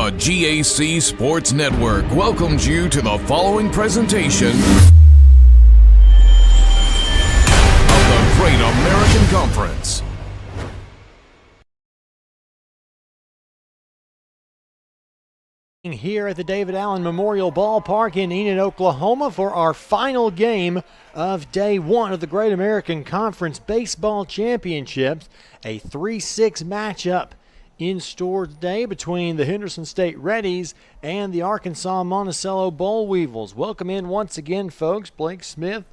The GAC Sports Network welcomes you to the following presentation of the Great American Conference. Here at the David Allen Memorial Ballpark in Enid, Oklahoma for our final game of Day 1 of the Great American Conference Baseball Championships. A 3-6 matchup in store today between the Henderson State Reddies and the Arkansas-Monticello Boll Weevils. Welcome in once again, folks. Blake Smith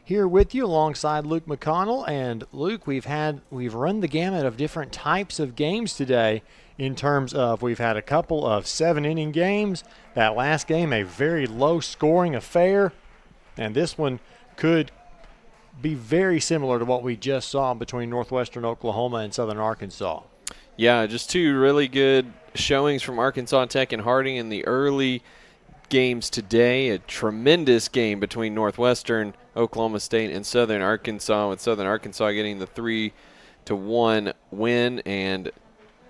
here with you alongside Luke McConnell. And Luke, we've run the gamut of different types of games today. In terms of, we've had a couple of 7-inning games. That last game, a very low-scoring affair. And this one could be very similar to what we just saw between Northwestern Oklahoma and Southern Arkansas. Yeah, just two really good showings from Arkansas Tech and Harding in the early games today. A tremendous game between Northwestern, Oklahoma State, and Southern Arkansas, with Southern Arkansas getting the 3-1 win. And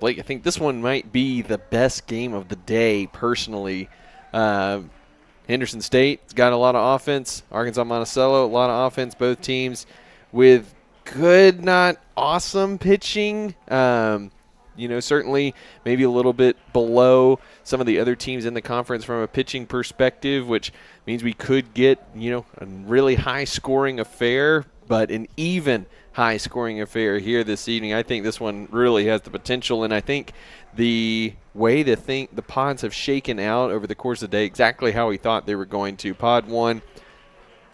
Blake, I think this one might be the best game of the day, personally. Henderson State's got a lot of offense. Arkansas-Monticello, a lot of offense. Both teams with good, not awesome pitching. Certainly maybe a little bit below some of the other teams in the conference from a pitching perspective, which means we could get, a really high-scoring affair, but an even high-scoring affair here this evening. I think this one really has the potential, and I think the way the pods have shaken out over the course of the day, exactly how we thought they were going to. Pod 1,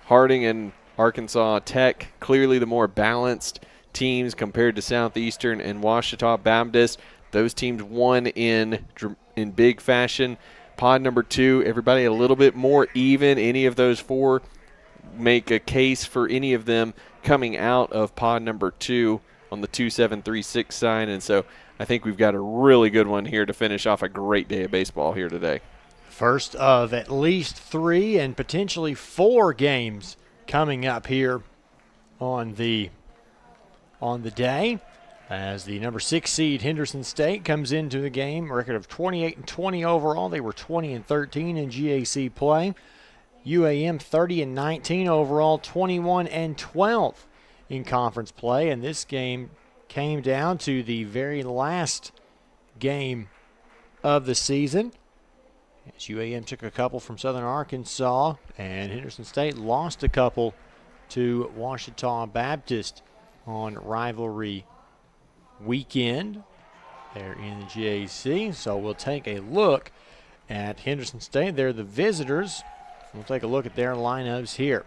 Harding and Arkansas Tech, clearly the more balanced teams compared to Southeastern and Ouachita Baptist. Those teams won in big fashion. Pod number 2, everybody a little bit more even. Any of those four make a case for any of them coming out of pod number 2 on the 2-7-3-6 side. And so I think we've got a really good one here to finish off a great day of baseball here today. First of at least 3 and potentially 4 games coming up here on the day, as the number 6 seed Henderson State comes into the game. A record of 28-20 overall. They were 20-13 in GAC play. UAM 30-19 overall, 21-12 in conference play. And this game came down to the very last game of the season, as UAM took a couple from Southern Arkansas, and Henderson State lost a couple to Ouachita Baptist on rivalry weekend there in the GAC. So we'll take a look at Henderson State. They're the visitors. We'll take a look at their lineups here.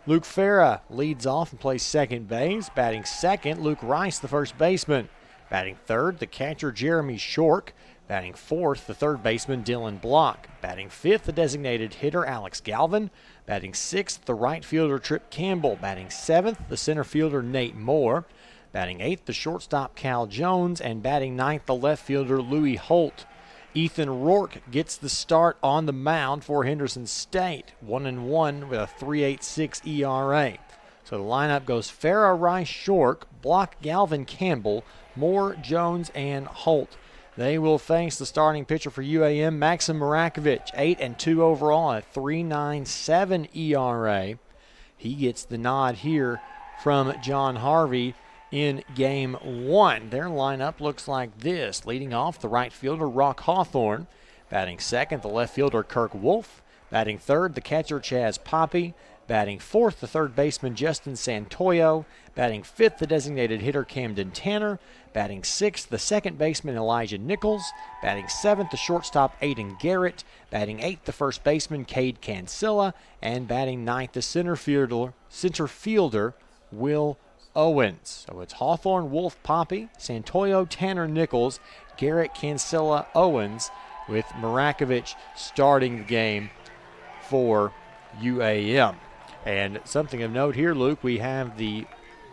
Luke Farah leads off and plays second base. Batting second, Luke Rice, the first baseman. Batting third, the catcher Jeremy Shork. Batting fourth, the third baseman Dylan Block. Batting fifth, the designated hitter Alex Galvin. Batting sixth, the right fielder Trip Campbell. Batting seventh, the center fielder Nate Moore. Batting eighth, the shortstop Cal Jones. And batting ninth, the left fielder Louis Holt. Ethan Rourke gets the start on the mound for Henderson State, 1-1 with a 3.86 ERA. So the lineup goes Farah, Rice, Shork, Block, Galvin, Campbell, Moore, Jones, and Holt. They will face the starting pitcher for UAM, Maxim Marakovich, 8-2 overall, a 3.97 ERA. He gets the nod here from John Harvey in Game 1. Their lineup looks like this. Leading off, the right fielder, Rock Hawthorne. Batting second, the left fielder, Kirk Wolf. Batting third, the catcher, Chaz Poppy. Batting fourth, the third baseman, Justin Santoyo. Batting fifth, the designated hitter, Camden Tanner. Batting sixth, the second baseman, Elijah Nichols. Batting seventh, the shortstop, Aiden Garrett. Batting eighth, the first baseman, Cade Cancilla. And batting ninth, the center fielder Will Owens. So it's Hawthorne, Wolf, Poppy, Santoyo, Tanner, Nichols, Garrett, Cancilla, Owens, with Marakovich starting the game for UAM. And something of note here, Luke, we have the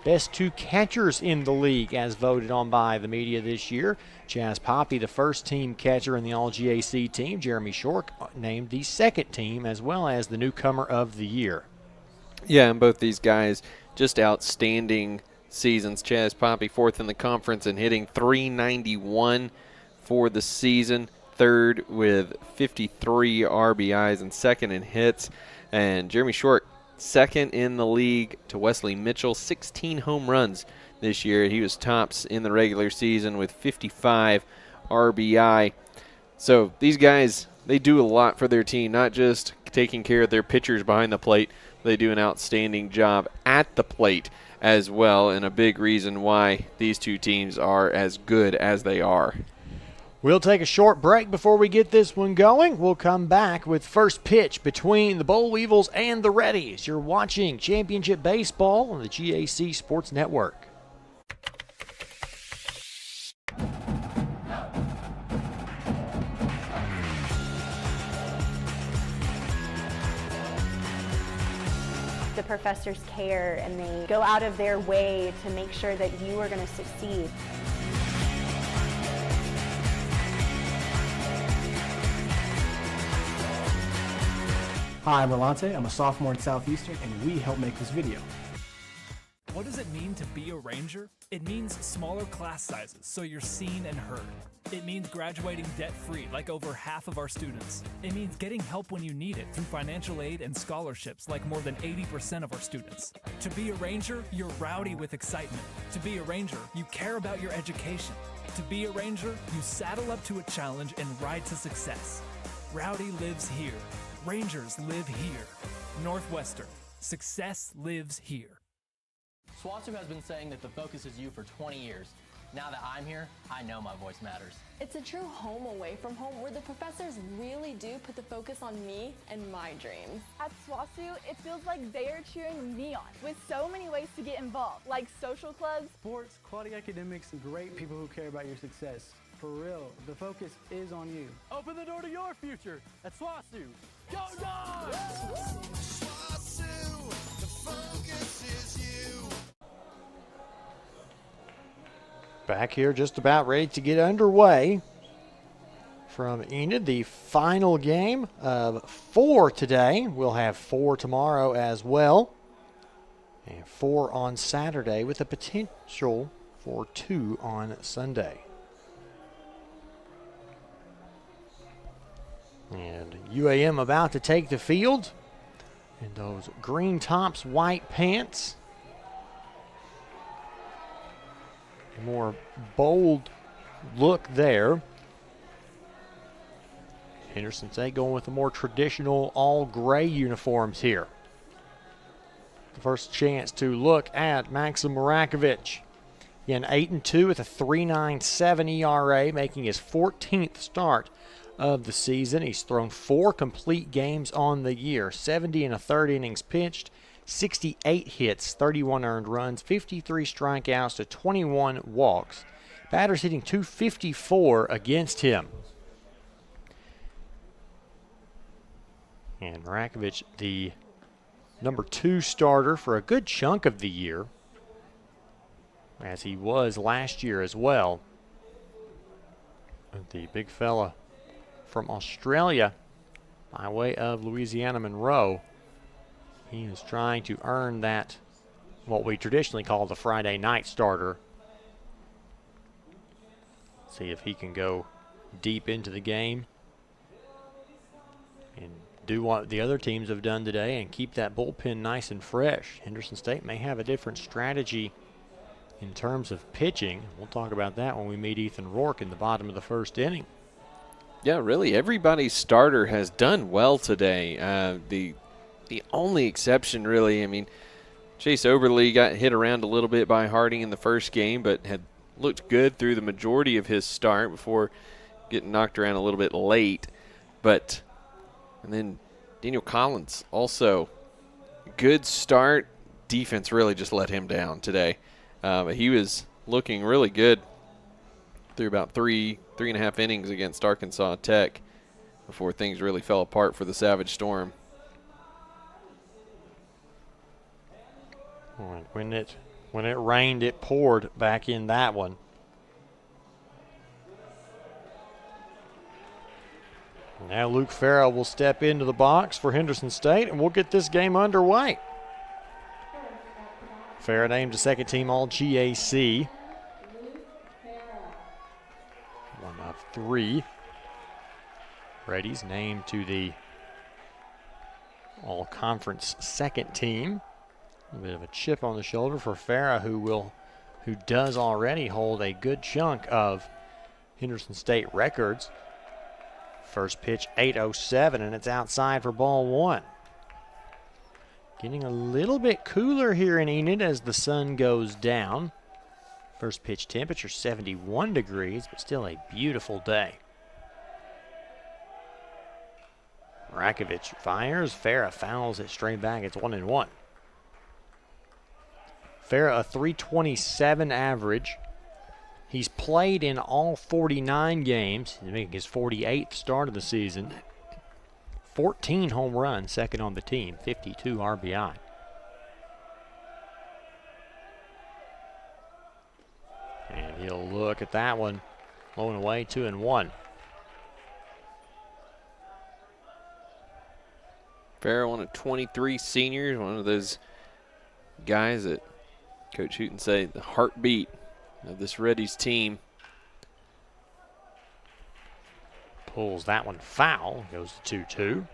best 2 catchers in the league as voted on by the media this year. Chaz Poppy, the first team catcher in the All-GAC team. Jeremy Shork named the second team, as well as the newcomer of the year. Yeah, and both these guys just outstanding seasons. Chaz Poppy, fourth in the conference and hitting .391 for the season. third with 53 RBIs and second in hits. And Jeremy Short, second in the league to Wesley Mitchell, 16 home runs this year. He was tops in the regular season with 55 RBI. So these guys, they do a lot for their team, not just taking care of their pitchers behind the plate. They do an outstanding job at the plate as well, and a big reason why these two teams are as good as they are. We'll take a short break before we get this one going. We'll come back with first pitch between the Boll Weevils and the Reddies. You're watching Championship Baseball on the GAC Sports Network. The professors care and they go out of their way to make sure that you are going to succeed. Hi, I'm Rolante. I'm a sophomore at Southeastern, and we help make this video. What does it mean to be a Ranger? It means smaller class sizes, so you're seen and heard. It means graduating debt-free, like over half of our students. It means getting help when you need it through financial aid and scholarships, like more than 80% of our students. To be a Ranger, you're rowdy with excitement. To be a Ranger, you care about your education. To be a Ranger, you saddle up to a challenge and ride to success. Rowdy lives here. Rangers live here. Northwestern. Success lives here. SWASU has been saying that the focus is you for 20 years. Now that I'm here, I know my voice matters. It's a true home away from home where the professors really do put the focus on me and my dreams. At SWASU, it feels like they are cheering me on with so many ways to get involved, like social clubs, Sports, quality academics, and great people who care about your success. For real, the focus is on you. Open the door to your future at SWASU. Go Dogs! SWASU, the focus is you. Back here just about ready to get underway from Enid, the final game of 4 today. We'll have 4 tomorrow as well, and 4 on Saturday with a potential for 2 on Sunday. And UAM about to take the field in those green tops, white pants. A more bold look there. Henderson State going with the more traditional all gray uniforms here. The first chance to look at Maxim Marakovich. Again, 8-2 with a 3.97 ERA, making his 14th start of the season. He's thrown 4 complete games on the year, 70 1/3 innings pitched, 68 hits, 31 earned runs, 53 strikeouts to 21 walks. Batters hitting .254 against him. And Marakovich, the number 2 starter for a good chunk of the year, as he was last year as well. The big fella from Australia by way of Louisiana Monroe. He is trying to earn that, what we traditionally call the Friday night starter. See if he can go deep into the game and do what the other teams have done today and keep that bullpen nice and fresh. Henderson State may have a different strategy in terms of pitching. We'll talk about that when we meet Ethan Rourke in the bottom of the first inning. Yeah, really, everybody's starter has done well today. The only exception, really, I mean, Chase Oberle got hit around a little bit by Harding in the first game, but had looked good through the majority of his start before getting knocked around a little bit late. And then Daniel Collins also, good start. Defense really just let him down today. He was looking really good through about three and a half innings against Arkansas Tech before things really fell apart for the Savage Storm. When it rained, it poured back in that one. Now Luke Farrell will step into the box for Henderson State, and we'll get this game underway. Farrell named to second team all GAC. 1 of 3. Reddy's named to the all-conference second team. A bit of a chip on the shoulder for Farah, who does already hold a good chunk of Henderson State records. First pitch, 8:07, and it's outside for ball one. Getting a little bit cooler here in Enid as the sun goes down. First pitch temperature, 71 degrees, but still a beautiful day. Rakovic fires. Farah fouls it straight back. It's 1-1. Farah, a .327 average. He's played in all 49 games. He's making his 48th start of the season. 14 home runs, second on the team, 52 RBI. And he'll look at that one. Low and away, 2-1. Farah, one of 23 seniors, one of those guys that Coach Hooten say the heartbeat of this Reddy's team. Pulls that one foul, goes to 2-2.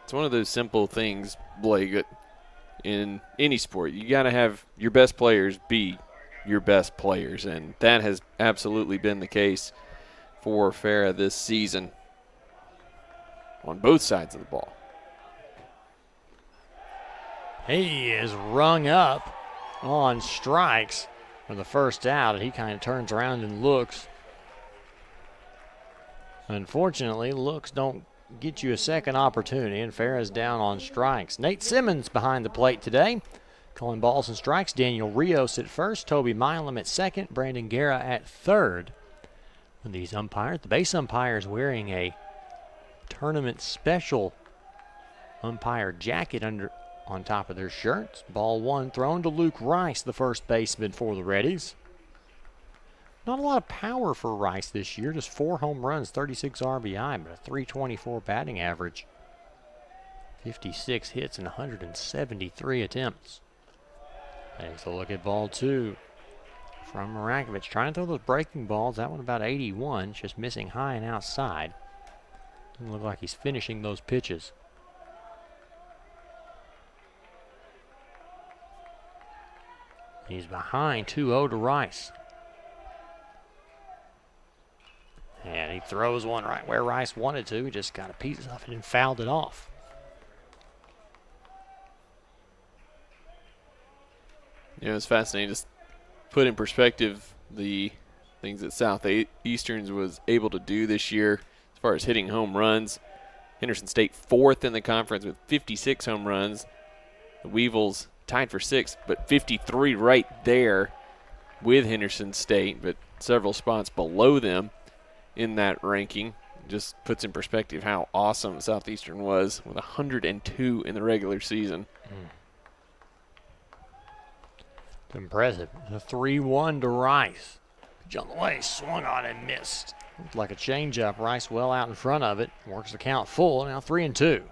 It's one of those simple things, Blake, that in any sport, you got to have your best players be your best players, and that has absolutely been the case for Farah this season on both sides of the ball. He is rung up on strikes for the first out, and he kind of turns around and looks. Unfortunately, looks don't get you a second opportunity, and Farah's down on strikes. Nate Simmons behind the plate today, calling balls and strikes. Daniel Rios at first, Toby Milam at second, Brandon Guerra at third. With these umpires, the base umpire is wearing a tournament special umpire jacket on top of their shirts. Ball one thrown to Luke Rice, the first baseman for the Reddies. Not a lot of power for Rice this year, just 4 home runs, 36 RBI, but a .324 batting average. 56 hits and 173 attempts. Takes a look at ball two from Rakovic. Trying to throw those breaking balls. That one about 81, just missing high and outside. Doesn't look like he's finishing those pitches. He's behind 2-0 to Rice. And he throws one right where Rice wanted to. He just got a piece of it and fouled it off. You know, it's fascinating to put in perspective the things that Southeasterns was able to do this year as far as hitting home runs. Henderson State 4th in the conference with 56 home runs. The Weevils tied for 6th, but 53 right there with Henderson State, but several spots below them in that ranking. Just puts in perspective how awesome Southeastern was with 102 in the regular season. It's impressive. A 3-1 to Rice. Pitch on the way, swung on and missed. Looked like a changeup. Rice well out in front of it. Works the count full. Now 3-2.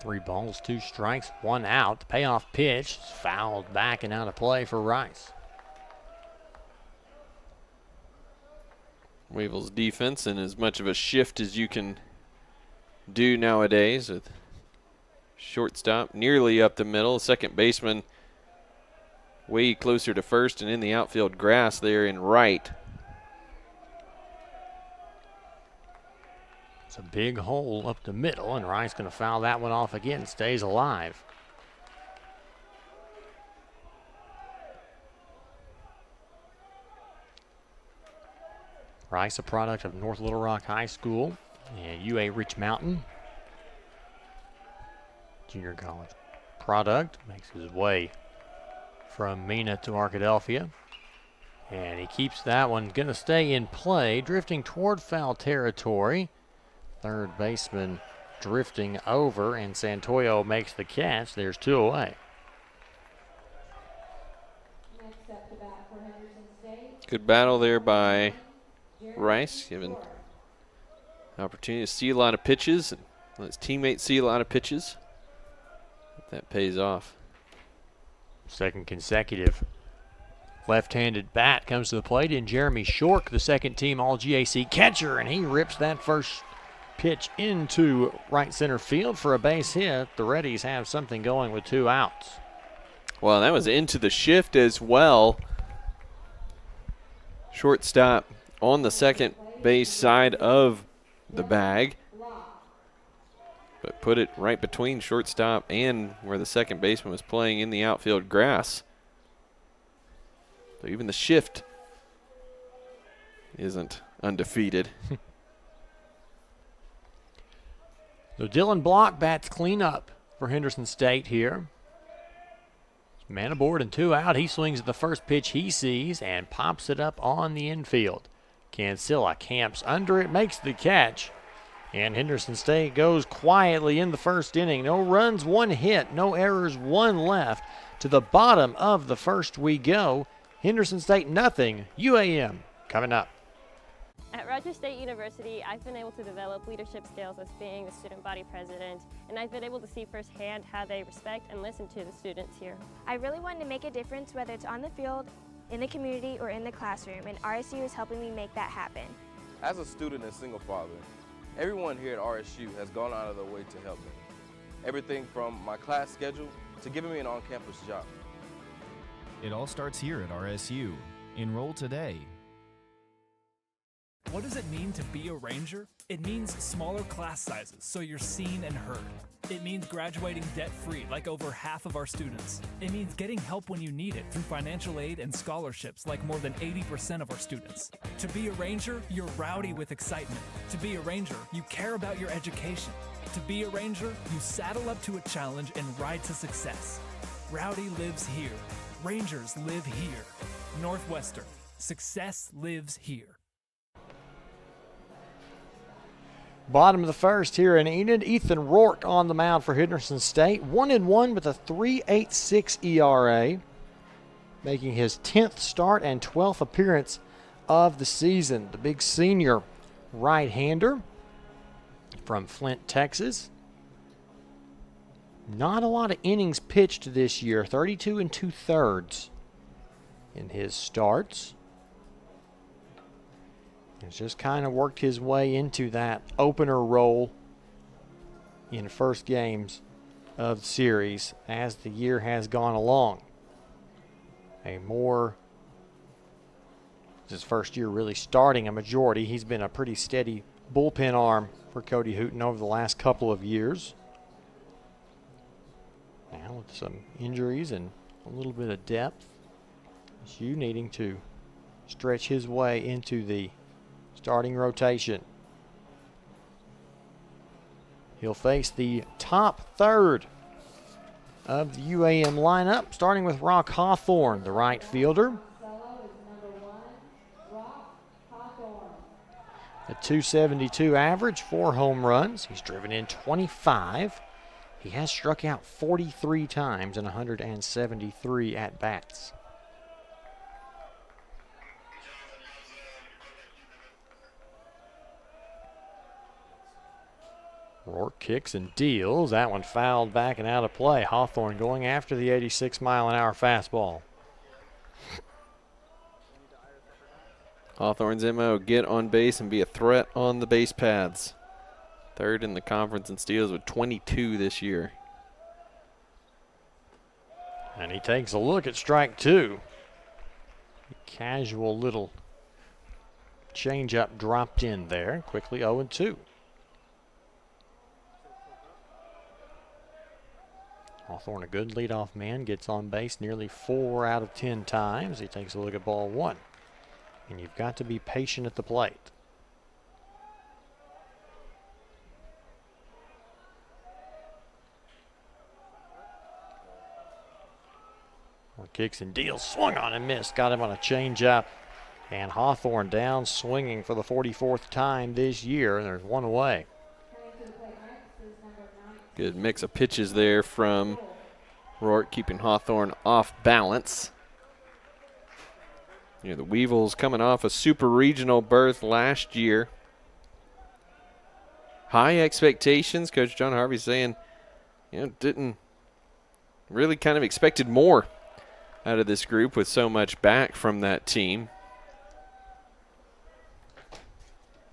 Three balls, 2 strikes, 1 out. The payoff pitch is fouled back and out of play for Rice. Weevil's defense in as much of a shift as you can do nowadays, with shortstop nearly up the middle, second baseman way closer to first, and in the outfield grass there in right. It's a big hole up the middle, and Rice going to foul that one off again. Stays alive. Rice, a product of North Little Rock High School and UA Rich Mountain. Junior college product. Makes his way from Mena to Arkadelphia. And he keeps that one. Going to stay in play. Drifting toward foul territory. Third baseman drifting over, and Santoyo makes the catch. There's 2 away. Good battle there by Rice, given opportunity to see a lot of pitches and let his teammates see a lot of pitches. that pays off. Second consecutive left-handed bat comes to the plate in Jeremy Shork, the second-team All-GAC catcher, and he rips that first pitch into right center field for a base hit. The Reddies have something going with 2 outs. Well, that was into the shift as well. Shortstop on the second base side of the bag, but put it right between shortstop and where the second baseman was playing in the outfield grass. So even the shift isn't undefeated. So Dylan Block bats clean up for Henderson State here. Man aboard and 2 out. He swings at the first pitch he sees and pops it up on the infield. Cancilla camps under it, makes the catch. And Henderson State goes quietly in the first inning. No runs, 1 hit, no errors, 1 left. To the bottom of the first we go. Henderson State nothing. UAM coming up. At Rogers State University, I've been able to develop leadership skills as being the student body president, and I've been able to see firsthand how they respect and listen to the students here. I really wanted to make a difference, whether it's on the field, in the community, or in the classroom, and RSU is helping me make that happen. As a student and single father, everyone here at RSU has gone out of their way to help me. Everything from my class schedule to giving me an on-campus job. It all starts here at RSU. Enroll today. What does it mean to be a Ranger? It means smaller class sizes so you're seen and heard. It means graduating debt-free like over half of our students. It means getting help when you need it through financial aid and scholarships like more than 80% of our students. To be a Ranger, you're rowdy with excitement. To be a Ranger, you care about your education. To be a Ranger, you saddle up to a challenge and ride to success. Rowdy lives here. Rangers live here. Northwestern. Success lives here. Bottom of the first here in Enid. Ethan Rourke on the mound for Henderson State. 1-1 with a 3.86 ERA. Making his 10th start and 12th appearance of the season. The big senior right-hander from Flint, Texas. Not a lot of innings pitched this year. 32 2/3 in his starts. He's just kind of worked his way into that opener role in first games of the series as the year has gone along. His first year really starting a majority. He's been a pretty steady bullpen arm for Cody Hooten over the last couple of years. Now with some injuries and a little bit of depth, Hugh needing to stretch his way into the starting rotation. He'll face the top third of the UAM lineup, starting with Rock Hawthorne, the right fielder. A .272 average, 4 home runs. He's driven in 25. He has struck out 43 times in 173 at-bats. Rourke kicks and deals. That one fouled back and out of play. Hawthorne going after the 86-mile-an-hour fastball. Hawthorne's MO, get on base and be a threat on the base paths. Third in the conference in steals with 22 this year. And he takes a look at strike 2. Casual little changeup dropped in there. Quickly 0-2. Hawthorne, a good leadoff man, gets on base nearly 4 out of 10 times. He takes a look at ball 1. And you've got to be patient at the plate. Kicks and deals, swung on and missed. Got him on a changeup. And Hawthorne down swinging for the 44th time this year. And there's one away. Good mix of pitches there from Rourke, keeping Hawthorne off balance. You know, the Weevils coming off a super regional berth last year. High expectations. Coach John Harvey saying, didn't really kind of expected more out of this group with so much back from that team.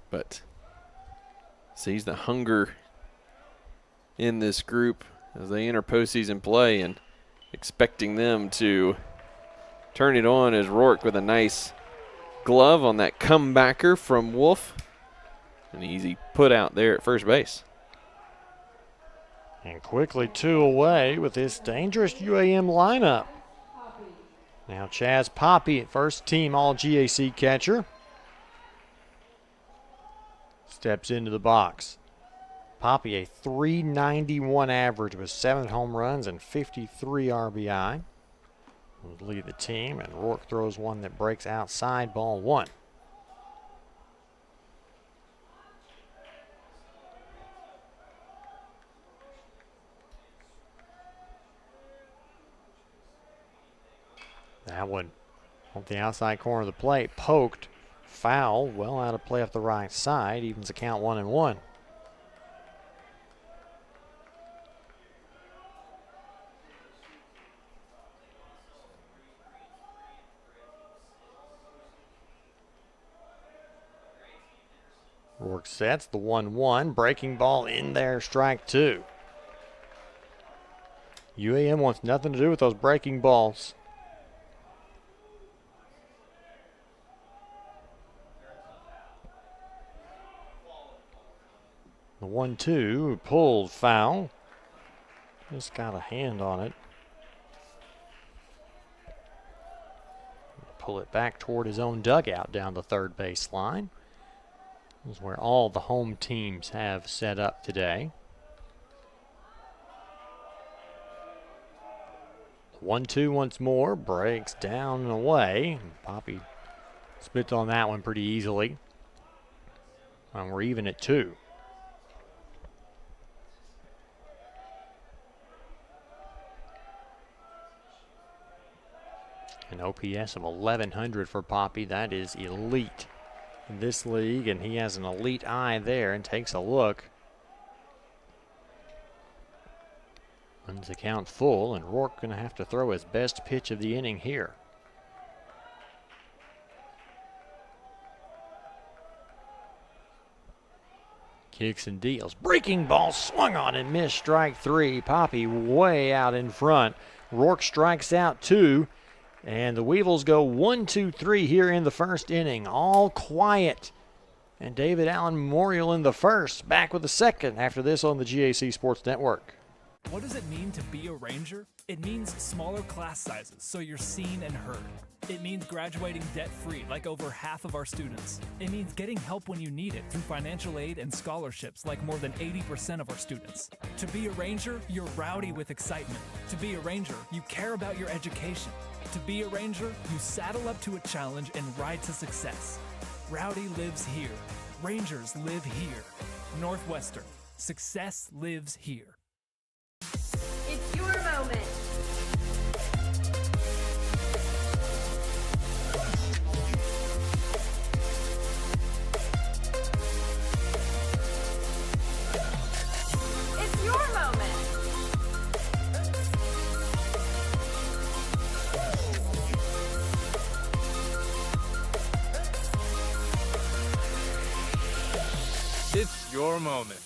But sees the hunger in this group as they enter postseason play and expecting them to turn it on as Rourke with a nice glove on that comebacker from Wolf. An easy put out there at first base. And quickly 2 away with this dangerous UAM lineup. Now Chaz Poppy, first team All-GAC catcher, steps into the box. Poppy, a .391 average with 7 home runs and 53 RBI. Will lead the team, and Rourke throws one that breaks outside, ball 1. That one on the outside corner of the plate, poked, foul, well out of play off the right side, evens the count 1-1. Rourke sets the 1-1, breaking ball in there, strike 2. UAM wants nothing to do with those breaking balls. The 1-2, pulled, foul. Just got a hand on it. Pull it back toward his own dugout down the third base line. This is where all the home teams have set up today. 1-2 once more, breaks down and away. Poppy spits on that one pretty easily. And we're even at 2. An OPS of 1100 for Poppy. That is elite in this league, and he has an elite eye there and takes a look. Runs the count full, and Rourke going to have to throw his best pitch of the inning here. Kicks and deals. Breaking ball swung on and missed, strike 3. Poppy way out in front. Rourke strikes out 2. And the Weevils go 1-2-3 here in the first inning. All quiet. And David Allen Memorial in the first. Back with the second after this on the GAC Sports Network. What does it mean to be a Ranger? It means smaller class sizes so you're seen and heard. It means graduating debt-free like over half of our students. It means getting help when you need it through financial aid and scholarships like more than 80% of our students. To be a Ranger, you're rowdy with excitement. To be a Ranger, you care about your education. To be a Ranger, you saddle up to a challenge and ride to success. Rowdy lives here. Rangers live here. Northwestern. Success lives here. It's your moment. It's your moment. It's your moment.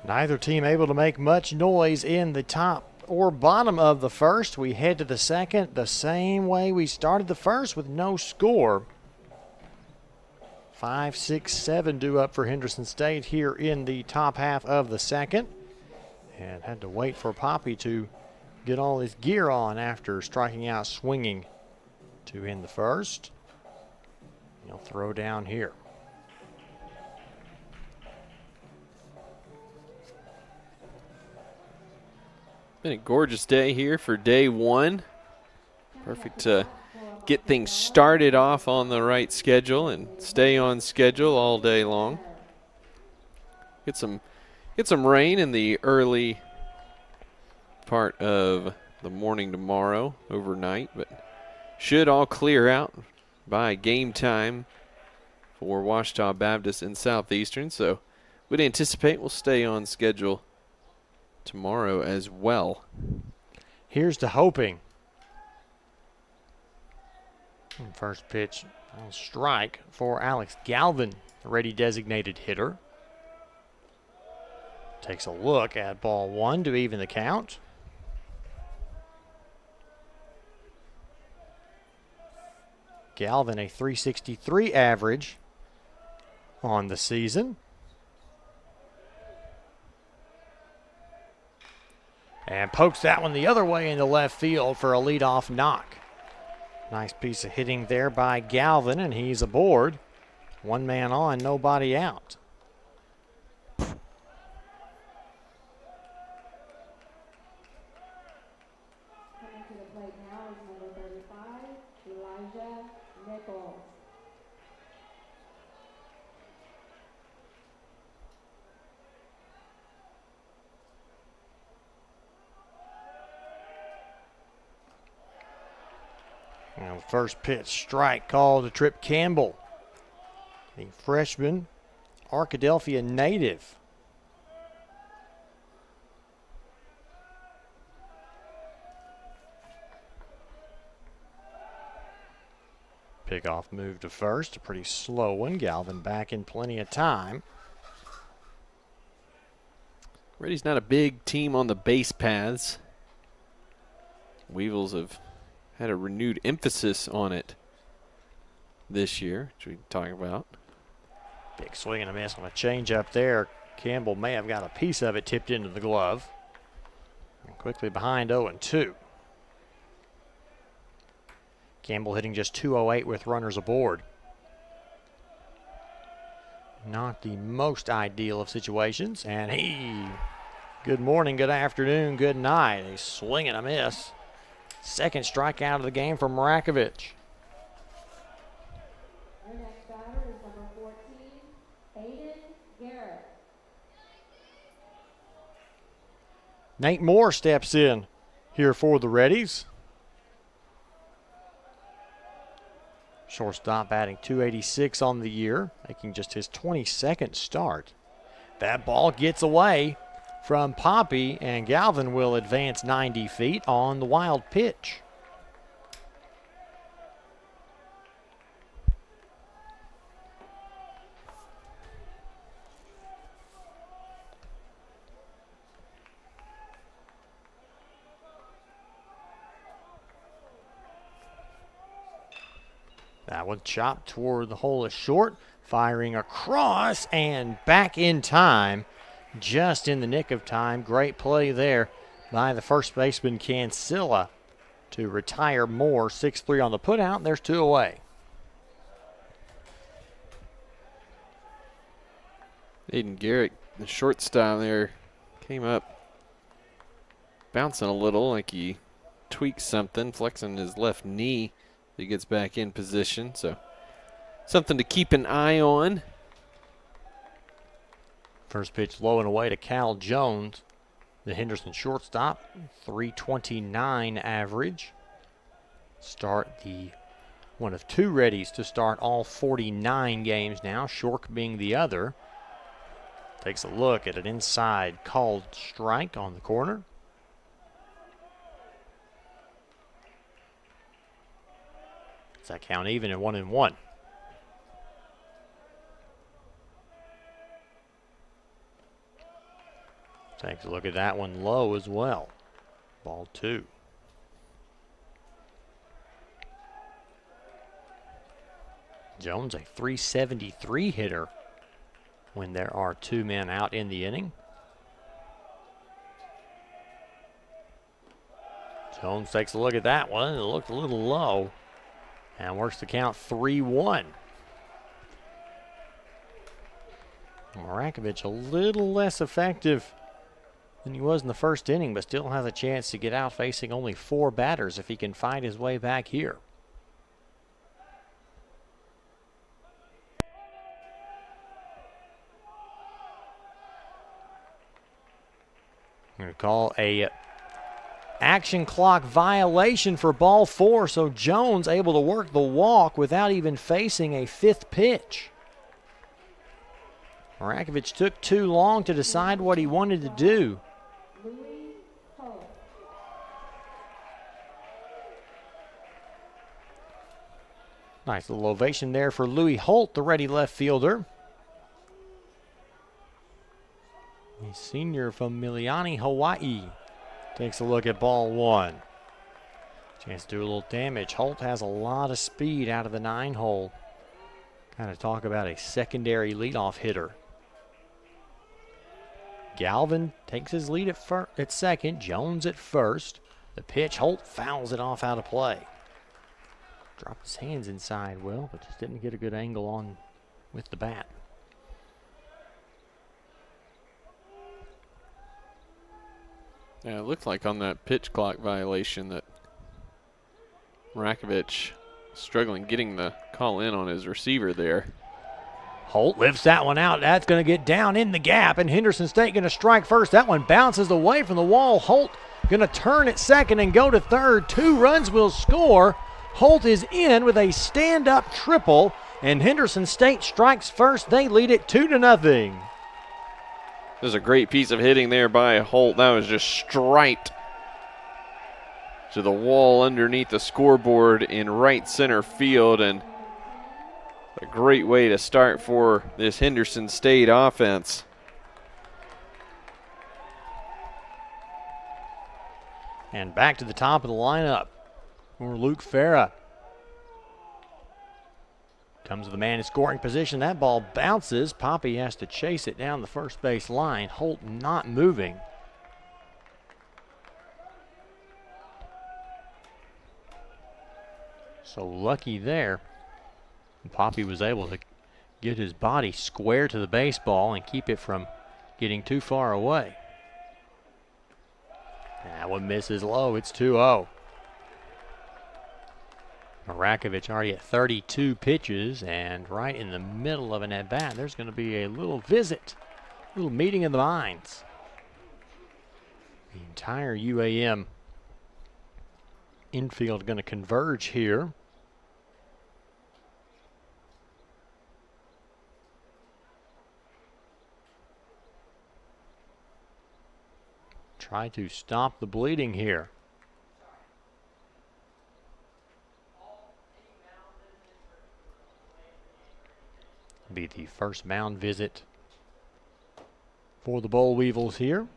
Neither team able to make much noise in the top or bottom of the first. We head to the second the same way we started the first with no score. 5, 6, 7 due up for Henderson State here in the top half of the second. And had to wait for Poppy to get all his gear on after striking out swinging to end the first. He'll throw down here. Been a gorgeous day here for day 1. Perfect to get things started off on the right schedule and stay on schedule all day long. Get some rain in the early part of the morning tomorrow, overnight, but should all clear out by game time for Ouachita Baptist and Southeastern. So would anticipate will stay on schedule tomorrow as well. Here's to hoping. First pitch, strike for Alex Galvin, the ready designated hitter. Takes a look at ball one to even the count. Galvin, a .363 average on the season. And pokes that one the other way into left field for a leadoff knock. Nice piece of hitting there by Galvin, and he's aboard. One man on, nobody out. Now the first pitch strike called to Trip Campbell, the freshman Arkadelphia native. Pickoff move to first, a pretty slow one. Galvin back in plenty of time. Ready's not a big team on the base paths. Weevils have had a renewed emphasis on it this year, which we can talk about. Big swing and a miss on a changeup there. Campbell may have got a piece of it tipped into the glove. And quickly behind 0-2. Campbell hitting just .208 with runners aboard. Not the most ideal of situations. And good morning, good afternoon, good night. A swing and a miss. Second strikeout of the game from Marakovich. Your next batter is number 14, Aiden Garrett. Nate Moore steps in here for the Reddies. Shortstop batting .286 on the year, making just his 22nd start. That ball gets away from Poppy, and Galvin will advance 90 feet on the wild pitch. That one chopped toward the hole is short, firing across and back in time. Just in the nick of time. Great play there by the first baseman Cancilla to retire Moore. 6-3 on the putout. There's two away. Aiden Garrett, the shortstop there, came up bouncing a little like he tweaked something, flexing his left knee. He gets back in position, so something to keep an eye on. First pitch low and away to Cal Jones, the Henderson shortstop, .329 average. Start the one of two Reddies to start all 49 games now, Shork being the other. Takes a look at an inside called strike on the corner. Does that count even at 1-1? Takes a look at that one low as well. Ball two. Jones, a .373 hitter when there are two men out in the inning. Jones takes a look at that one. It looked a little low and works the count 3-1. Marakovich a little less effective than he was in the first inning, but still has a chance to get out facing only four batters if he can find his way back here. I'm going to call a action clock violation for ball four, so Jones able to work the walk without even facing a fifth pitch. Marakovich took too long to decide what he wanted to do. Nice little ovation there for Louis Holt, the ready left fielder. He's senior from Miliani, Hawaii. Takes a look at ball one. Chance to do a little damage. Holt has a lot of speed out of the 9-hole. Kind of talk about a secondary leadoff hitter. Galvin takes his lead at second. Jones at first. The pitch, Holt fouls it off out of play. Dropped his hands inside well, but just didn't get a good angle on with the bat. Yeah, it looked like on that pitch clock violation that Marakovich struggling getting the call in on his receiver there. Holt lifts that one out. That's going to get down in the gap, and Henderson State going to strike first. That one bounces away from the wall. Holt going to turn at second and go to third. 2 runs will score. Holt is in with a stand-up triple, and Henderson State strikes first. They lead it 2-0. There's a great piece of hitting there by Holt. That was just straight to the wall underneath the scoreboard in right center field, and a great way to start for this Henderson State offense. And back to the top of the lineup for Luke Farah. Comes to the man in scoring position. That ball bounces. Poppy has to chase it down the first base line. Holt not moving. So lucky there. Poppy was able to get his body square to the baseball and keep it from getting too far away. That one misses low. It's 2-0. Marakovich already at 32 pitches, and right in the middle of an at-bat, there's going to be a little visit, a little meeting of the minds. The entire UAM infield going to converge here. Try to stop the bleeding here. Be the first mound visit for the Boll Weevils here.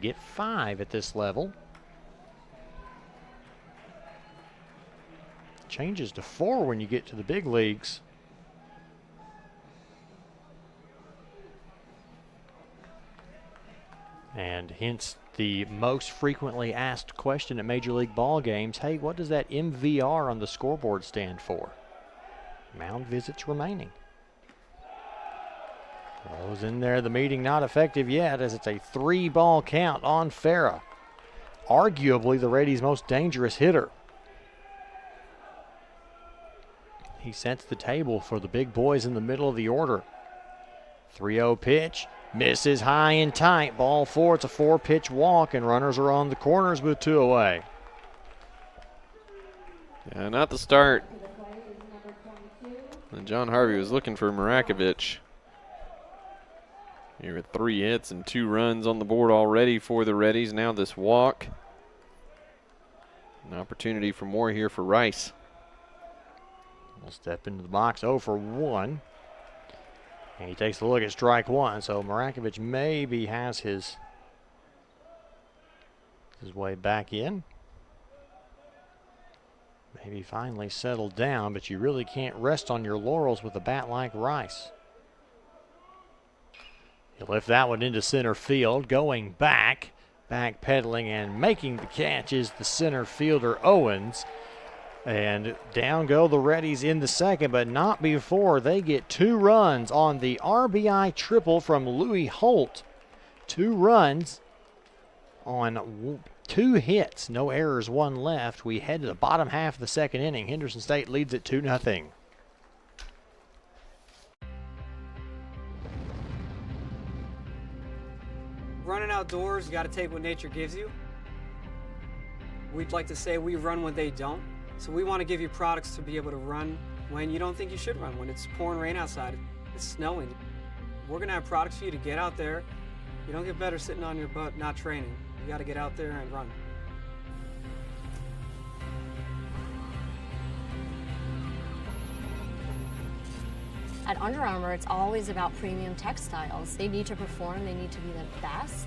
Get 5 at this level. Changes to 4 when you get to the big leagues. And hence the most frequently asked question at Major League ball games, hey, what does that MVR on the scoreboard stand for? Mound visits remaining. Those in there, the meeting not effective yet, as it's a 3-ball count on Farah. Arguably the Rady's most dangerous hitter. He sets the table for the big boys in the middle of the order. 3-0 pitch. Misses high and tight. Ball 4. It's a 4-pitch walk, and runners are on the corners with 2 away. Yeah, not the start. And John Harvey was looking for Marakovich. Here with 3 hits and 2 runs on the board already for the Reddies. Now this walk. An opportunity for more here for Rice. We'll step into the box 0 for 1. And he takes a look at strike 1, so Marakovich maybe has his way back in. Maybe finally settled down, but you really can't rest on your laurels with a bat like Rice. He'll lift that one into center field, going back pedaling and making the catch is the center fielder Owens. And down go the Reddies in the second, but not before they get 2 runs on the RBI triple from Louis Holt. 2 runs on 2 hits, no errors, 1 left. We head to the bottom half of the second inning. Henderson State leads at 2-0. Running outdoors, you got to take what nature gives you. We'd like to say we run when they don't. So we want to give you products to be able to run when you don't think you should run, when it's pouring rain outside, it's snowing. We're going to have products for you to get out there. You don't get better sitting on your butt not training. You got to get out there and run. At Under Armour, it's always about premium textiles. They need to perform, they need to be the best.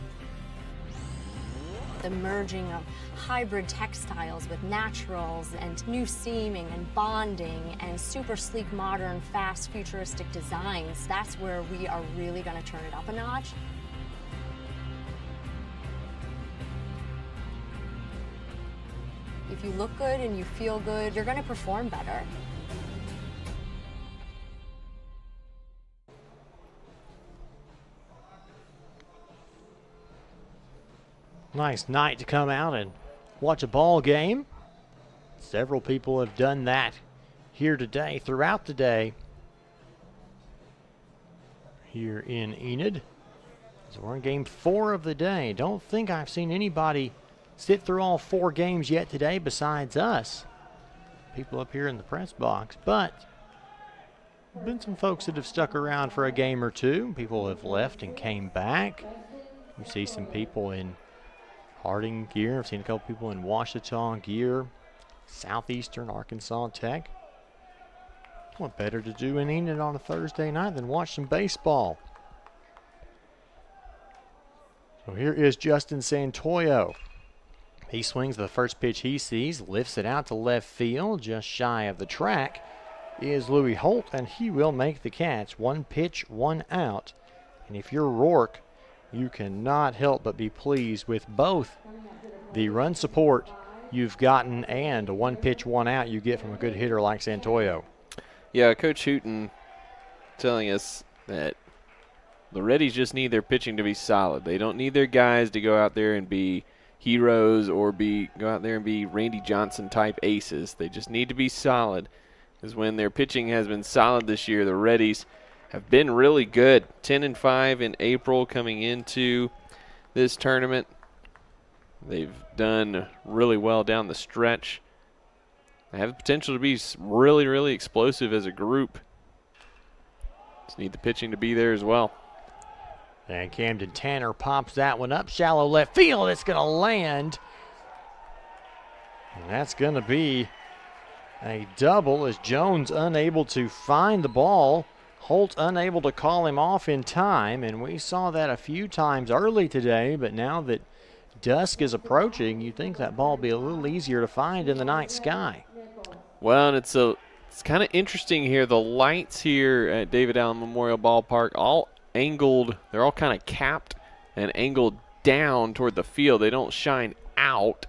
The merging of hybrid textiles with naturals and new seaming and bonding and super sleek, modern, fast, futuristic designs, that's where we are really going to turn it up a notch. If you look good and you feel good, you're going to perform better. Nice night to come out and watch a ball game. Several people have done that here today, throughout the day, here in Enid. So we're in game 4 of the day. Don't think I've seen anybody sit through all 4 games yet today besides us, people up here in the press box. But there have been some folks that have stuck around for a game or two. People have left and came back. You see some people in Harding gear. I've seen a couple people in Ouachita gear. Southeastern Arkansas Tech. What better to do in Enid on a Thursday night than watch some baseball? So here is Justin Santoyo. He swings the first pitch he sees, lifts it out to left field, just shy of the track is Louis Holt, and he will make the catch. 1 pitch, 1 out. And if you're Rourke, you cannot help but be pleased with both the run support you've gotten and a 1 pitch, 1 out you get from a good hitter like Santoyo. Yeah, Coach Hooten telling us that the Reddies just need their pitching to be solid. They don't need their guys to go out there and be heroes or go out there and be Randy Johnson type aces. They just need to be solid, because when their pitching has been solid this year, the Reddies have been really good. 10-5 in April coming into this tournament. They've done really well down the stretch. They have the potential to be really, really explosive as a group. Just need the pitching to be there as well. And Camden Tanner pops that one up. Shallow left field. It's going to land. And that's going to be a double as Jones unable to find the ball. Holt unable to call him off in time, and we saw that a few times early today, but now that dusk is approaching, you'd think that ball would be a little easier to find in the night sky. Well, and it's kind of interesting here. The lights here at David Allen Memorial Ballpark all angled. They're all kind of capped and angled down toward the field. They don't shine out.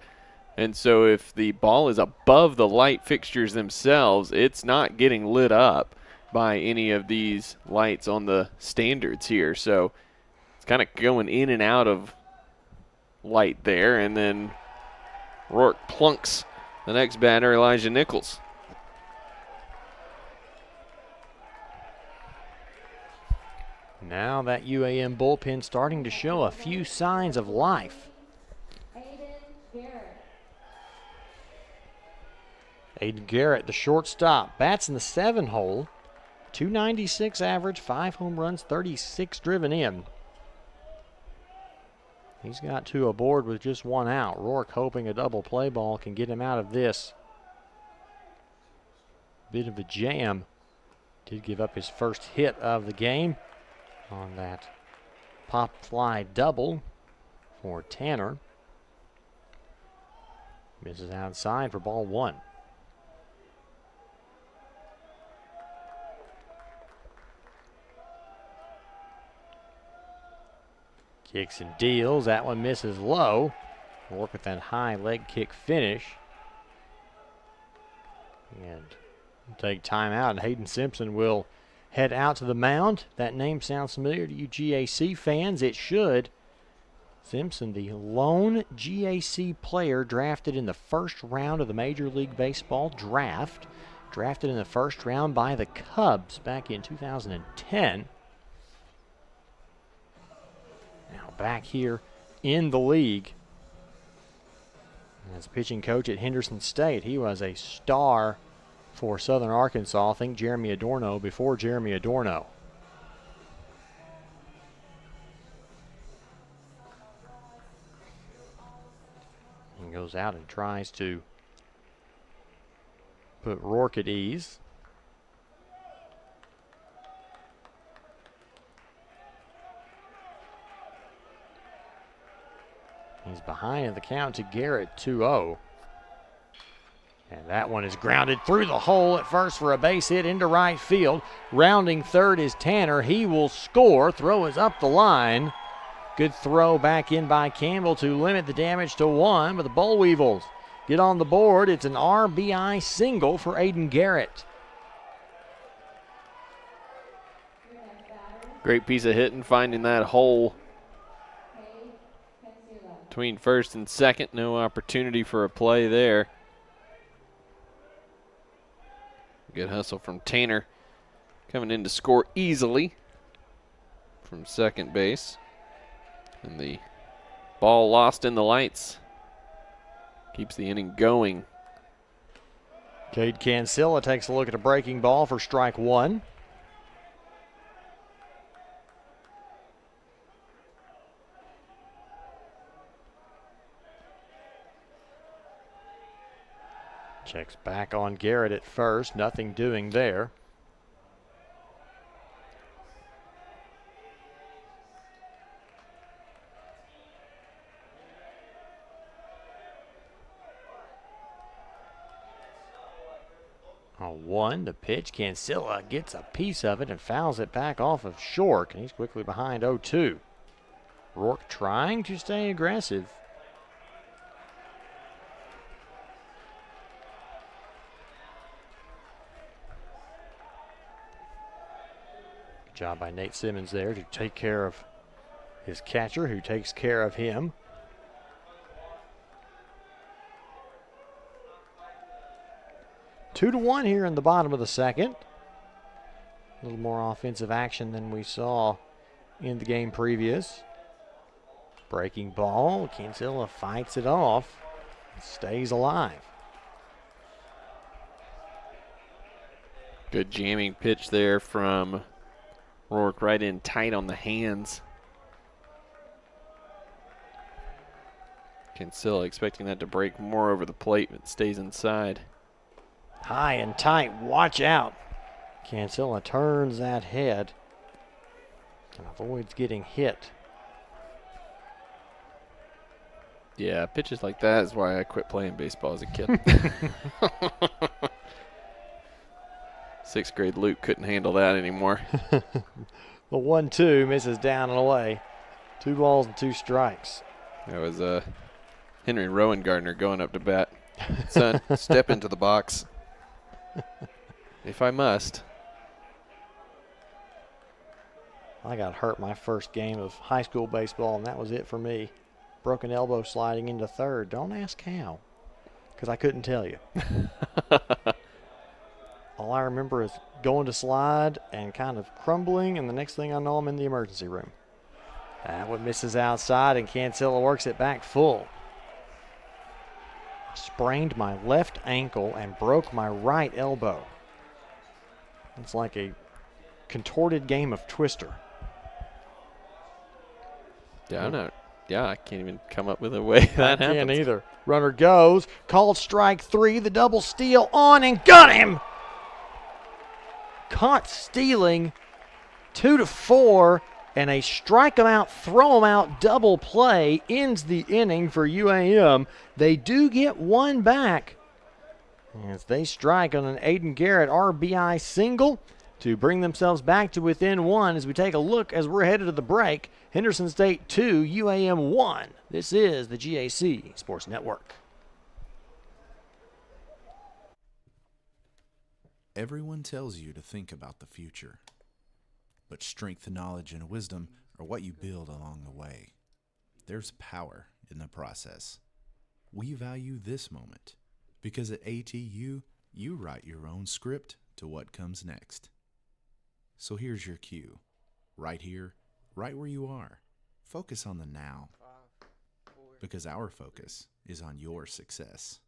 And so if the ball is above the light fixtures themselves, it's not getting lit up by any of these lights on the standards here. So it's kind of going in and out of light there. And then Rourke plunks the next batter, Elijah Nichols. Now that UAM bullpen starting to show a few signs of life. Aiden Garrett, the shortstop, bats in the 7 hole. 296 average, 5 home runs, 36 driven in. He's got 2 aboard with just 1 out. Rourke hoping a double play ball can get him out of this bit of a jam. Did give up his first hit of the game on that pop fly double for Tanner. Misses outside for ball 1. Kicks and deals. That one misses low. Work with that high leg kick finish. And take time out, and Hayden Simpson will head out to the mound. That name sounds familiar to you GAC fans. It should. Simpson, the lone GAC player drafted in the first round of the Major League Baseball draft. Drafted in the first round by the Cubs back in 2010. Now back here in the league as pitching coach at Henderson State. He was a star for Southern Arkansas. I think Jeremy Adorno before Jeremy Adorno. He goes out and tries to put Rourke at ease. He's behind in the count to Garrett, 2-0. And that one is grounded through the hole at first for a base hit into right field. Rounding third is Tanner. He will score. Throw is up the line. Good throw back in by Campbell to limit the damage to 1, but the Boll Weevils get on the board. It's an RBI single for Aiden Garrett. Great piece of hitting, finding that hole between first and second. No opportunity for a play there. Good hustle from Tanner, coming in to score easily from second base. And the ball lost in the lights keeps the inning going. Cade Cancilla takes a look at a breaking ball for strike 1. Checks back on Garrett at first. Nothing doing there. A 1, the pitch. Cancilla gets a piece of it and fouls it back off of short, and he's quickly behind 0-2. Rourke trying to stay aggressive. Job by Nate Simmons there to take care of his catcher, who takes care of him. Two to 1 here in the bottom of the second. A little more offensive action than we saw in the game previous. Breaking ball. Cancilla fights it off. Stays alive. Good jamming pitch there from Rourke, right in tight on the hands. Cancilla expecting that to break more over the plate, but stays inside. High and tight, watch out. Cancilla turns that head and avoids getting hit. Yeah, pitches like that is why I quit playing baseball as a kid. 6th grade Luke couldn't handle that anymore. The 1-2 misses down and away. 2 balls and 2 strikes. That was Henry Rowan-Gardner going up to bat. Son, step into the box. If I must. I got hurt my first game of high school baseball, and that was it for me. Broken elbow sliding into third. Don't ask how, because I couldn't tell you. All I remember is going to slide and kind of crumbling, and the next thing I know, I'm in the emergency room. That one misses outside, and Cancilla works it back full. Sprained my left ankle and broke my right elbow. It's like a contorted game of Twister. Yeah, I can't even come up with a way that happens. I can't either. Runner goes, called strike 3, the double steal on and got him! Caught stealing, 2-4, and a strike him out, throw him out double play ends the inning for UAM. They do get one back as they strike on an Aiden Garrett RBI single to bring themselves back to within 1 as we take a look as we're headed to the break. Henderson State 2, UAM 1. This is the GAC Sports Network. Everyone tells you to think about the future, but strength, knowledge, and wisdom are what you build along the way. There's power in the process. We value this moment because at ATU, you write your own script to what comes next. So here's your cue. Right here, right where you are. Focus on the now, because our focus is on your success.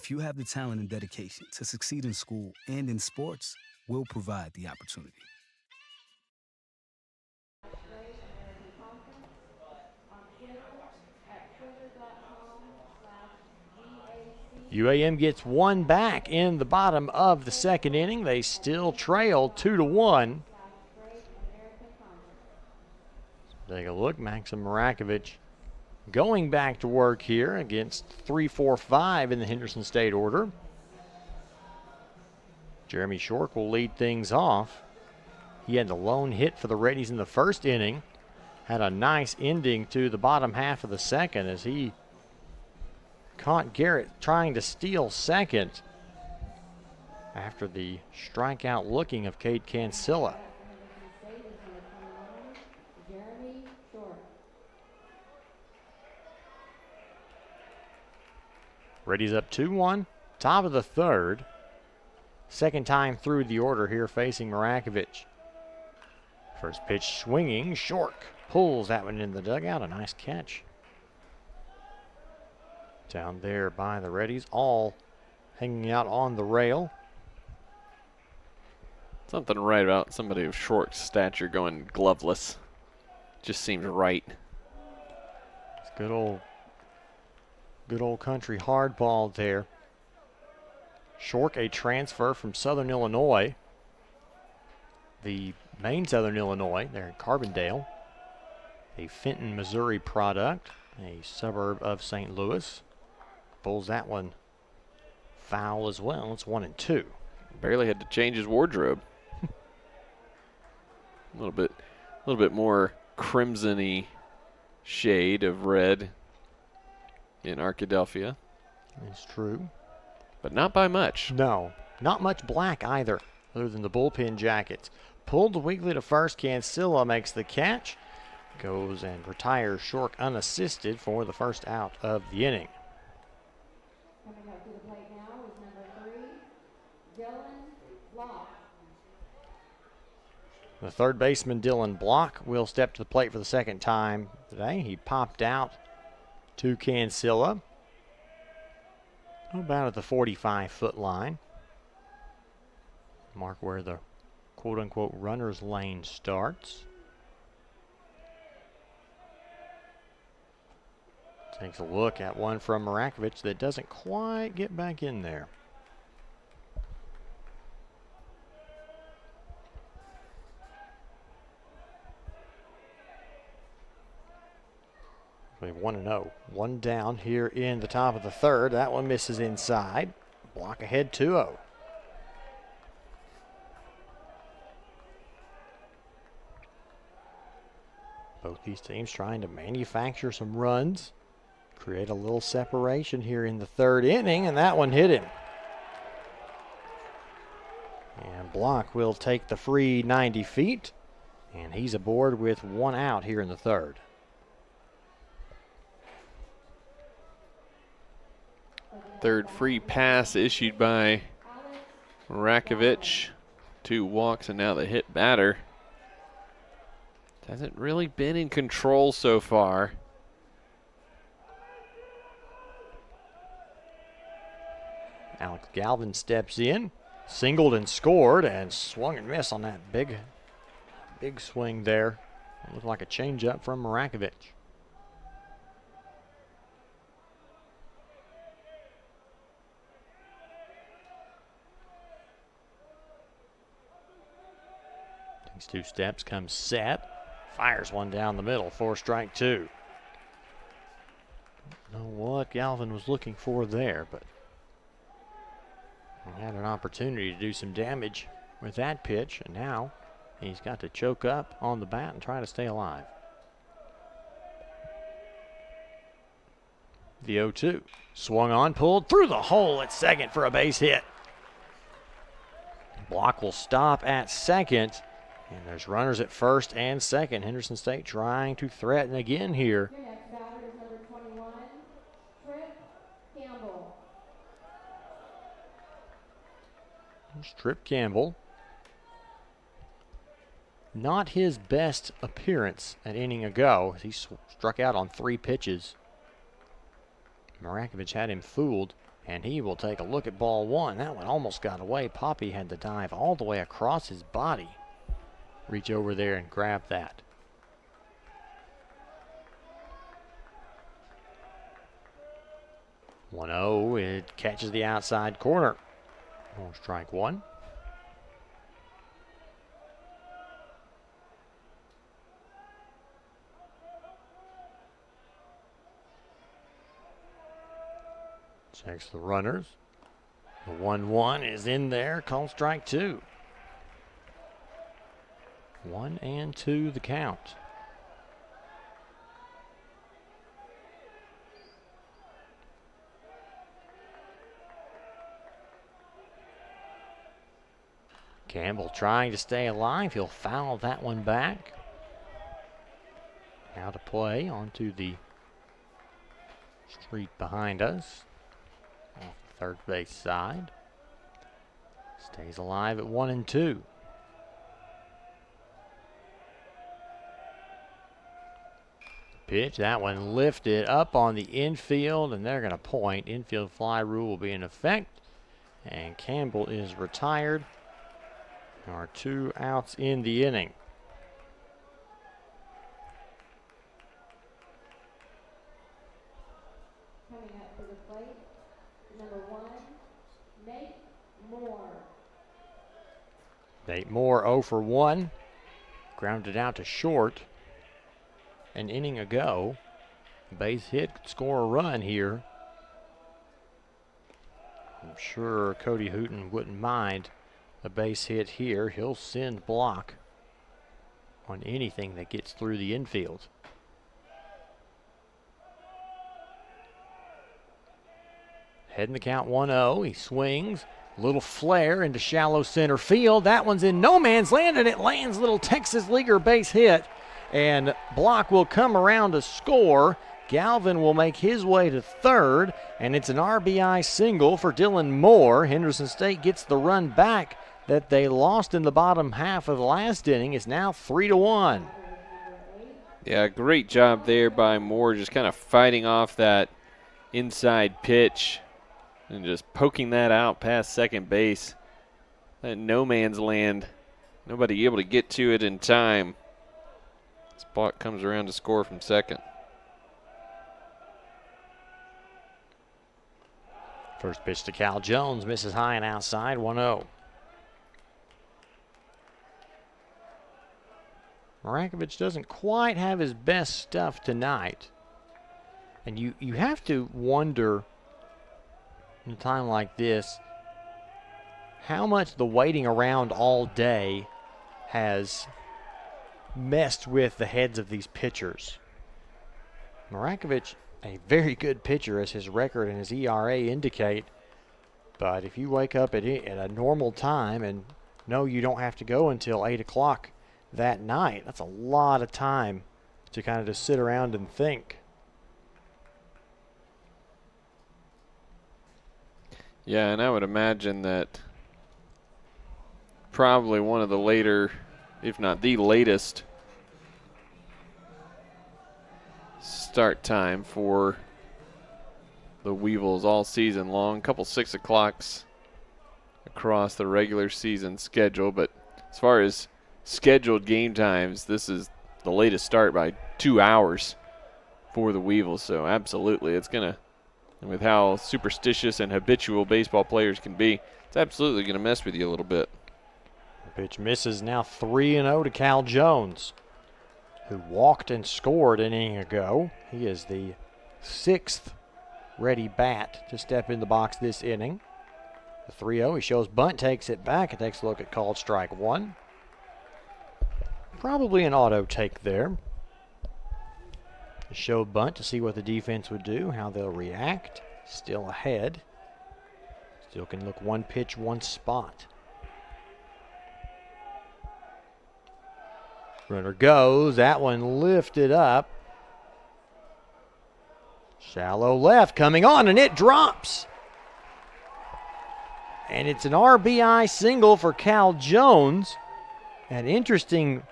If you have the talent and dedication to succeed in school and in sports, we'll provide the opportunity. UAM gets one back in the bottom of the second inning. They still trail 2-1. Take a look, Maxim Marakovich going back to work here against 3-4-5 in the Henderson State order. Jeremy Shork will lead things off. He had the lone hit for the Reddies in the first inning. Had a nice ending to the bottom half of the second as he caught Garrett trying to steal second after the strikeout looking of Cade Cancilla. Reddy's up 2-1, top of the third. Second time through the order here facing Marakovich. First pitch swinging, Shork pulls that one in the dugout, a nice catch. Down there by the Reddies, all hanging out on the rail. Something right about somebody of short stature going gloveless. Just seems right. It's good old country hardball there. Shork, a transfer from Southern Illinois. The main Southern Illinois, there in Carbondale. A Fenton, Missouri product, a suburb of St. Louis. Pulls that one foul as well. It's 1-2. Barely had to change his wardrobe. a little bit more crimson-y shade of red in Arkadelphia. It's true. But not by much. No, not much black either, other than the bullpen jackets. Pulled weakly to first. Cancilla makes the catch. Goes and retires Shork unassisted for the first out of the inning. Coming up to the plate now is number 3, Dylan Block. The third baseman, Dylan Block, will step to the plate for the second time today. He popped out to Cancilla, about at the 45-foot line. Mark where the quote-unquote runner's lane starts. Takes a look at one from Marakovich that doesn't quite get back in there. We have 1-0. One down here in the top of the third. That one misses inside. Block ahead 2-0. Both these teams trying to manufacture some runs, create a little separation here in the third inning, and that one hit him. And Block will take the free 90 feet, and he's aboard with one out here in the third. Third free pass issued by Marakovich. 2 walks and now the hit batter. Hasn't really been in control so far. Alex Galvin steps in, singled and scored, and swung and missed on that big swing there. It looked like a changeup from Marakovich. Takes 2 steps, comes set, fires one down the middle for strike 2. Don't know what Galvin was looking for there, but he had an opportunity to do some damage with that pitch, and now he's got to choke up on the bat and try to stay alive. The 0-2. Swung on, pulled through the hole at second for a base hit. Block will stop at second, and there's runners at first and second. Henderson State trying to threaten again here. Your next batter is number 21, Trip Campbell. There's Trip Campbell. Not his best appearance an inning ago. He struck out on 3 pitches. Marakovich had him fooled. And he will take a look at ball one. That one almost got away. Poppy had to dive all the way across his body. Reach over there and grab that. One-0, it catches the outside corner. On strike one. Checks the runners. The 1-1 is in there. Call strike two. 1-2 the count. Campbell trying to stay alive. He'll foul that one back. Now to play onto the street behind us. Off the third base side. Stays alive at 1-2. Pitch, that one lifted up on the infield, and they're going to point. Infield fly rule will be in effect, and Campbell is retired. There are 2 outs in the inning. Coming up to the plate, number 1, Nate Moore. Nate Moore 0 for 1. Grounded out to short. An inning ago. Base hit could score a run here. I'm sure Cody Hooten wouldn't mind a base hit here. He'll send block on anything that gets through the infield. Heading the count 1-0. He swings. Little flare into shallow center field. That one's in no man's land, and it lands. Little Texas leaguer base hit. And Block will come around to score. Galvin will make his way to third, and it's an RBI single for Dylan Moore. Henderson State gets the run back that they lost in the bottom half of the last inning. It's now 3-1. Yeah, great job there by Moore, just kind of fighting off that inside pitch and just poking that out past second base. That no man's land. Nobody able to get to it in time. Spot comes around to score from second. First pitch to Cal Jones, misses high and outside, 1-0. Marakovich doesn't quite have his best stuff tonight. And you have to wonder in a time like this how much the waiting around all day has messed with the heads of these pitchers. Marakovich, a very good pitcher as his record and his ERA indicate, but if you wake up at a normal time and know you don't have to go until 8 o'clock that night, that's a lot of time to kind of just sit around and think. Yeah, and I would imagine that probably one of the later, if not the latest, start time for the Weevils all season long. A couple 6 o'clocks across the regular season schedule, but as far as scheduled game times, this is the latest start by 2 hours for the Weevils. So absolutely, it's going to, and with how superstitious and habitual baseball players can be, it's absolutely going to mess with you a little bit. The pitch misses, now 3-0 to Cal Jones, who walked and scored an inning ago. He is the 6th ready bat to step in the box this inning. The 3-0, he shows bunt, takes it back, and takes a look at called strike one. Probably an auto take there. Show bunt to see what the defense would do, how they'll react. Still ahead. Still can look one pitch, one spot. Runner goes. That one lifted up. Shallow left coming on, and it drops. And it's an RBI single for Cal Jones. An interesting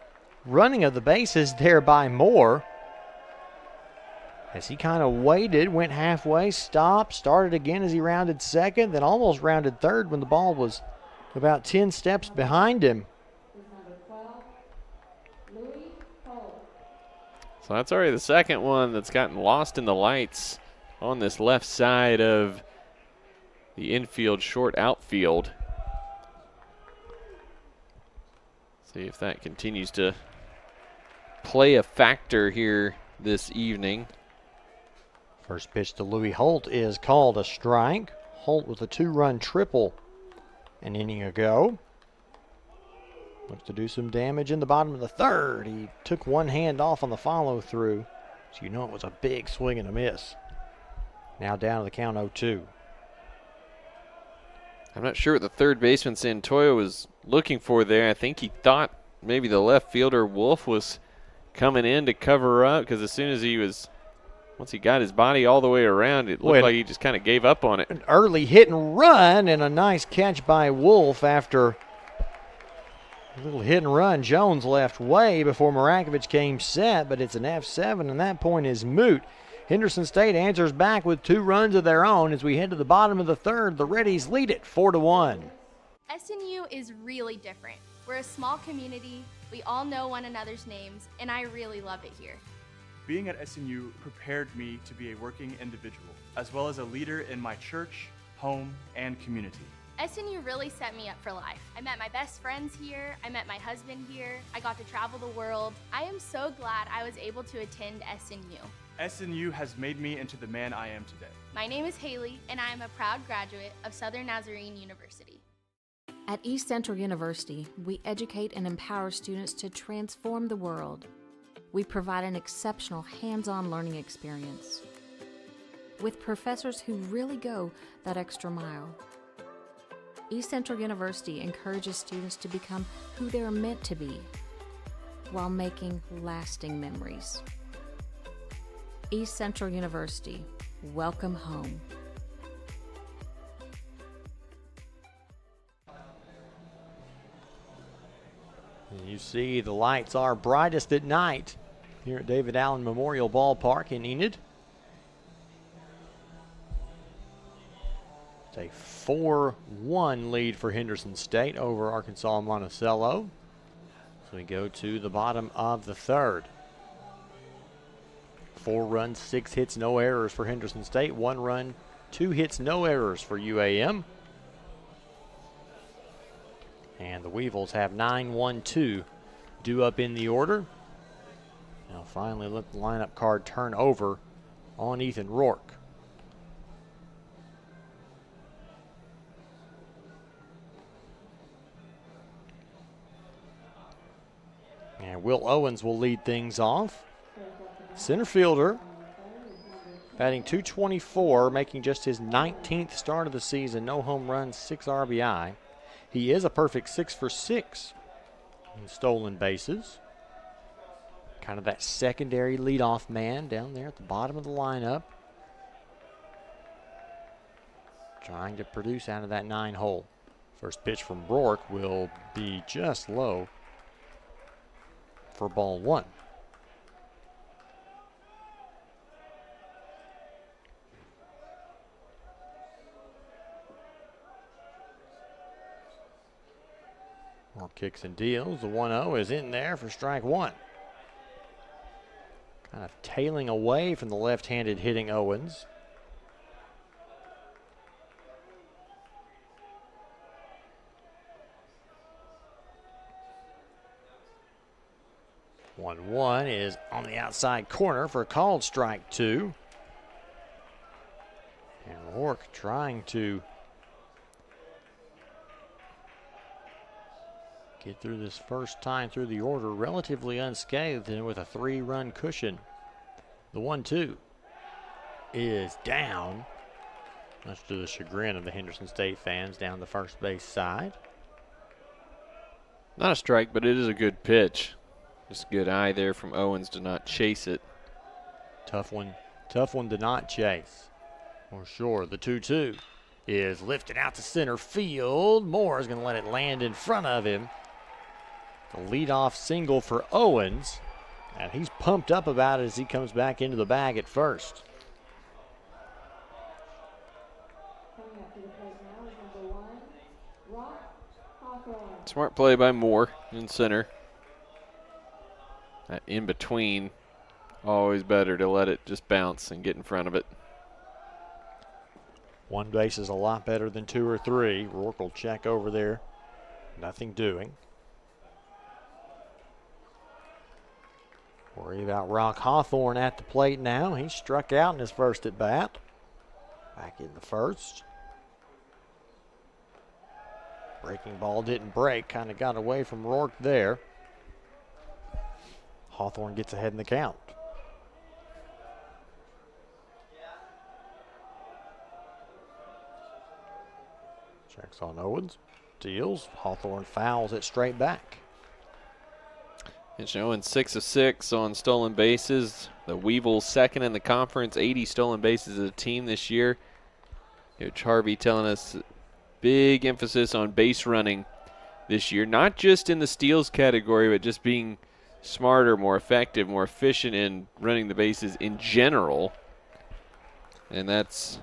running of the bases there by Moore. as he kind of waited, went halfway, stopped, started again as he rounded second, then almost rounded third when the ball was about 10 steps behind him. So that's already the second one that's gotten lost in the lights on this left side of the infield, short outfield. See if that continues to play a factor here this evening. First pitch to Louis Holt is called a strike. Holt with a 2-run triple an inning ago. Looks to do some damage in the bottom of the third. He took one hand off on the follow through, so you know it was a big swing and a miss. Now down to the count 0-2. I'm not sure what the third baseman Santoyo was looking for there. I think he thought maybe the left fielder Wolf was coming in to cover up, because as soon as once he got his body all the way around, it looked like he just kind of gave up on it. An early hit and run, and a nice catch by Wolf after a little hit and run. Jones left way before Marakovich came set, but it's an F7, and that point is moot. Henderson State answers back with 2 runs of their own as we head to the bottom of the third. The Reddies lead it 4-1. SNU is really different. We're a small community, we all know one another's names, and I really love it here. Being at SNU prepared me to be a working individual, as well as a leader in my church, home, and community. SNU really set me up for life. I met my best friends here, I met my husband here, I got to travel the world. I am so glad I was able to attend SNU. SNU has made me into the man I am today. My name is Haley, and I am a proud graduate of Southern Nazarene University. At East Central University, we educate and empower students to transform the world. We provide an exceptional hands-on learning experience with professors who really go that extra mile. East Central University encourages students to become who they are meant to be while making lasting memories. East Central University, welcome home. You see the lights are brightest at night here at David Allen Memorial Ballpark in Enid. It's a 4-1 lead for Henderson State over Arkansas-Monticello. So we go to the bottom of the third. 4 runs, 6 hits, no errors for Henderson State. 1 run, 2 hits, no errors for UAM. And the Weevils have 9-1-2 due up in the order. Now finally let the lineup card turn over on Ethan Rourke. And Will Owens will lead things off. Center fielder, batting .224, making just his 19th start of the season. No home runs, 6 RBI. He is a perfect 6 for 6 in stolen bases. Kind of that secondary leadoff man down there at the bottom of the lineup. Trying to produce out of that 9 hole. First pitch from Rourke will be just low for ball 1. More kicks and deals. The 1-0 is in there for strike 1. Kind of tailing away from the left-handed hitting Owens. One is on the outside corner for a called strike 2. And Rourke trying to get through this first time through the order relatively unscathed and with a 3-run cushion. The 1-2 is down, much to the chagrin of the Henderson State fans down the first base side. Not a strike, but it is a good pitch. Just a good eye there from Owens to not chase it. Tough one to not chase, for sure. The 2-2 is lifted out to center field. Moore is going to let it land in front of him. The leadoff single for Owens. And he's pumped up about it as he comes back into the bag at first. Smart play by Moore in center. That in between, always better to let it just bounce and get in front of it. One base is a lot better than 2 or 3. Rourke will check over there. Nothing doing. Worry about Rock Hawthorne at the plate now. He struck out in his first at bat. Back in the first. Breaking ball didn't break. Kind of got away from Rourke there. Hawthorne gets ahead in the count. Checks on Owens. Deals. Hawthorne fouls it straight back. It's Owens 6 of 6 on stolen bases. The Weevils second in the conference, 80 stolen bases as a team this year. Coach Harvey telling us big emphasis on base running this year, not just in the steals category, but just being smarter, more effective, more efficient in running the bases in general. And that's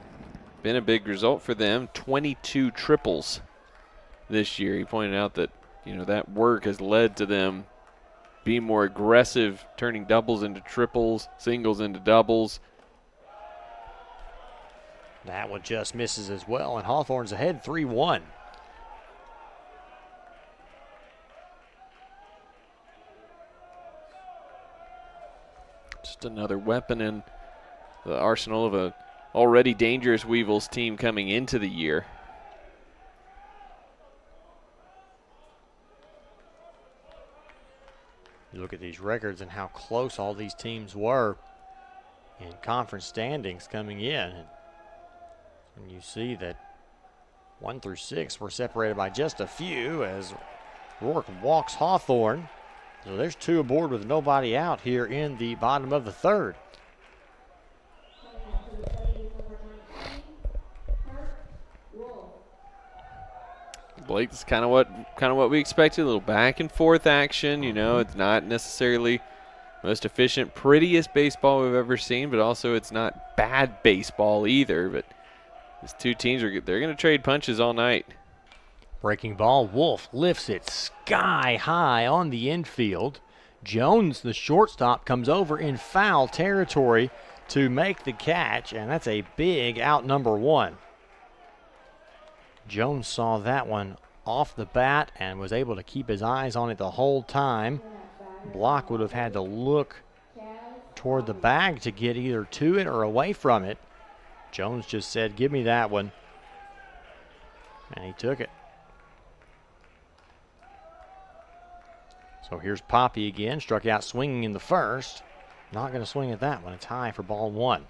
been a big result for them. 22 triples this year. He pointed out that, that work has led to them being more aggressive, turning doubles into triples, singles into doubles. That one just misses as well, and Hawthorne's ahead 3-1. Just another weapon in the arsenal of a already dangerous Weevils team coming into the year. You look at these records and how close all these teams were in conference standings coming in. And you see that 1 through 6 were separated by just a few as Rourke walks Hawthorne. So there's 2 aboard with nobody out here in the bottom of the third. Blake's kind of what we expected, a little back and forth action. It's not necessarily most efficient, prettiest baseball we've ever seen, but also it's not bad baseball either. But these 2 teams they're going to trade punches all night. Breaking ball, Wolf lifts it sky high on the infield. Jones, the shortstop, comes over in foul territory to make the catch, and that's a big out number 1. Jones saw that one off the bat and was able to keep his eyes on it the whole time. Block would have had to look toward the bag to get either to it or away from it. Jones just said, "Give me that one." And he took it. So here's Poppy again, struck out swinging in the first. Not going to swing at that one. It's high for ball 1.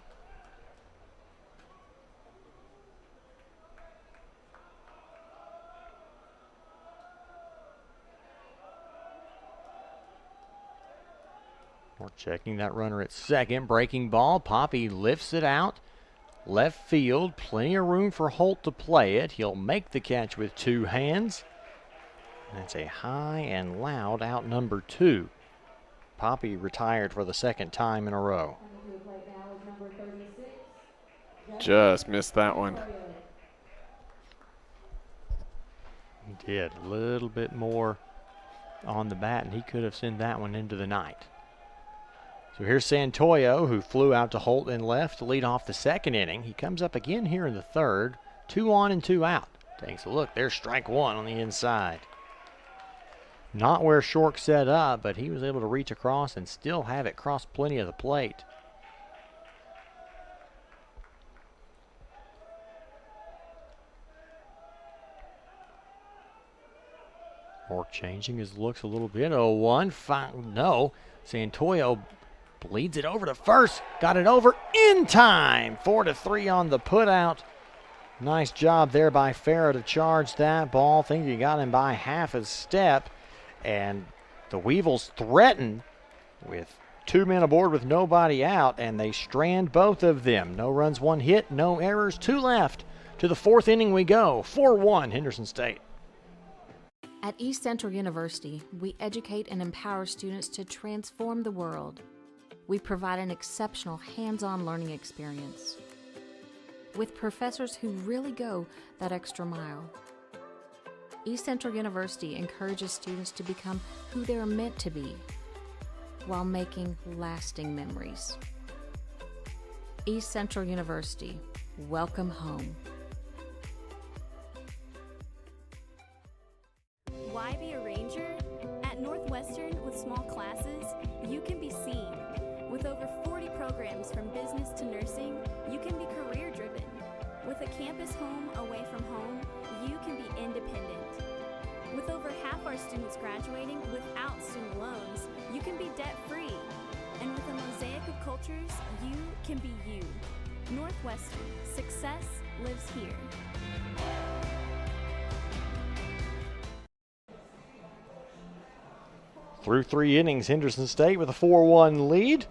We're checking that runner at second. Breaking ball. Poppy lifts it out. Left field. Plenty of room for Holt to play it. He'll make the catch with 2 hands. That's a high and loud out number 2. Poppy retired for the second time in a row. Just missed that one. He did. A little bit more on the bat, and he could have sent that one into the night. So here's Santoyo, who flew out to Holt and left to lead off the second inning. He comes up again here in the third. 2 on and 2 out. Takes a look. There's strike 1 on the inside. Not where Shork set up, but he was able to reach across and still have it cross plenty of the plate. Rourke changing his looks a little bit. 0-1. No. Santoyo bleeds it over to first. Got it over in time. 4-3 on the putout. Nice job there by Farah to charge that ball. Think he got him by half a step. And the Weevils threaten with 2 men aboard with nobody out, and they strand both of them. No runs, 1 hit, no errors, 2 left. To the 4th inning we go. 4-1 Henderson State. At East Central University, we educate and empower students to transform the world. We provide an exceptional hands-on learning experience with professors who really go that extra mile. East Central University encourages students to become who they are meant to be while making lasting memories. East Central University, welcome home. Why be a ranger? At Northwestern, with small classes, you can be seen. With over 40 programs from business to nursing, you can be career-driven. With a campus home away from home, you can be independent. With over half our students graduating without student loans, you can be debt-free. And with a mosaic of cultures, you can be you. Northwestern, success lives here. Through 3 innings, Henderson State with a 4-1 lead.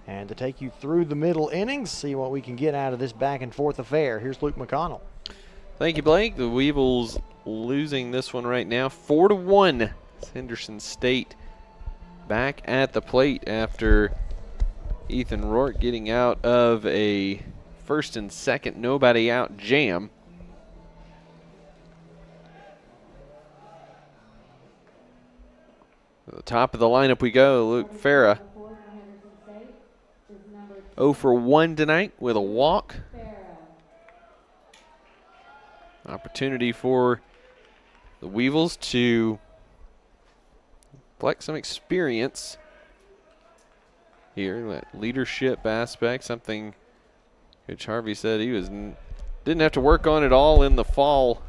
And to take you through the middle innings, see what we can get out of this back and forth affair. Here's Luke McConnell. Thank you, Blake. The Weevils losing this one right now, 4-1. Henderson State back at the plate after Ethan Rourke getting out of a first and second nobody out jam. To the top of the lineup we go. Luke Farah, 0 for 1 tonight with a walk. Opportunity for the Weevils to collect some experience here, that leadership aspect, something Coach Harvey said he didn't have to work on it all in the fall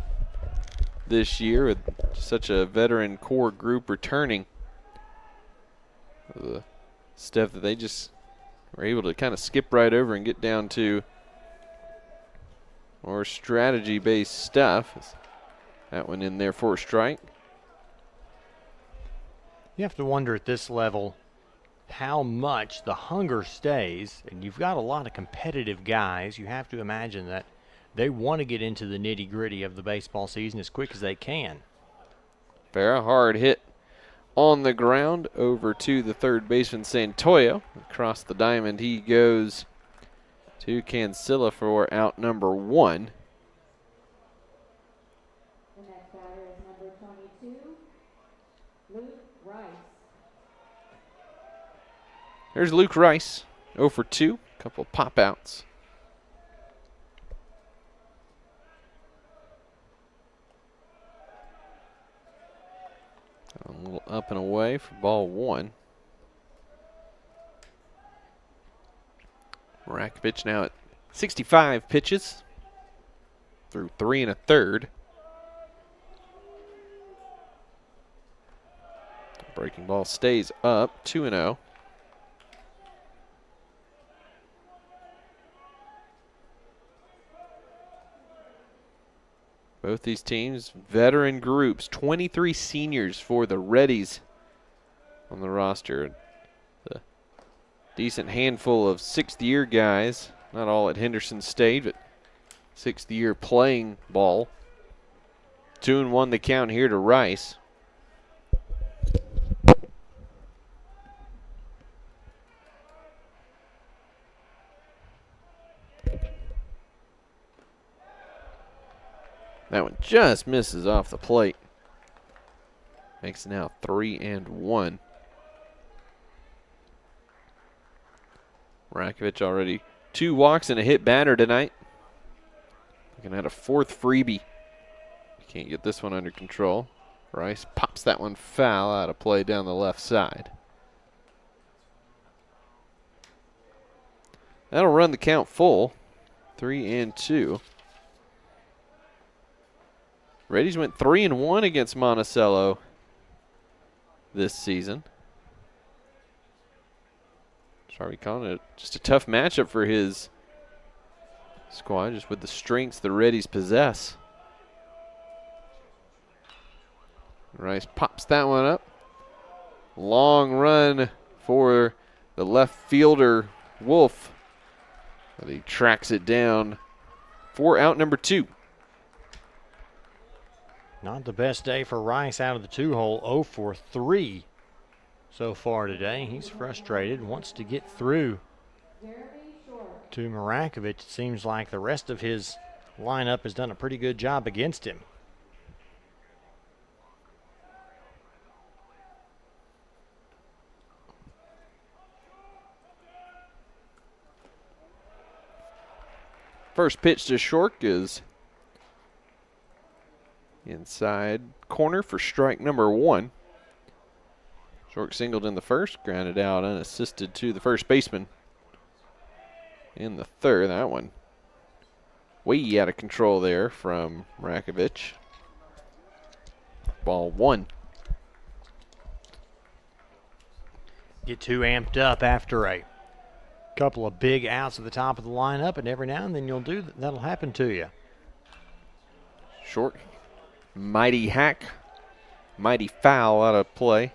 this year with such a veteran core group returning. The stuff that they just were able to kind of skip right over and get down to more strategy-based stuff. That one in there for a strike. You have to wonder at this level how much the hunger stays, and you've got a lot of competitive guys. You have to imagine that they want to get into the nitty-gritty of the baseball season as quick as they can. Farah, hard hit on the ground over to the third baseman Santoyo. Across the diamond he goes to Cancilla for out number 1. The next batter is number 22, Luke Rice. There's Luke Rice, 0 for 2, couple pop outs. A little up and away for ball 1. Rakovic now at 65 pitches through 3 1/3. Breaking ball stays up, 2-0. Both these teams, veteran groups, 23 seniors for the Reddies on the roster. The decent handful of 6th-year guys, not all at Henderson State, but 6th-year playing ball. 2-1 the count here to Rice. That one just misses off the plate. Makes it now 3-1. Rakovic already 2 walks and a hit batter tonight. Looking at a 4th freebie. Can't get this one under control. Rice pops that one foul out of play down the left side. That'll run the count full. 3-2. Reddies went 3-1 against Monticello this season. Sorry, calling it just a tough matchup for his squad, just with the strengths the Reddies possess. Rice pops that one up. Long run for the left fielder, Wolf. But he tracks it down for out number 2. Not the best day for Rice out of the 2-hole, 0 for 3 so far today. He's frustrated, wants to get through to Marakovich. It seems like the rest of his lineup has done a pretty good job against him. First pitch to Shork is inside corner for strike number 1. Shork singled in the first, grounded out unassisted to the first baseman in the third. That one way out of control there from Marakovich. Ball 1. Get too amped up after a couple of big outs at the top of the lineup, and every now and then that'll happen to you. Short, mighty hack, mighty foul out of play.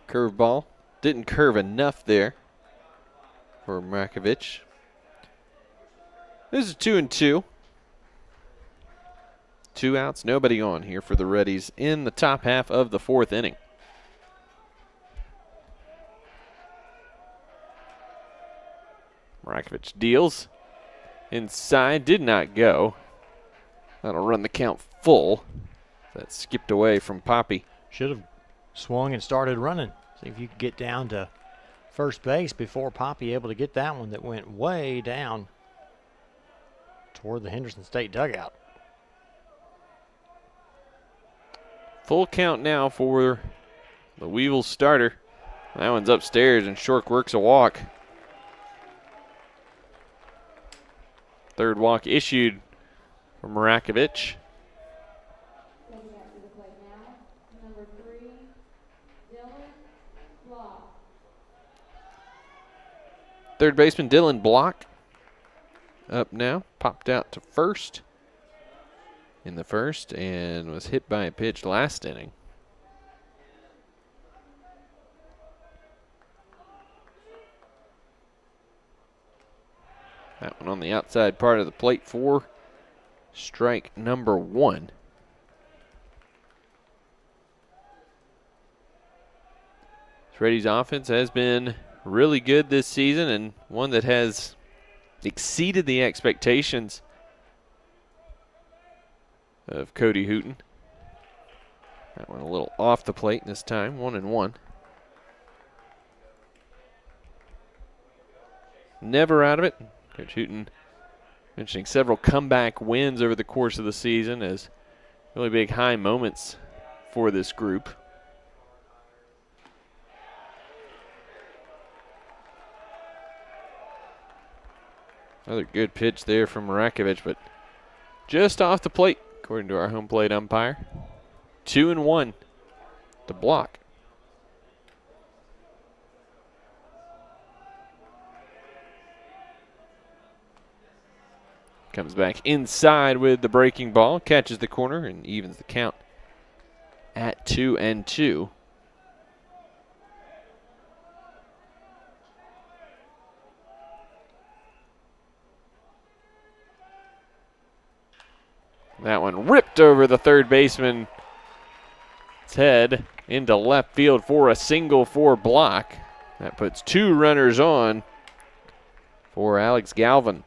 Curveball, didn't curve enough there for Marakovich. This is 2-2. 2 outs, nobody on here for the Reddies in the top half of the 4th inning. Marakovich deals inside, did not go. That'll run the count full. That skipped away from Poppy. Should have swung and started running. See if you could get down to first base before Poppy able to get that one that went way down toward the Henderson State dugout. Full count now for the Weevils starter. That one's upstairs and Shork works a walk. Third walk issued for Marakovich. Third baseman Dylan Block up now, popped out to first in the first and was hit by a pitch last inning. That one on the outside part of the plate for strike number 1. Reddy's offense has been really good this season and one that has exceeded the expectations of Cody Hooten. That one a little off the plate this time, 1-1. Never out of it. Coach Hooten mentioning several comeback wins over the course of the season as really big high moments for this group. Another good pitch there from Marakovich, but just off the plate, according to our home plate umpire. 2-1 to Block. Comes back inside with the breaking ball, catches the corner, and evens the count at 2-2. That one ripped over the third baseman's head into left field for a single for Block. That puts 2 runners on for Alex Galvin.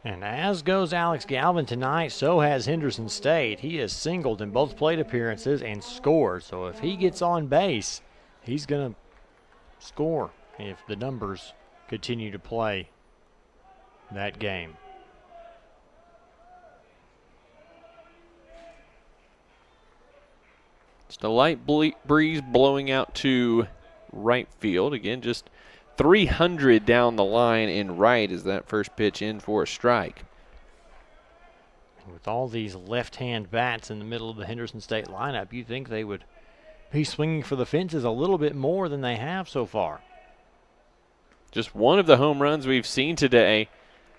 And as goes Alex Galvin tonight, so has Henderson State. He has singled in both plate appearances and scored. So if he gets on base, he's going to score if the numbers continue to play that game. Just a light breeze blowing out to right field. Again, just 300 down the line in right as that first pitch in for a strike. With all these left-hand bats in the middle of the Henderson State lineup, you'd think they would be swinging for the fences a little bit more than they have so far. Just one of the home runs we've seen today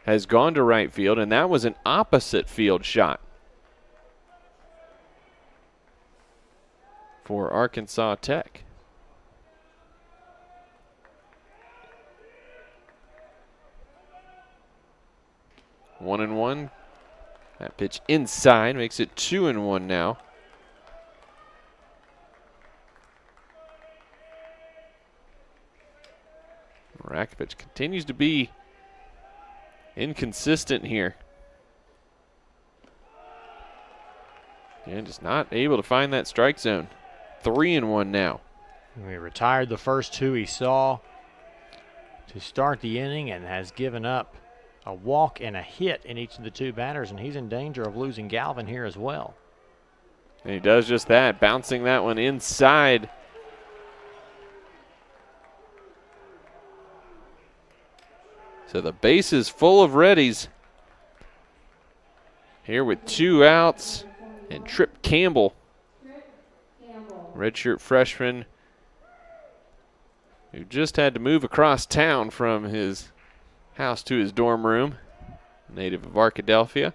has gone to right field, and that was an opposite field shot for Arkansas Tech. One and one. That pitch inside makes it 2-1 now. Rakovic continues to be inconsistent here. And just not able to find that strike zone. 3-1 now. He retired the first two he saw to start the inning and has given up a walk and a hit in each of the two batters, and he's in danger of losing Galvin here as well. And he does just that, bouncing that one inside. So the base is full of readies here with 2 outs, and Trip Campbell, redshirt freshman, who just had to move across town from his house to his dorm room, native of Arkadelphia.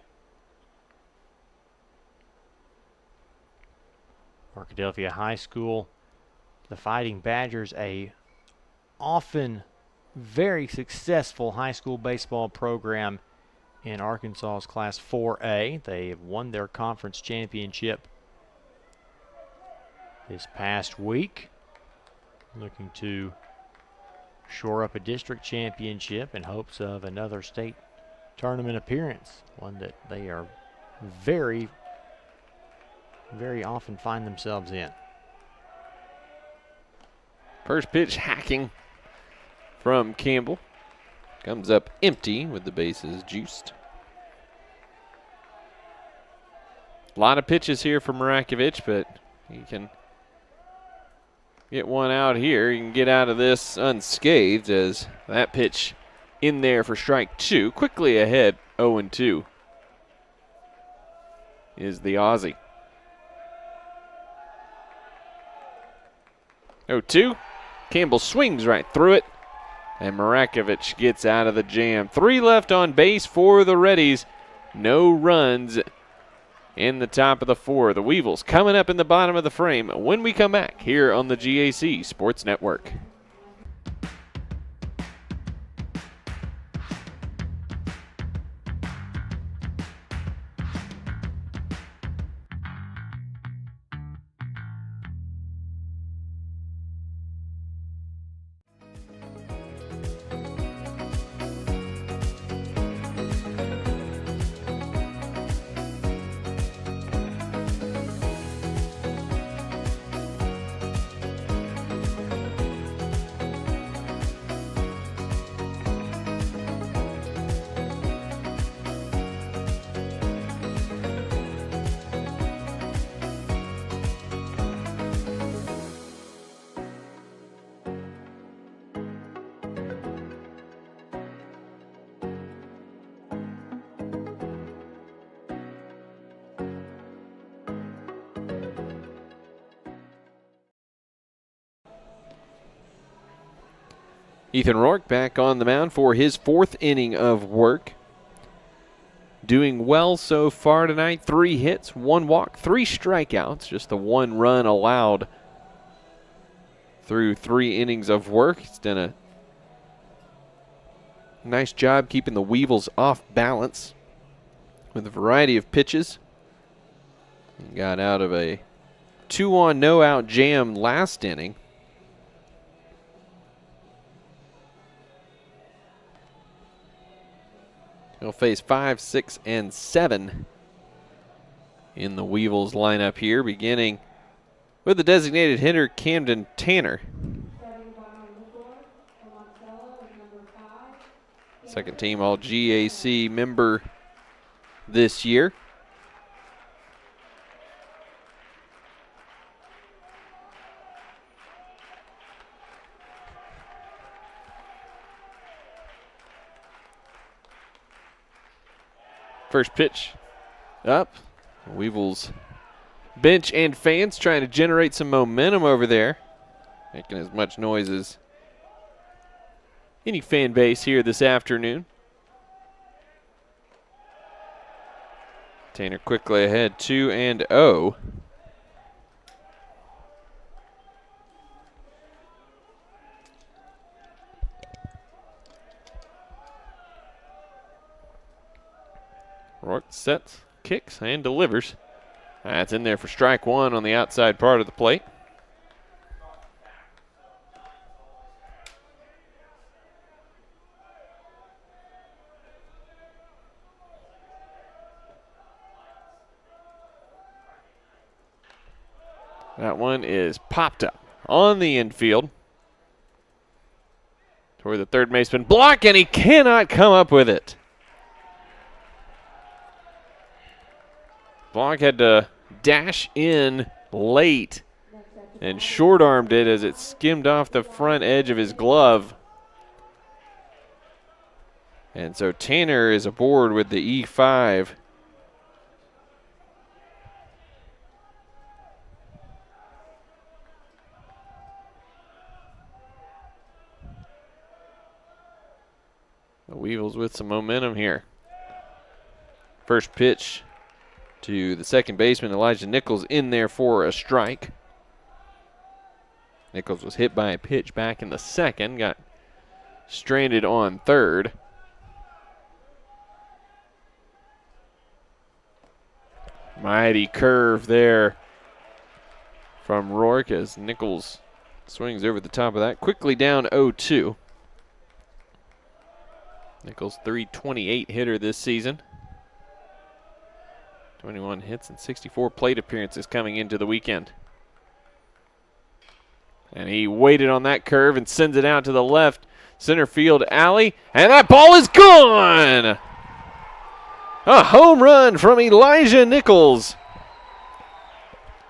Arkadelphia High School, the Fighting Badgers, a often very successful high school baseball program in Arkansas's Class 4A. They have won their conference championship this past week, looking to shore up a district championship in hopes of another state tournament appearance, one that they are very, very often find themselves in. First pitch hacking from Campbell. Comes up empty with the bases juiced. A lot of pitches here for Marakovic, but he can get one out here. You can get out of this unscathed as that pitch in there for strike 2. Quickly ahead, 0-2 is the Aussie. 0-2. Campbell swings right through it, and Marakovic gets out of the jam. 3 left on base for the Reddies. No runs in the top of the 4. The Weevils coming up in the bottom of the frame when we come back here on the GAC Sports Network. Ethan Rourke back on the mound for his 4th inning of work. Doing well so far tonight. 3 hits, 1 walk, 3 strikeouts. Just the 1 run allowed through 3 innings of work. He's done a nice job keeping the Weevils off balance with a variety of pitches. He got out of a 2-on, no-out jam last inning. He'll face 5, 6, and 7 in the Weevils lineup here, beginning with the designated hitter, Camden Tanner. Second team All GAC member this year. First pitch up. Weevils bench and fans trying to generate some momentum over there, making as much noise as any fan base here this afternoon. Tanner quickly ahead 2-0. Rourke sets, kicks, and delivers. That's in there for strike one on the outside part of the plate. That one is popped up on the infield toward the third baseman block, and he cannot come up with it. Block had to dash in late and short-armed it as it skimmed off the front edge of his glove. And so Tanner is aboard with the E5. The Weevils with some momentum here. First pitch to the second baseman, Elijah Nichols, in there for a strike. Nichols was hit by a pitch back in the second, got stranded on third. Mighty curve there from Rourke as Nichols swings over the top of that. Quickly down 0-2. Nichols, .328 hitter this season. 21 hits and 64 plate appearances coming into the weekend. And he waited on that curve and sends it out to the left center field alley. And that ball is gone! A home run from Elijah Nichols.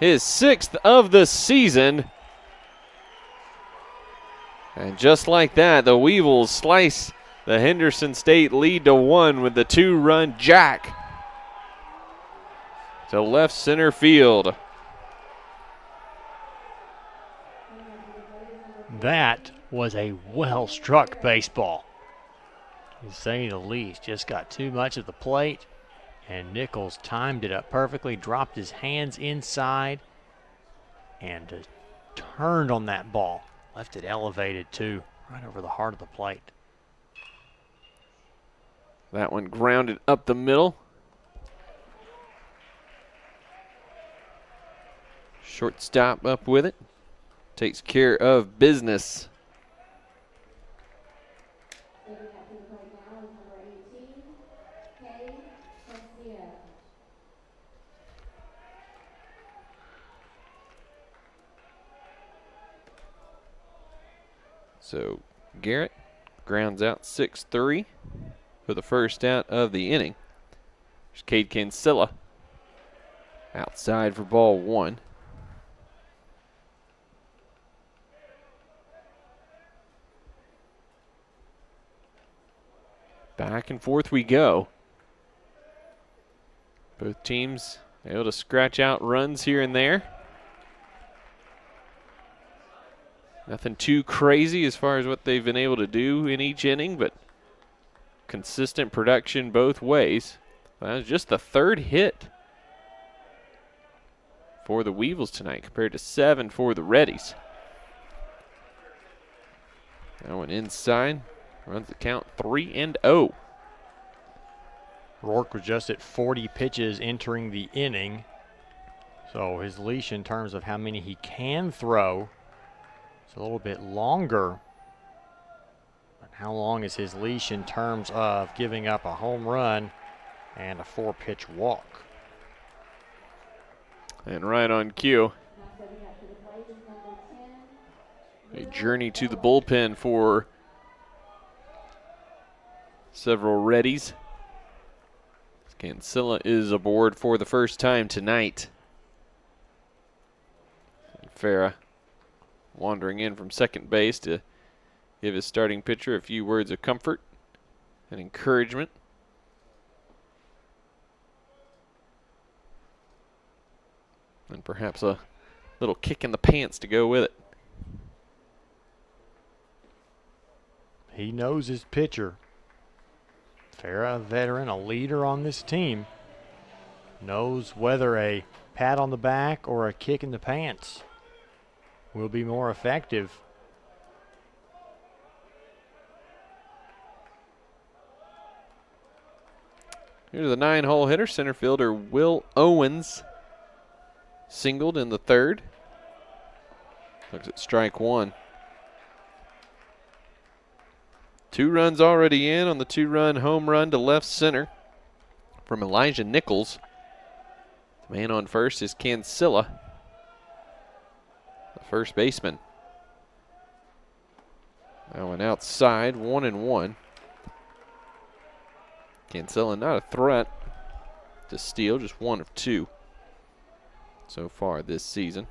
His 6th of the season. And just like that, the Weevils slice the Henderson State lead to 1 with the 2-run jack to left center field. That was a well-struck baseball, to say the least. Just got too much of the plate, and Nichols timed it up perfectly, dropped his hands inside, and just turned on that ball. Left it elevated, too, right over the heart of the plate. That one grounded up the middle. Shortstop up with it. Takes care of business. So Garrett grounds out 6-3 for the first out of the inning. There's Cade Kinsella outside for ball 1. Back and forth we go. Both teams able to scratch out runs here and there. Nothing too crazy as far as what they've been able to do in each inning, but consistent production both ways. That was just the 3rd hit for the Weevils tonight compared to 7 for the Reddies. That one inside. Runs the count 3-0. Rourke was just at 40 pitches entering the inning. So his leash in terms of how many he can throw is a little bit longer. But how long is his leash in terms of giving up a home run and a 4-pitch walk? And right on cue, a journey to the bullpen for several Reddies. Cancilla is aboard for the first time tonight. Farah wandering in from second base to give his starting pitcher a few words of comfort and encouragement. And perhaps a little kick in the pants to go with it. He knows his pitcher. Farah, a veteran, a leader on this team. knows whether a pat on the back or a kick in the pants will be more effective. Here's the 9-hole hitter, center fielder Will Owens. Singled in the third. Looks at strike one. 2 runs already in on the 2-run home run to left center from Elijah Nichols. The man on first is Cancilla, the first baseman. That one outside, 1-1. Cancilla not a threat to steal, just 1 of 2 so far this season.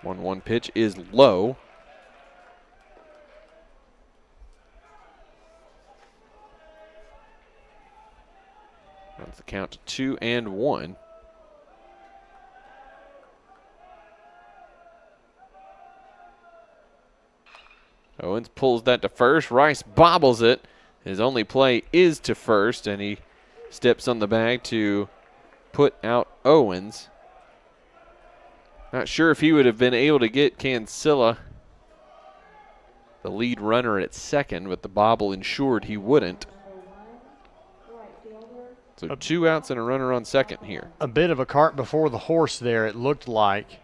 One pitch is low. That's the count to 2-1. Owens pulls that to first. Rice bobbles it. His only play is to first, and he steps on the bag to put out Owens. Not sure if he would have been able to get Cancilla, the lead runner, at second, but the bobble ensured he wouldn't. So 2 outs and a runner on second here. A bit of a cart before the horse there, it looked like.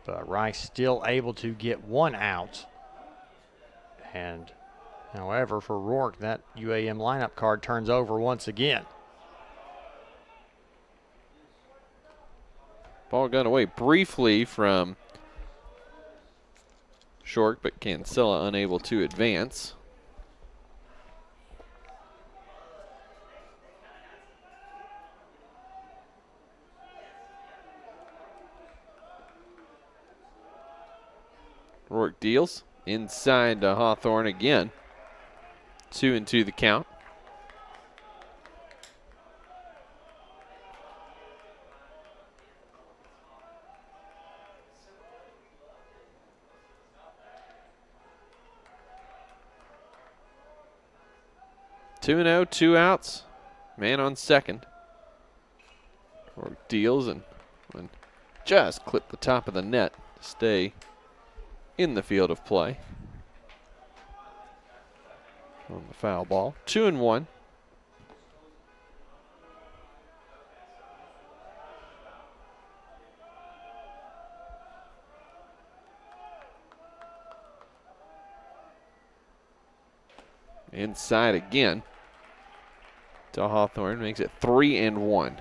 But Rice still able to get 1 out. And however, for Rourke, that UAM lineup card turns over once again. Ball got away briefly from Short, but Cancilla unable to advance. Rourke deals inside to Hawthorne again. 2-2 the count. Two and 0, 2 outs. Man on second. Rourke deals and just clipped the top of the net to stay in the field of play on the foul ball. 2-1. Inside again to Hawthorne, makes it 3-1.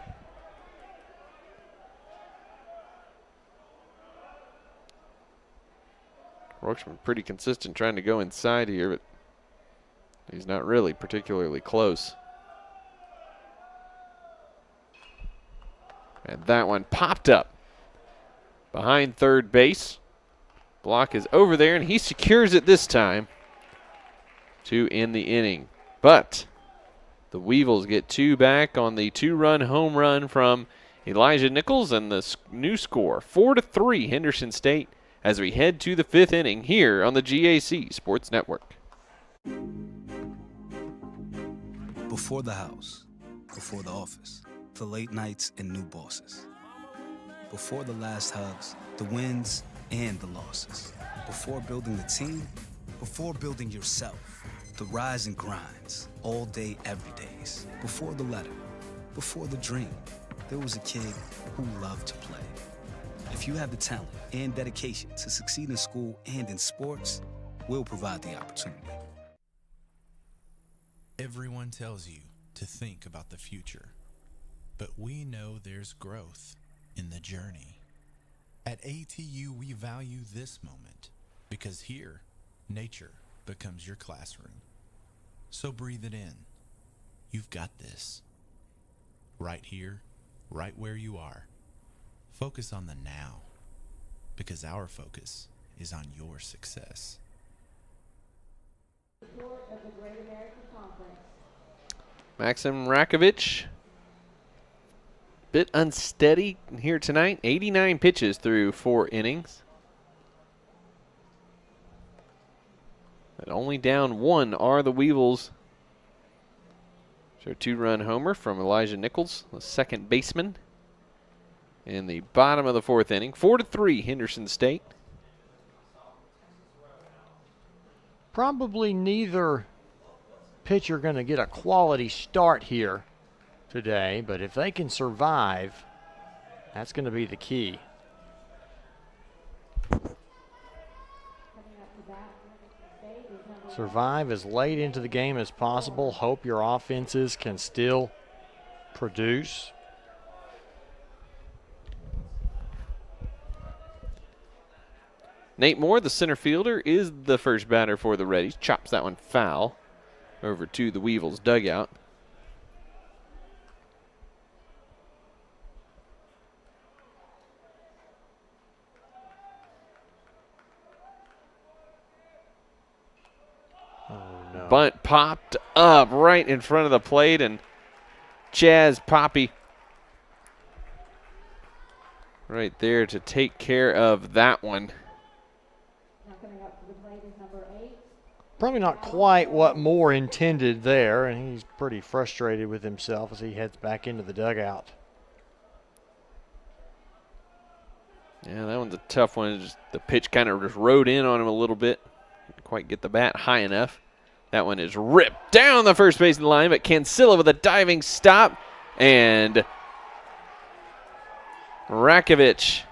Rourke's been pretty consistent trying to go inside here, but he's not really particularly close. And that one popped up behind third base. Block is over there, and he secures it this time to end the inning. But the Weevils get 2 back on the 2-run home run from Elijah Nichols, and the new score, 4-3 Henderson State, as we head to the 5th inning here on the GAC Sports Network. Before the house, before the office, the late nights and new bosses. Before the last hugs, the wins and the losses. Before building the team, before building yourself, the rise and grinds, all day, every days. Before the letter, before the dream, there was a kid who loved to play. If you have the talent and dedication to succeed in school and in sports, we'll provide the opportunity. Everyone tells you to think about the future, but we know there's growth in the journey. At ATU, we value this moment because here, nature becomes your classroom. So breathe it in. You've got this. Right here, right where you are. Focus on the now, because our focus is on your success. Maxim Rakovich bit unsteady here tonight. 89 pitches through 4 innings. But only down 1 are the Weevils. So a 2-run homer from Elijah Nichols, the second baseman, in the bottom of the 4th inning. 4-3, Henderson State. Probably neither pitcher going to get a quality start here today, but if they can survive, that's going to be the key. Survive as late into the game as possible. Hope your offenses can still produce. Nate Moore, the center fielder, is the first batter for the Reddies. Chops that one foul over to the Weevils' dugout. Bunt popped up right in front of the plate, and Chaz Poppy right there to take care of that one. Probably not quite what Moore intended there, and he's pretty frustrated with himself as he heads back into the dugout. Yeah, that one's a tough one. Just the pitch kind of just rode in on him a little bit. Didn't quite get the bat high enough. That one is ripped down the first base line, but Cancilla with a diving stop, and Rakovic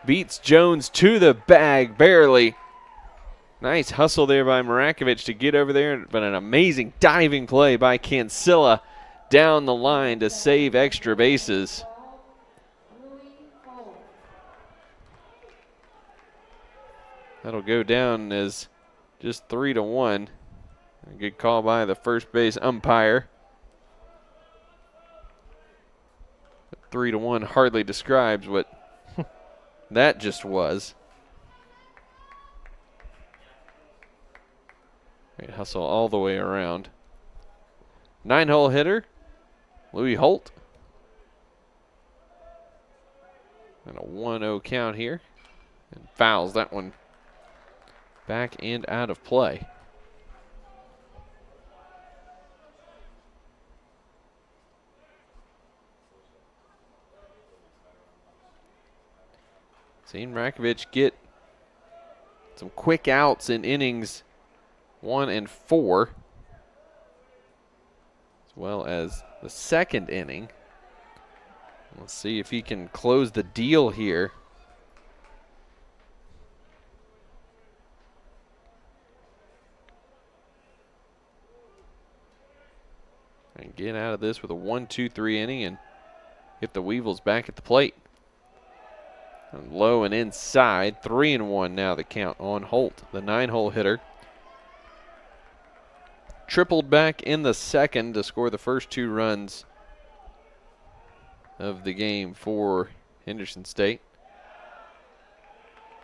beats Jones to the bag barely. Nice hustle there by Marakovic to get over there, but an amazing diving play by Cancilla down the line to save extra bases. That'll go down as just 3-1. A good call by the first base umpire. 3-1 hardly describes what that just was. Great hustle all the way around. 9-hole hitter, Louis Holt. And a 1-0 count here. And fouls that one back and out of play. Seen Rakovic get some quick outs in innings 1 and 4, as well as the second inning. Let's see if he can close the deal here. And get out of this with a 1-2-3 inning and get the Weevils back at the plate. And low and inside, 3-1 now the count on Holt, the 9-hole hitter. Tripled back in the second to score the first 2 runs of the game for Henderson State.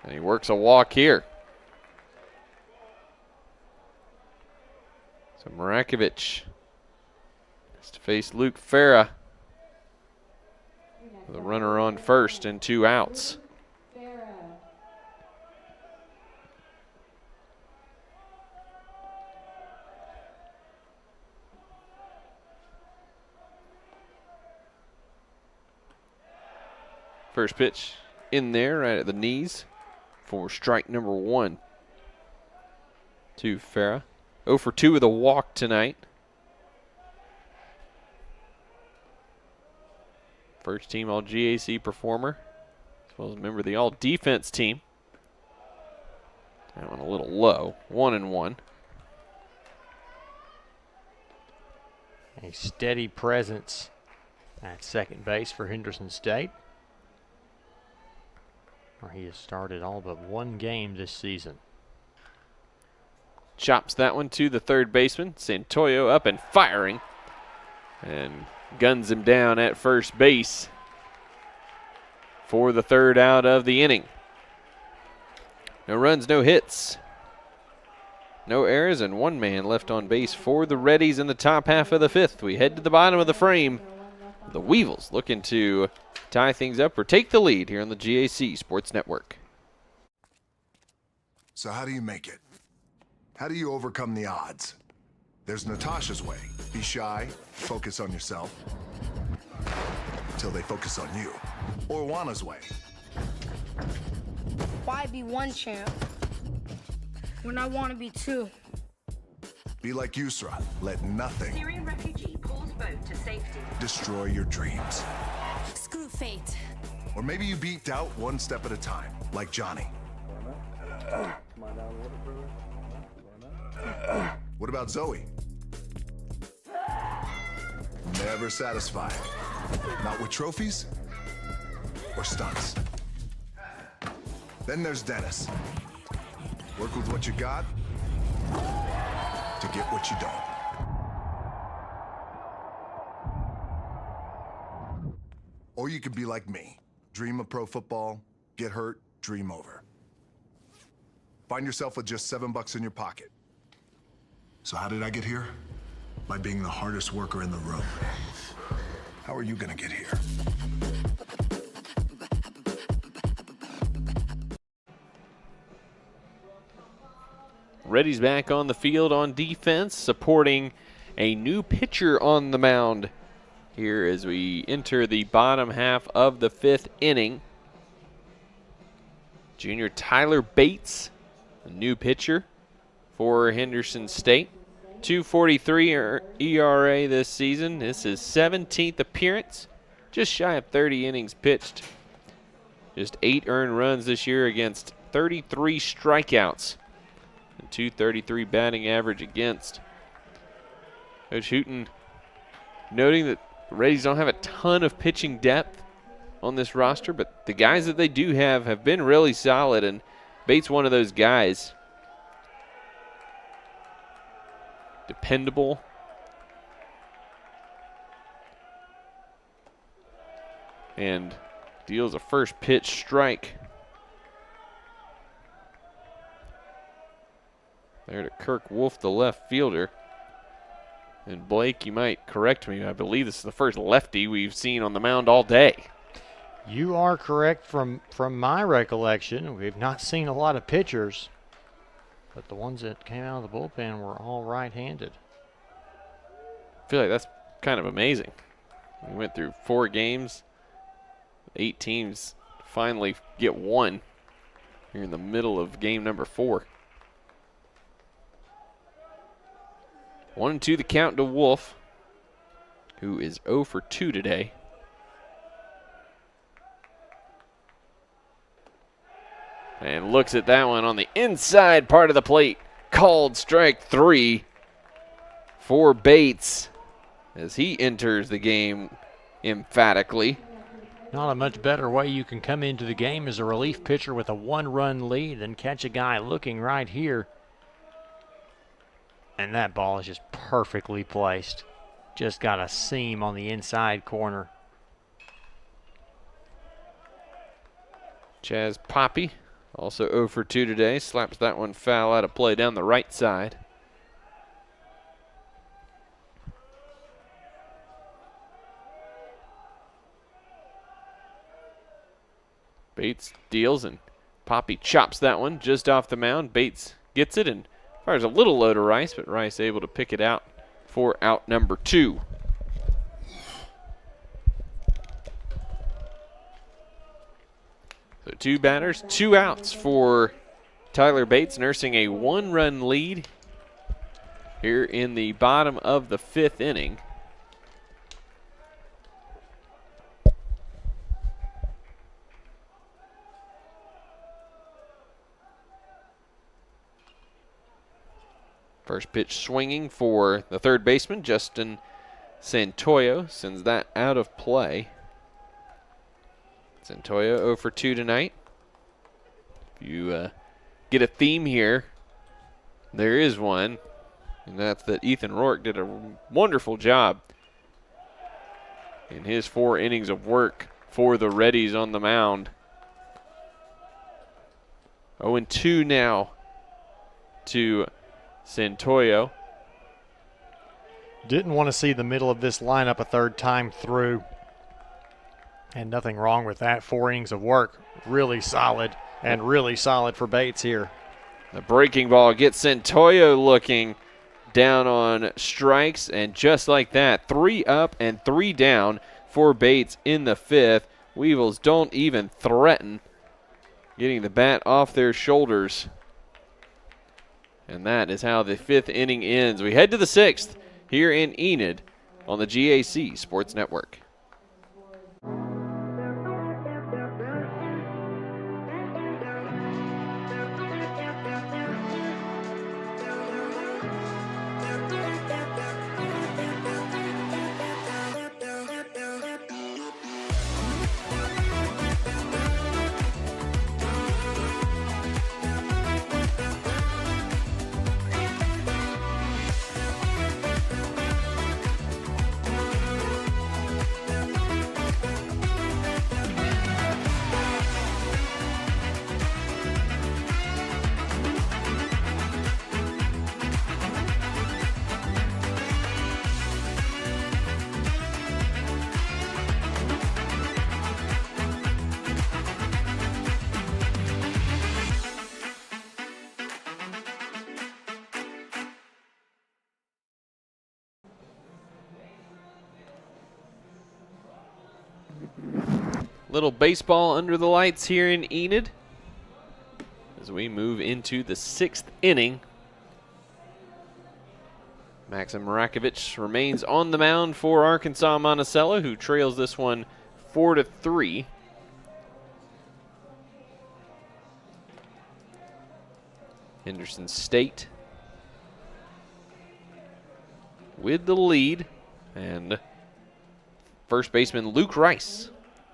And he works a walk here. So Marakovic has to face Luke Farah. The runner on first and 2 outs. First pitch in there right at the knees for strike number 1 to Farah. 0 for 2 with a walk tonight. First team all GAC performer, as well as a member of the all defense team. That one a little low, 1-1. A steady presence at second base for Henderson State, where he has started all but 1 game this season. Chops that one to the third baseman. Santoyo up and firing, and guns him down at first base for the 3rd out of the inning. No runs, no hits, no errors, and 1 man left on base for the Reddies in the top half of the 5th. We head to the bottom of the frame The Weevils looking to tie things up or take the lead here on the GAC Sports Network. So how do you make it? How do you overcome the odds? There's Natasha's way. Be shy, focus on yourself, until they focus on you. Or Juana's way. Why be one champ when I want to be two? Be like Yusra. Let nothing Syrian refugee pulls boat to safety. destroy your dreams. Screw fate. Or maybe you beat doubt one step at a time, like Johnny. What about Zoe? Never satisfied. Not with trophies or stunts. Then there's Dennis. Work with what you got to get what you don't. Or you could be like me. Dream of pro football, get hurt, dream over. Find yourself with just $7 in your pocket. So how did I get here? By being the hardest worker in the room. How are you gonna get here? Reddy's back on the field on defense, supporting a new pitcher on the mound here as we enter the bottom half of the 5th inning. Junior Tyler Bates, a new pitcher for Henderson State. 2.43 ERA this season. This is 17th appearance, just shy of 30 innings pitched. Just 8 earned runs this year against 33 strikeouts. And 233 batting average against. Coach Hooten noting that the Rays don't have a ton of pitching depth on this roster, but the guys that they do have been really solid, and Bates one of those guys. Dependable. And deals a first pitch strike. There to Kirk Wolf, the left fielder. And Blake, you might correct me. I believe this is the first lefty we've seen on the mound all day. You are correct from my recollection. We've not seen a lot of pitchers, but the ones that came out of the bullpen were all right-handed. I feel like that's kind of amazing. We went through 4 games. 8 teams finally get one here in the middle of game number 4. 1-2 the count to Wolf, who is 0 for 2 today. And looks at that one on the inside part of the plate. Called strike 3 for Bates as he enters the game emphatically. Not a much better way you can come into the game as a relief pitcher with a 1-run lead than catch a guy looking right here. And that ball is just perfectly placed. Just got a seam on the inside corner. Chaz Poppy, also 0 for 2 today, slaps that one foul out of play down the right side. Bates deals and Poppy chops that one just off the mound. Bates gets it and fires a little low to Rice, but Rice able to pick it out for out number 2. So 2 batters, 2 outs for Tyler Bates, nursing a 1-run lead here in the bottom of the 5th inning. First pitch swinging for the third baseman, Justin Santoyo, sends that out of play. Santoyo 0 for 2 tonight. If you get a theme here, there is one, and that's that Ethan Rourke did a wonderful job in his 4 innings of work for the Reddies on the mound. 0-2 now to Santoyo. Didn't want to see the middle of this lineup a third time through. And nothing wrong with that. 4 innings of work. Really solid, and really solid for Bates here. The breaking ball gets Centoyo looking down on strikes, and just like that, 3 up and 3 down for Bates in the 5th. Weevils don't even threaten getting the bat off their shoulders. And that is how the 5th inning ends. We head to the 6th here in Enid on the GAC Sports Network. Little baseball under the lights here in Enid as we move into the 6th inning. Maxim Rakovich remains on the mound for Arkansas-Monticello, who trails this one 4-3. Henderson State with the lead, and first baseman Luke Rice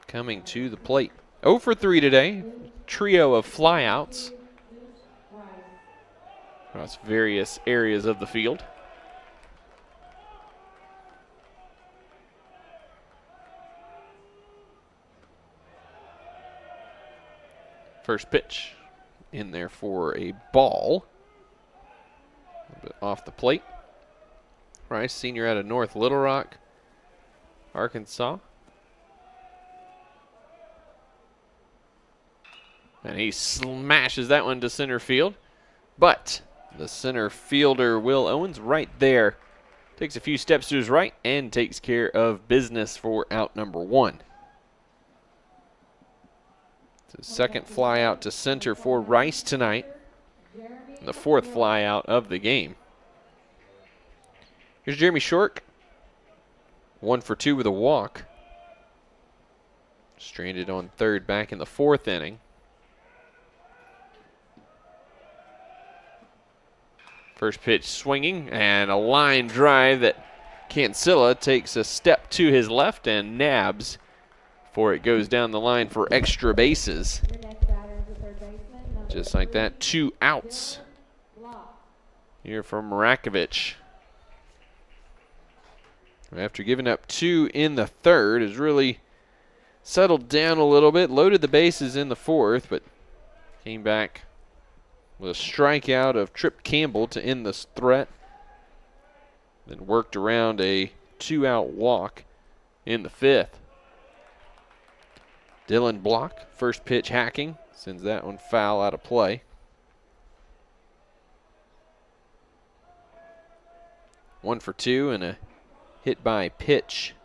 coming to the plate. 0 for 3 today. Trio of flyouts across various areas of the field. First pitch in there for a ball. A little bit off the plate. Rice, senior out of North Little Rock, Arkansas. And he smashes that one to center field. But the center fielder, Will Owens, right there, takes a few steps to his right and takes care of business for out number 1. It's the second fly out to center for Rice tonight. And the 4th fly out of the game. Here's Jeremy Shork. 1 for 2 with a walk. Stranded on third back in the 4th inning. First pitch swinging, and a line drive that Cancilla takes a step to his left and nabs before it goes down the line for extra bases. Just like that, 2 outs here from Rakovich. After giving up 2 in the 3rd, has really settled down a little bit, loaded the bases in the 4th, but came back with a strikeout of Trip Campbell to end this threat. Then worked around a 2-out walk in the 5th. Dylan Block, first pitch hacking, sends that one foul out of play. 1 for 2 and a hit by pitch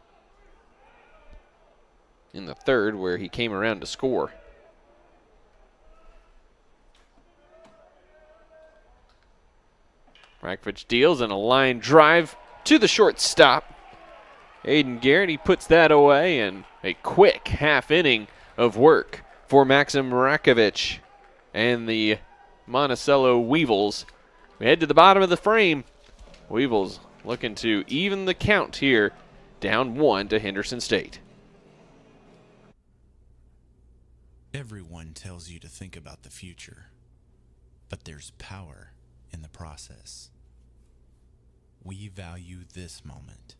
in the 3rd where he came around to score. Rakovich deals and a line drive to the shortstop. Aiden Garrett, he puts that away, and a quick half inning of work for Maxim Rakovich and the Monticello Weevils. We head to the bottom of the frame. Weevils looking to even the count here, down 1 to Henderson State. Everyone tells you to think about the future, but there's power in the process. We value this moment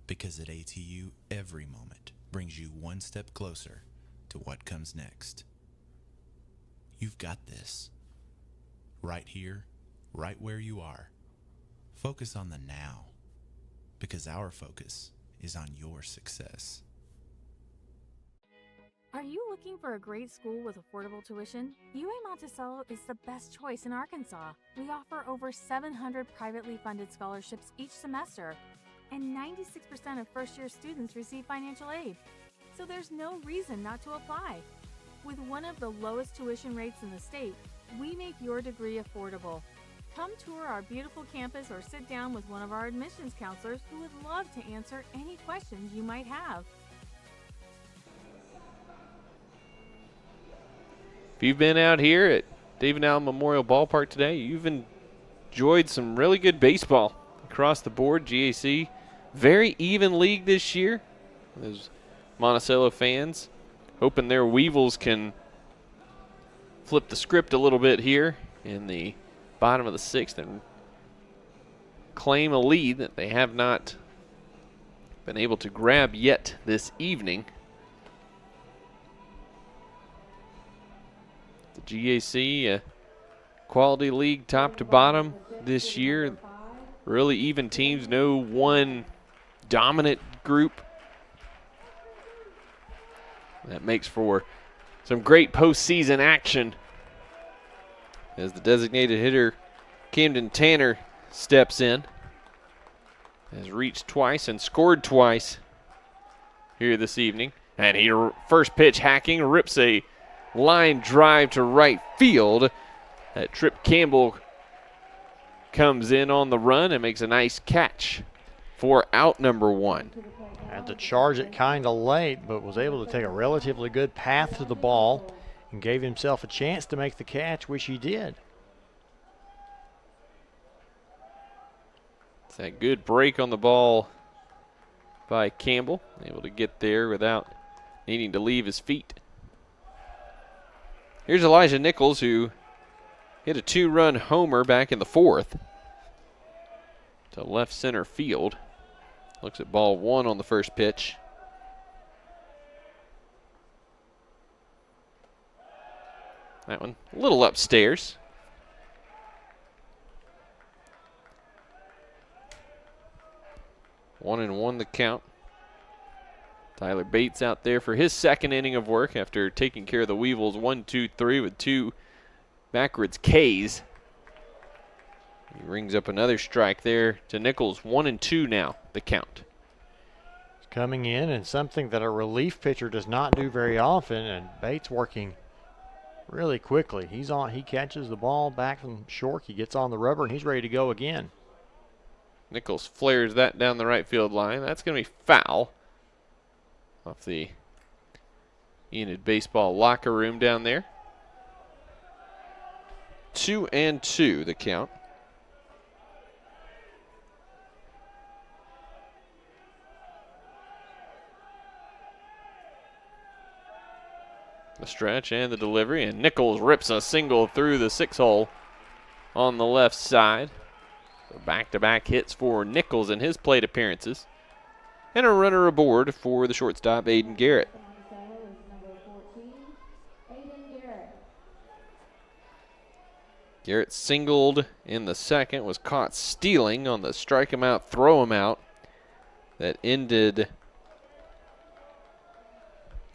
because at ATU, every moment brings you one step closer to what comes next. You've got this. Right here, right where you are. Focus on the now. because our focus is on your success. Are you looking for a great school with affordable tuition? UA-Monticello is the best choice in Arkansas. We offer over 700 privately funded scholarships each semester, and 96% of first-year students receive financial aid. So there's no reason not to apply. With one of the lowest tuition rates in the state, we make your degree affordable. Come tour our beautiful campus or sit down with one of our admissions counselors who would love to answer any questions you might have. If you've been out here at David Allen Memorial Ballpark today, you've enjoyed some really good baseball across the board. GAC, very even league this year. Those Monticello fans hoping their Weevils can flip the script a little bit here in the bottom of the sixth and claim a lead that they have not been able to grab yet this evening. The GAC quality league top to bottom this year. Really even teams, no one dominant group. That makes for some great postseason action as the designated hitter Camden Tanner steps in. Has reached twice and scored twice here this evening. And he first pitch hacking, rips a line drive to right field. That Trip Campbell comes in on the run and makes a nice catch for out number one. Had to charge it kind of late, but was able to take a relatively good path to the ball and gave himself a chance to make the catch, which he did. It's that good break on the ball by Campbell, able to get there without needing to leave his feet. Here's Elijah Nichols, who hit a 2-run homer back in the fourth to left center field. Looks at ball one on the first pitch. That one a little upstairs. One and one the count. Tyler Bates out there for his second inning of work after taking care of the Weevils 1-2-3 with two backwards Ks. He rings up another strike there to Nichols. 1-2 now, the count. He's coming in, and something that a relief pitcher does not do very often, and Bates working really quickly. He's on. He catches the ball back from short. He gets on the rubber, and he's ready to go again. Nichols flares that down the right field line. That's going to be foul off the Enid baseball locker room down there. 2-2 the count. The stretch and the delivery, and Nichols rips a single through the 6-hole on the left side. So back-to-back hits for Nichols in his plate appearances. And a runner aboard for the shortstop, Aiden Garrett. Garrett singled in the second, was caught stealing on the strike him out, throw him out. That ended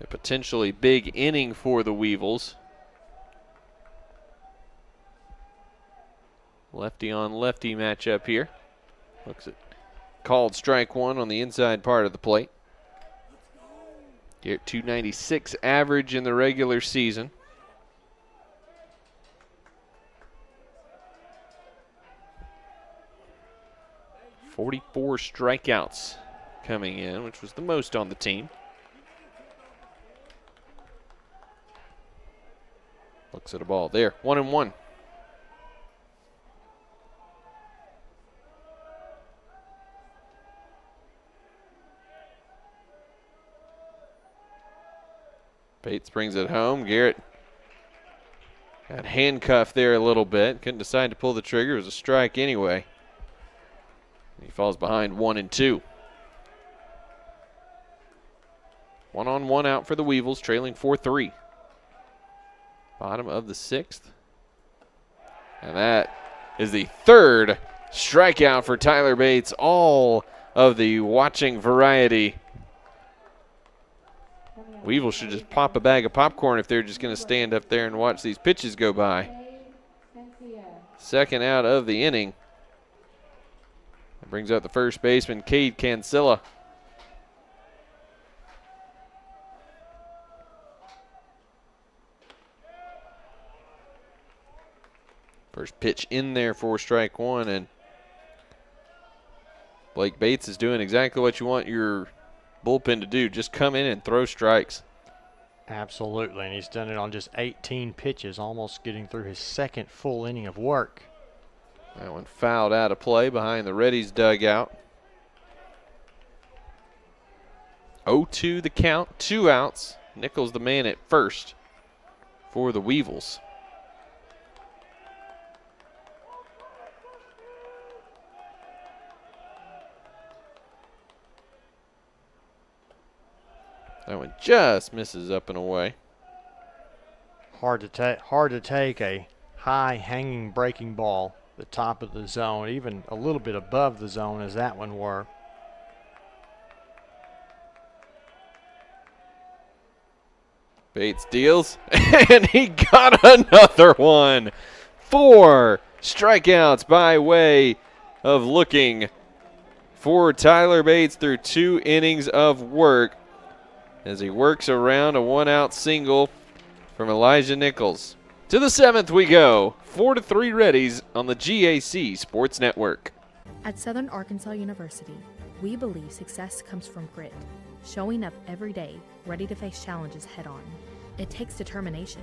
a potentially big inning for the Weevils. Lefty on lefty matchup here. Looks at called strike one on the inside part of the plate. Garrett 296 average in the regular season. .44 strikeouts coming in, which was the most on the team. Looks at a ball there. 1-1. Bates brings it home. Garrett got handcuffed there a little bit. Couldn't decide to pull the trigger. It was a strike anyway. He falls behind 1-2. 1-on-1 out for the Weevils, trailing 4-3. Bottom of the sixth. And that is the third strikeout for Tyler Bates, all of the watching variety. Weevil should just pop a bag of popcorn if they're just going to stand up there and watch these pitches go by. Second out of the inning. That brings up the first baseman, Cade Cancilla. First pitch in there for strike one, and Blake Bates is doing exactly what you want your bullpen to do. Just come in and throw strikes. Absolutely, and he's done it on just 18 pitches, almost getting through his second full inning of work. That one fouled out of play behind the Reddies dugout. 0-2 the count, 2 outs. Nichols the man at first for the Weevils. That one just misses up and away. Hard to take a high hanging breaking ball, the top of the zone, even a little bit above the zone as that one were. Bates deals, and he got another one. 4 strikeouts by way of looking for Tyler Bates through 2 innings of work as he works around a 1-out single from Elijah Nichols. To the 7th we go. 4-3 Reddies on the GAC Sports Network. At Southern Arkansas University, we believe success comes from grit, showing up every day, ready to face challenges head on. It takes determination,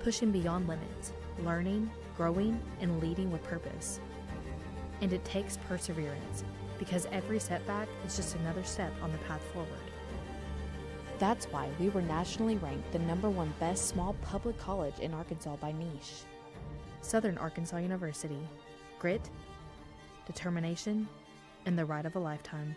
pushing beyond limits, learning, growing, and leading with purpose. And it takes perseverance, because every setback is just another step on the path forward. That's why we were nationally ranked the #1 best small public college in Arkansas by niche. Southern Arkansas University. Grit, determination, and the ride of a lifetime.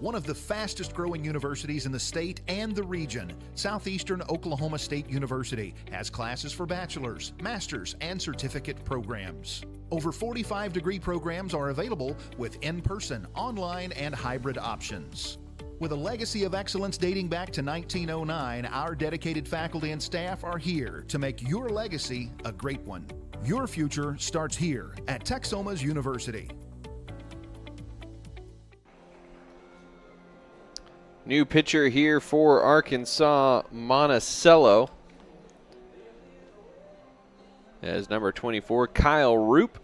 One of the fastest growing universities in the state and the region, Southeastern Oklahoma State University has classes for bachelor's, master's, and certificate programs. Over 45 degree programs are available with in-person, online, and hybrid options. With a legacy of excellence dating back to 1909, our dedicated faculty and staff are here to make your legacy a great one. Your future starts here at Texoma's University. New pitcher here for Arkansas-Monticello. As number 24, Kyle Roop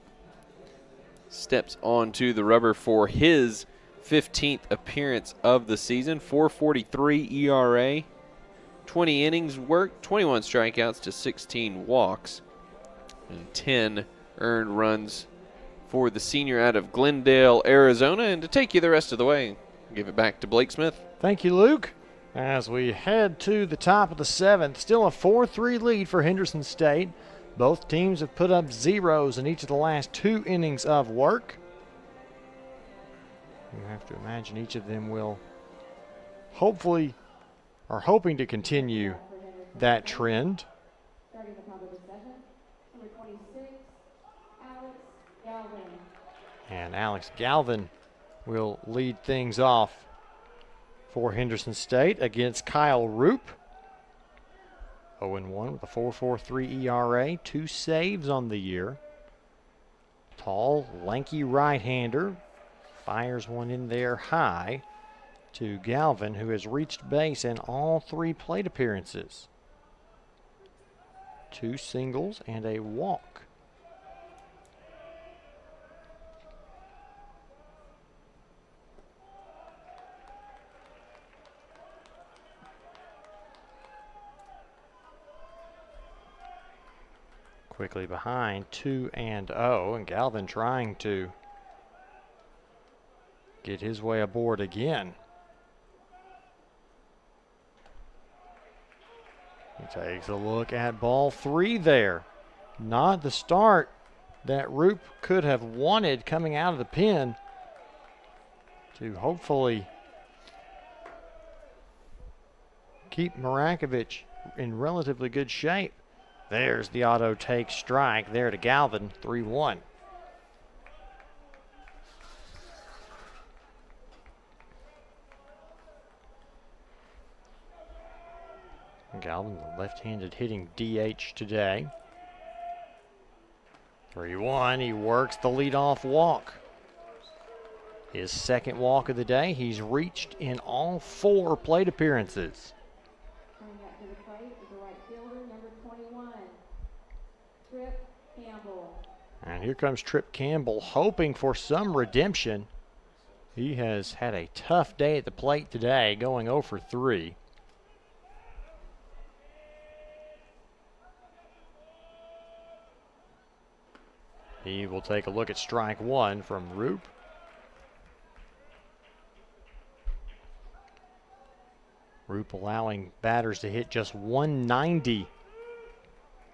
steps onto the rubber for his 15th appearance of the season. 4.43 ERA, 20 innings worked, 21 strikeouts to 16 walks, and 10 earned runs for the senior out of Glendale, Arizona. And to take you the rest of the way, give it back to Blake Smith. Thank you, Luke. As we head to the top of the 7th, still a 4-3 lead for Henderson State. Both teams have put up zeros in each of the last 2 innings of work. You have to imagine each of them will hopefully are hoping to continue that trend. Starting the top of the 7th, number 26, Alex Galvin. And Alex Galvin will lead things off for Henderson State against Kyle Roop. 0-1 with a 4.43 ERA, 2 saves on the year. Tall, lanky right-hander fires one in there high to Galvin, who has reached base in all 3 plate appearances. 2 singles and a walk. Quickly behind 2-0, and Galvin trying to get his way aboard again. He takes a look at ball 3 there. Not the start that Roop could have wanted coming out of the pen to hopefully keep Marakovich in relatively good shape. There's the auto take strike there to Galvin, 3-1. Galvin, the left-handed hitting DH today. 3-1, he works the leadoff walk. His second walk of the day. He's reached in all 4 plate appearances. Coming up to the plate is the right fielder, number 21, Trip Campbell. And here comes Trip Campbell, hoping for some redemption. He has had a tough day at the plate today, going 0 for 3. He will take a look at strike 1 from Roop. Roop allowing batters to hit just 190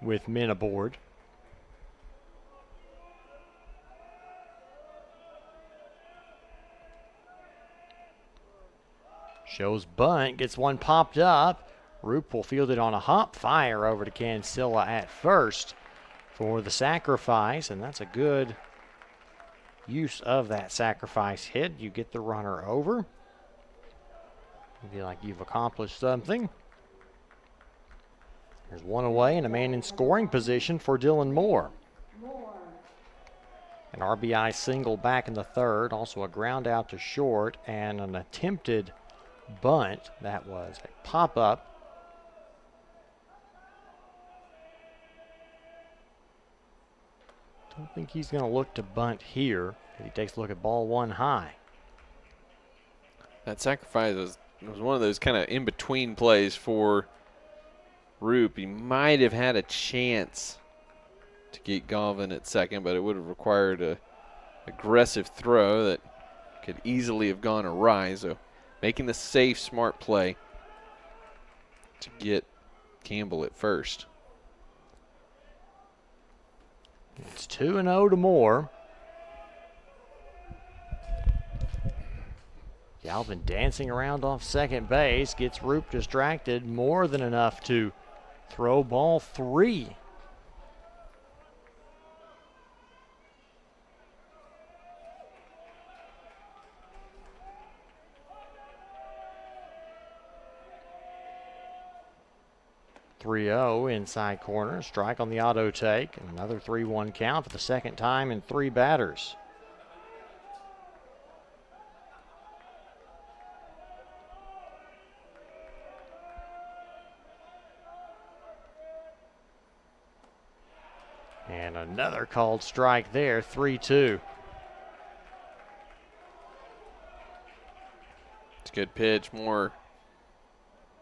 with men aboard. Shows bunt, gets one popped up. Roop will field it on a hop fire over to Cancilla at first for the sacrifice, and that's a good use of that sacrifice hit. You get the runner over. You feel like you've accomplished something. There's one away and a man in scoring position for Dylan Moore. An RBI single back in the third, also a ground out to short, and an attempted bunt. That was a pop-up. Don't think he's going to look to bunt here. He takes a look at ball 1 high. That sacrifice was one of those kind of in-between plays for Roop. He might have had a chance to get Galvin at second, but it would have required a aggressive throw that could easily have gone awry. So making the safe, smart play to get Campbell at first. It's 2-0 to Moore. Galvin dancing around off second base, gets Roop distracted, more than enough to throw ball 3. Inside corner, strike on the auto take, and another 3-1 count for the second time in 3 batters. And another called strike there, 3-2. It's a good pitch. Moore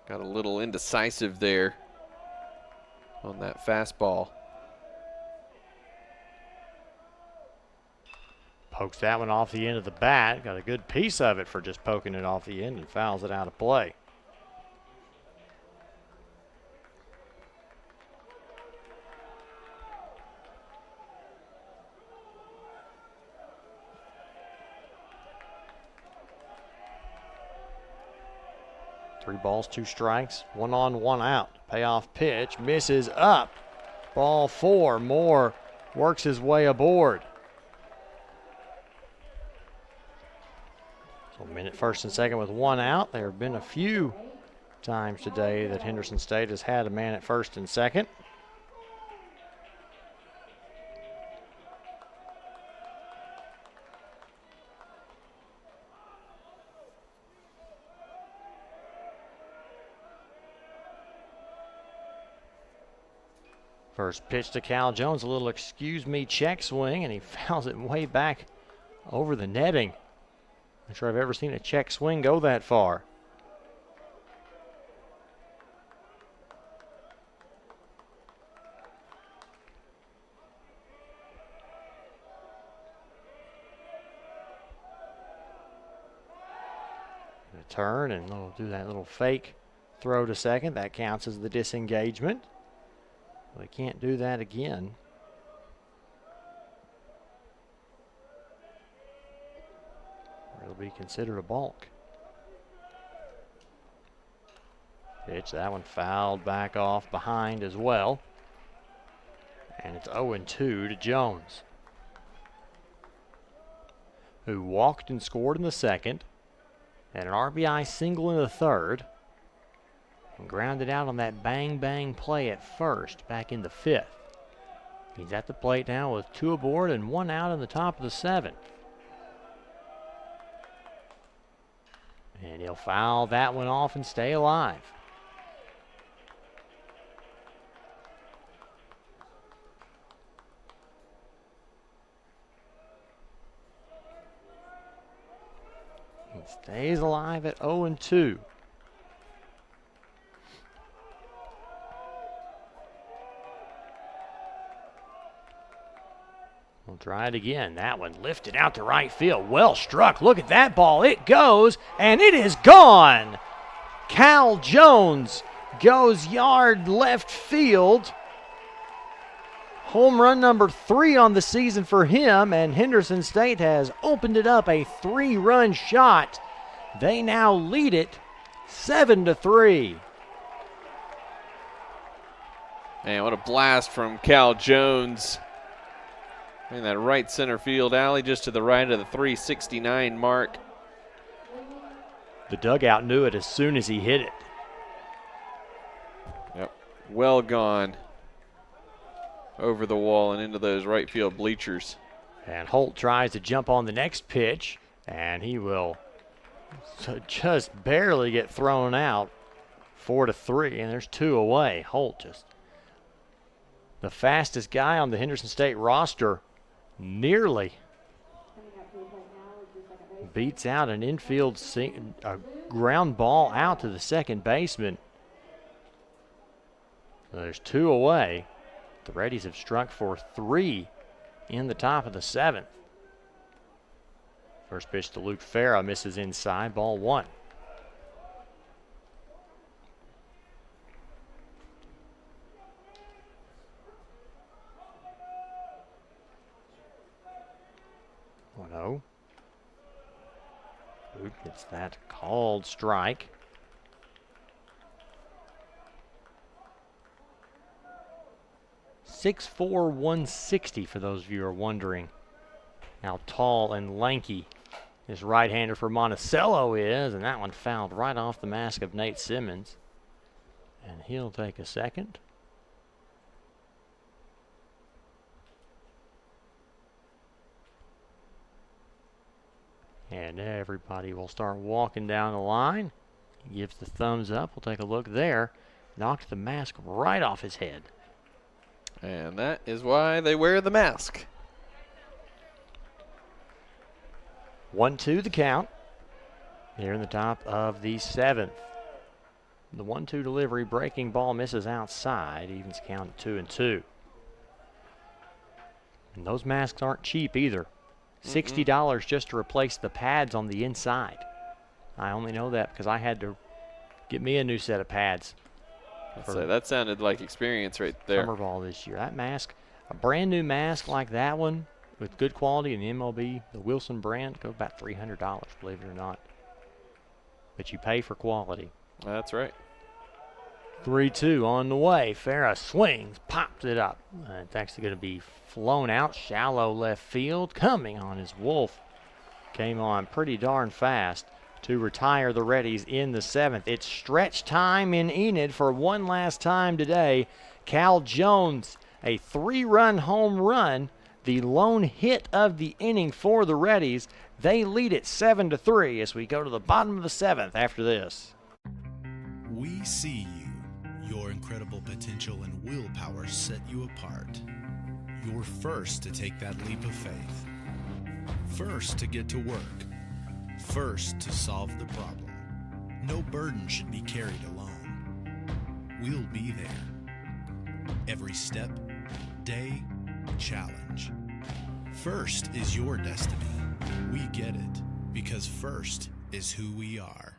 got a little indecisive there on that fastball. Pokes that one off the end of the bat. Got a good piece of it for just poking it off the end and fouls it out of play. Three balls, 2 strikes, 1 on, 1 out. Payoff pitch, misses up. Ball 4, Moore works his way aboard. So a minute first and second with 1 out. There have been a few times today that Henderson State has had a man at first and second. First pitch to Cal Jones, a little excuse me check swing, and he fouls it way back over the netting. Not sure I've ever seen a check swing go that far. Gonna turn and they'll do that little fake throw to second. That counts as the disengagement. They can't do that again. It'll be considered a balk. pitch. That one fouled back off behind as well. And it's 0-2 to Jones, who walked and scored in the second, and an RBI single in the third, and grounded out on that bang-bang play at first back in the fifth. He's at the plate now with 2 aboard and 1 out in the top of the 7th. And he'll foul that one off and stay alive. He stays alive at 0-2. We'll try it again. That one lifted out to right field. Well struck. Look at that ball. It goes, and it is gone. Cal Jones goes yard left field. Home run number 3 on the season for him, and Henderson State has opened it up, a 3-run shot. They now lead it 7-3. Man, what a blast from Cal Jones. In that right center field alley, just to the right of the 369 mark. The dugout knew it as soon as he hit it. Yep, well gone over the wall and into those right field bleachers. And Holt tries to jump on the next pitch, and he will just barely get thrown out. 4-3, and there's 2 away. Holt, just the fastest guy on the Henderson State roster, nearly beats out an infield a ground ball out to the second baseman. So there's 2 away. The Reddies have struck for 3 in the top of the 7th. First pitch to Luke Farah, misses inside, ball 1. Luke gets that called strike. .6'4", 160 for those of you who are wondering how tall and lanky this right-hander for Monticello is, and that one fouled right off the mask of Nate Simmons. And he'll take a second. And everybody will start walking down the line. He gives the thumbs up. We'll take a look there. Knocked the mask right off his head. And that is why they wear the mask. 1-2 the count. Here in the top of the 7th. The 1-2 delivery, breaking ball misses outside. Evens count at 2-2. And those masks aren't cheap either. $60 just to replace the pads on the inside. I only know that because I had to get me a new set of pads. So that sounded like experience right there. Summer ball this year. That mask, a brand new mask like that one with good quality in the MLB, the Wilson brand, go about $300, believe it or not. But you pay for quality. That's right. 3-2 on the way. Farah swings, pops it up. It's actually going to be flown out shallow left field. Coming on his Wolf. Came on pretty darn fast to retire the Reddies in the 7th. It's stretch time in Enid for one last time today. Cal Jones, a 3-run home run, the lone hit of the inning for the Reddies. They lead it 7-3 as we go to the bottom of the 7th after this. We see you. Your incredible potential and willpower set you apart. You're first to take that leap of faith. First to get to work. First to solve the problem. No burden should be carried alone. We'll be there. Every step, day, challenge. First is your destiny. We get it because first is who we are.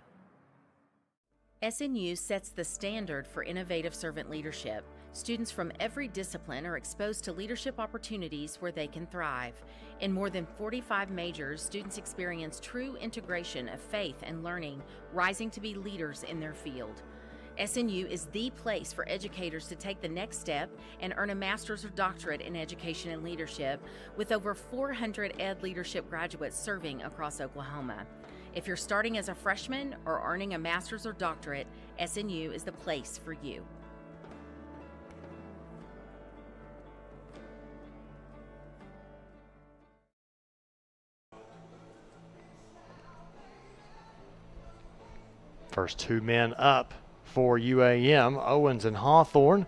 SNU sets the standard for innovative servant leadership. Students from every discipline are exposed to leadership opportunities where they can thrive. In more than 45 majors, students experience true integration of faith and learning, rising to be leaders in their field. SNU is the place for educators to take the next step and earn a master's or doctorate in education and leadership, with over 400 ed leadership graduates serving across Oklahoma. If you're starting as a freshman or earning a master's or doctorate, SNU is the place for you. First two men up for UAM, Owens and Hawthorne.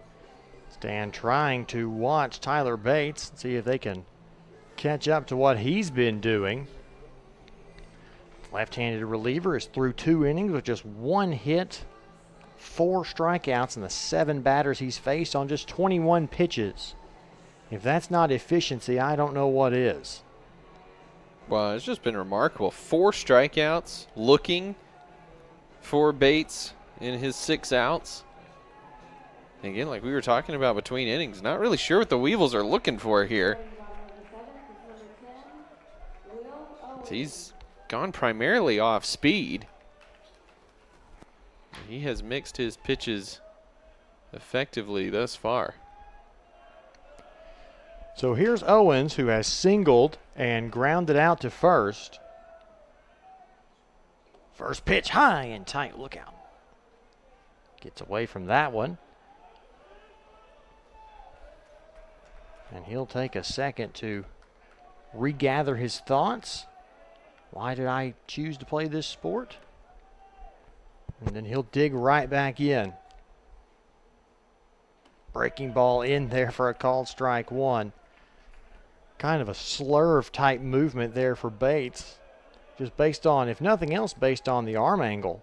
Stan trying to watch Tyler Bates, see if they can catch up to what he's been doing. Left-handed reliever is through 2 innings with just 1 hit, 4 strikeouts, and the 7 batters he's faced on just 21 pitches. If that's not efficiency, I don't know what is. Well, it's just been remarkable. 4 strikeouts, looking for Bates in his 6 outs. And again, like we were talking about between innings, not really sure what the Weevils are looking for here. He's gone primarily off speed. He has mixed his pitches effectively thus far. So here's Owens, who has singled and grounded out to first. First pitch high and tight, look out. Gets away from that one. And he'll take a second to regather his thoughts. Why did I choose to play this sport? And then he'll dig right back in. Breaking ball in there for a called strike 1. Kind of a slurve type movement there for Bates. Just based on, if nothing else, based on the arm angle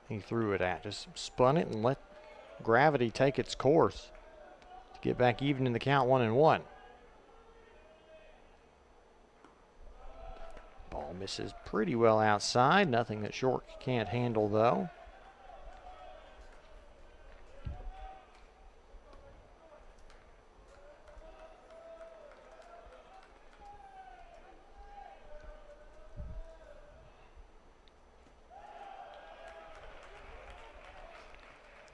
he threw it at. Just spun it and let gravity take its course to get back even in the count 1-1. Ball misses pretty well outside. Nothing that Short can't handle, though.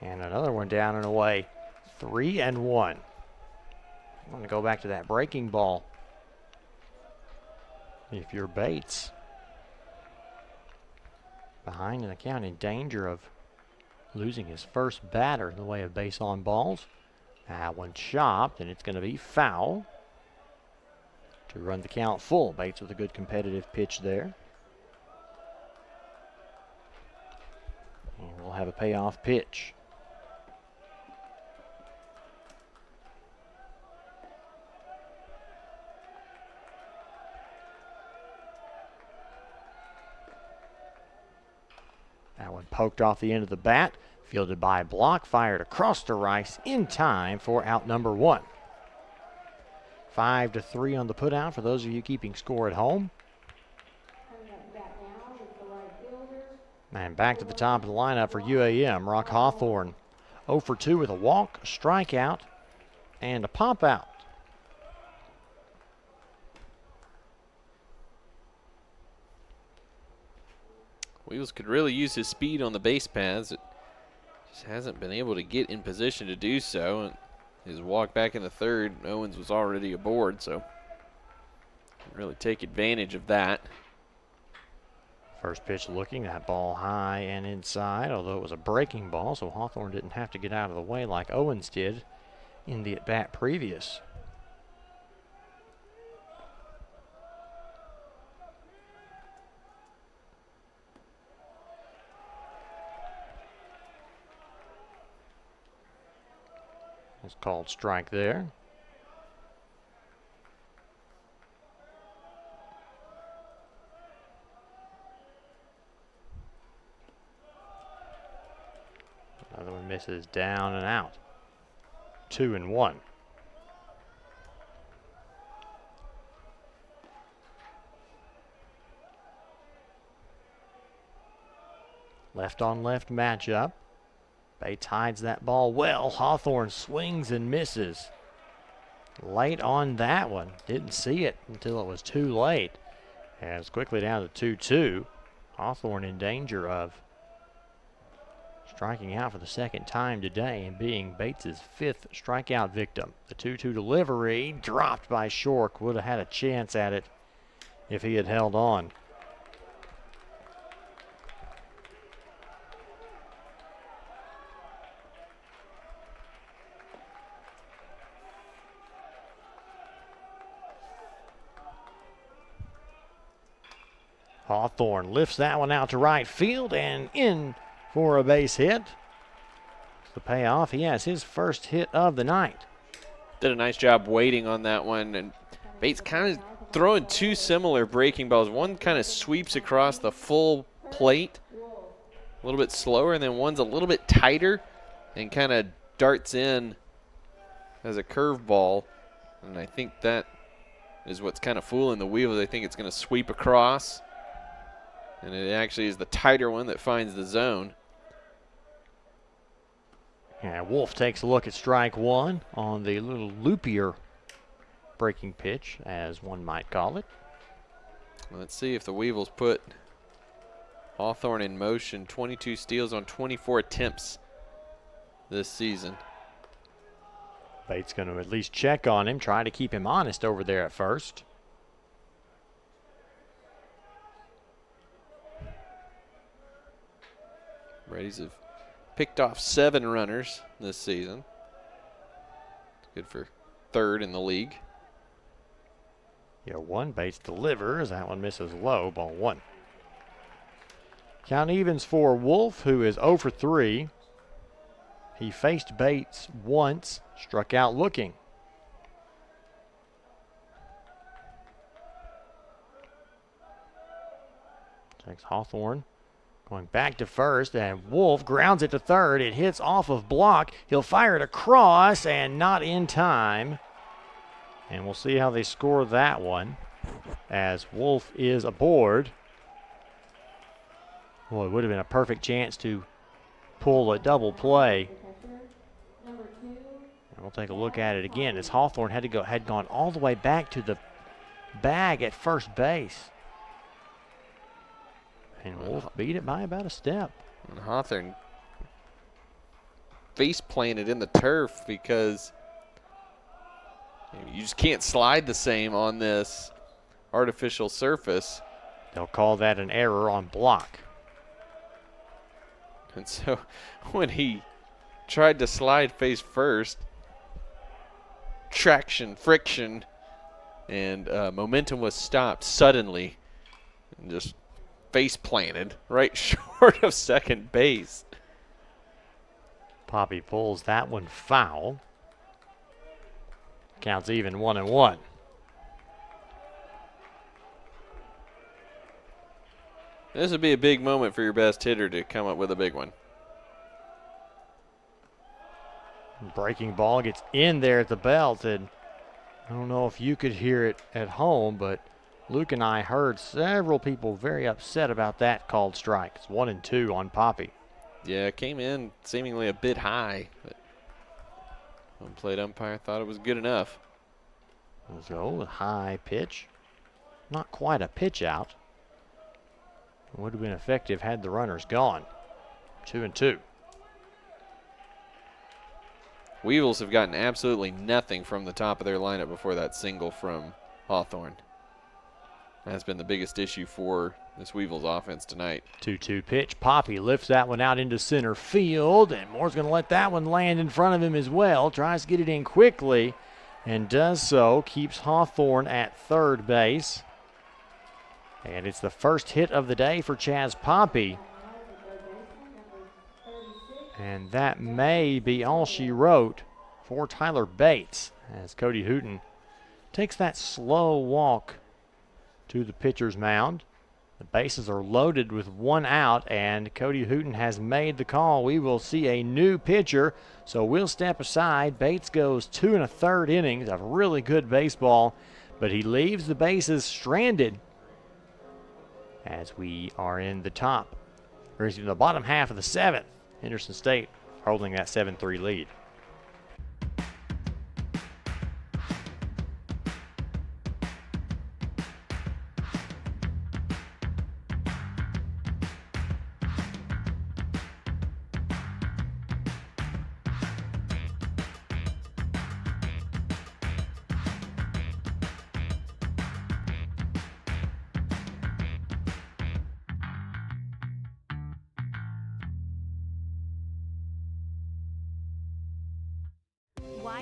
And another one down and away. 3-1. I'm going to go back to that breaking ball. If you're Bates, behind in the count, in danger of losing his first batter in the way of base on balls. That one chopped, and it's going to be foul to run the count full. Bates with a good competitive pitch there. And we'll have a payoff pitch. That one poked off the end of the bat, fielded by Block, fired across to Rice in time for out number 1. 5-3 on the putout for those of you keeping score at home. And back to the top of the lineup for UAM, Rock Hawthorne. 0 for 2 with a walk, a strikeout, and a pop out. Wheels could really use his speed on the base paths. It just hasn't been able to get in position to do so. And his walk back in the third, Owens was already aboard, so really take advantage of that. First pitch looking, that ball high and inside, although it was a breaking ball, so Hawthorne didn't have to get out of the way like Owens did in the at-bat previous. It's called strike there. Another one misses down and out. 2-1. Left on left matchup. Bates hides that ball well. Hawthorne swings and misses. Late on that one. Didn't see it until it was too late. And it's quickly down to 2-2. Hawthorne in danger of striking out for the second time today and being Bates' 5th strikeout victim. The 2-2 delivery dropped by Shork. Would have had a chance at it if he had held on. Hawthorne lifts that one out to right field and in for a base hit. The payoff, he has his first hit of the night. Did a nice job waiting on that one, and Bates kind of throwing two similar breaking balls. One kind of sweeps across the full plate a little bit slower, and then one's a little bit tighter and kind of darts in as a curveball. And I think that is what's kind of fooling the Weevils. I think it's going to sweep across, and it actually is the tighter one that finds the zone. Yeah, Wolf takes a look at strike one on the little loopier breaking pitch, as one might call it. Let's see if the Weevils put Hawthorne in motion. 22 steals on 24 attempts this season. Bates going to at least check on him, try to keep him honest over there at first. Reddies have picked off 7 runners this season. Good for 3rd in the league. Yeah, 1. Bates delivers. That one misses low, ball 1. Count evens for Wolf, who is 0 for 3. He faced Bates once, struck out looking. Takes Hawthorne. Going back to first, and Wolf grounds it to third. It hits off of block. He'll fire it across, and not in time. And we'll see how they score that one, as Wolf is aboard. Well, it would have been a perfect chance to pull a double play. And we'll take a look at it again, as Hawthorne had gone all the way back to the bag at first base. And Wolf beat it by about a step. And Hawthorne face planted in the turf because you just can't slide the same on this artificial surface. They'll call that an error on block. And so when he tried to slide face first, traction, friction, and momentum was stopped suddenly and just face planted right short of second base. Poppy pulls that one foul. Counts even 1-1. This would be a big moment for your best hitter to come up with a big one. Breaking ball gets in there at the belt, and I don't know if you could hear it at home, but Luke and I heard several people very upset about that called strike. It's 1-2 on Poppy. Yeah, it came in seemingly a bit high, but home plate umpire thought it was good enough. So, high pitch. Not quite a pitch out. Would have been effective had the runners gone. 2-2. Weevils have gotten absolutely nothing from the top of their lineup before that single from Hawthorne. That's been the biggest issue for this Weevils offense tonight. 2-2 pitch. Poppy lifts that one out into center field, and Moore's going to let that one land in front of him as well. Tries to get it in quickly and does so. Keeps Hawthorne at third base. And it's the first hit of the day for Chaz Poppy. And that may be all she wrote for Tyler Bates, as Cody Hooten takes that slow walk to the pitcher's mound. The bases are loaded with 1 out, and Cody Hooten has made the call. We will see a new pitcher, so we'll step aside. Bates goes 2 1/3 innings of really good baseball, but he leaves the bases stranded as we are in the bottom half of the 7th. Henderson State holding that 7-3 lead.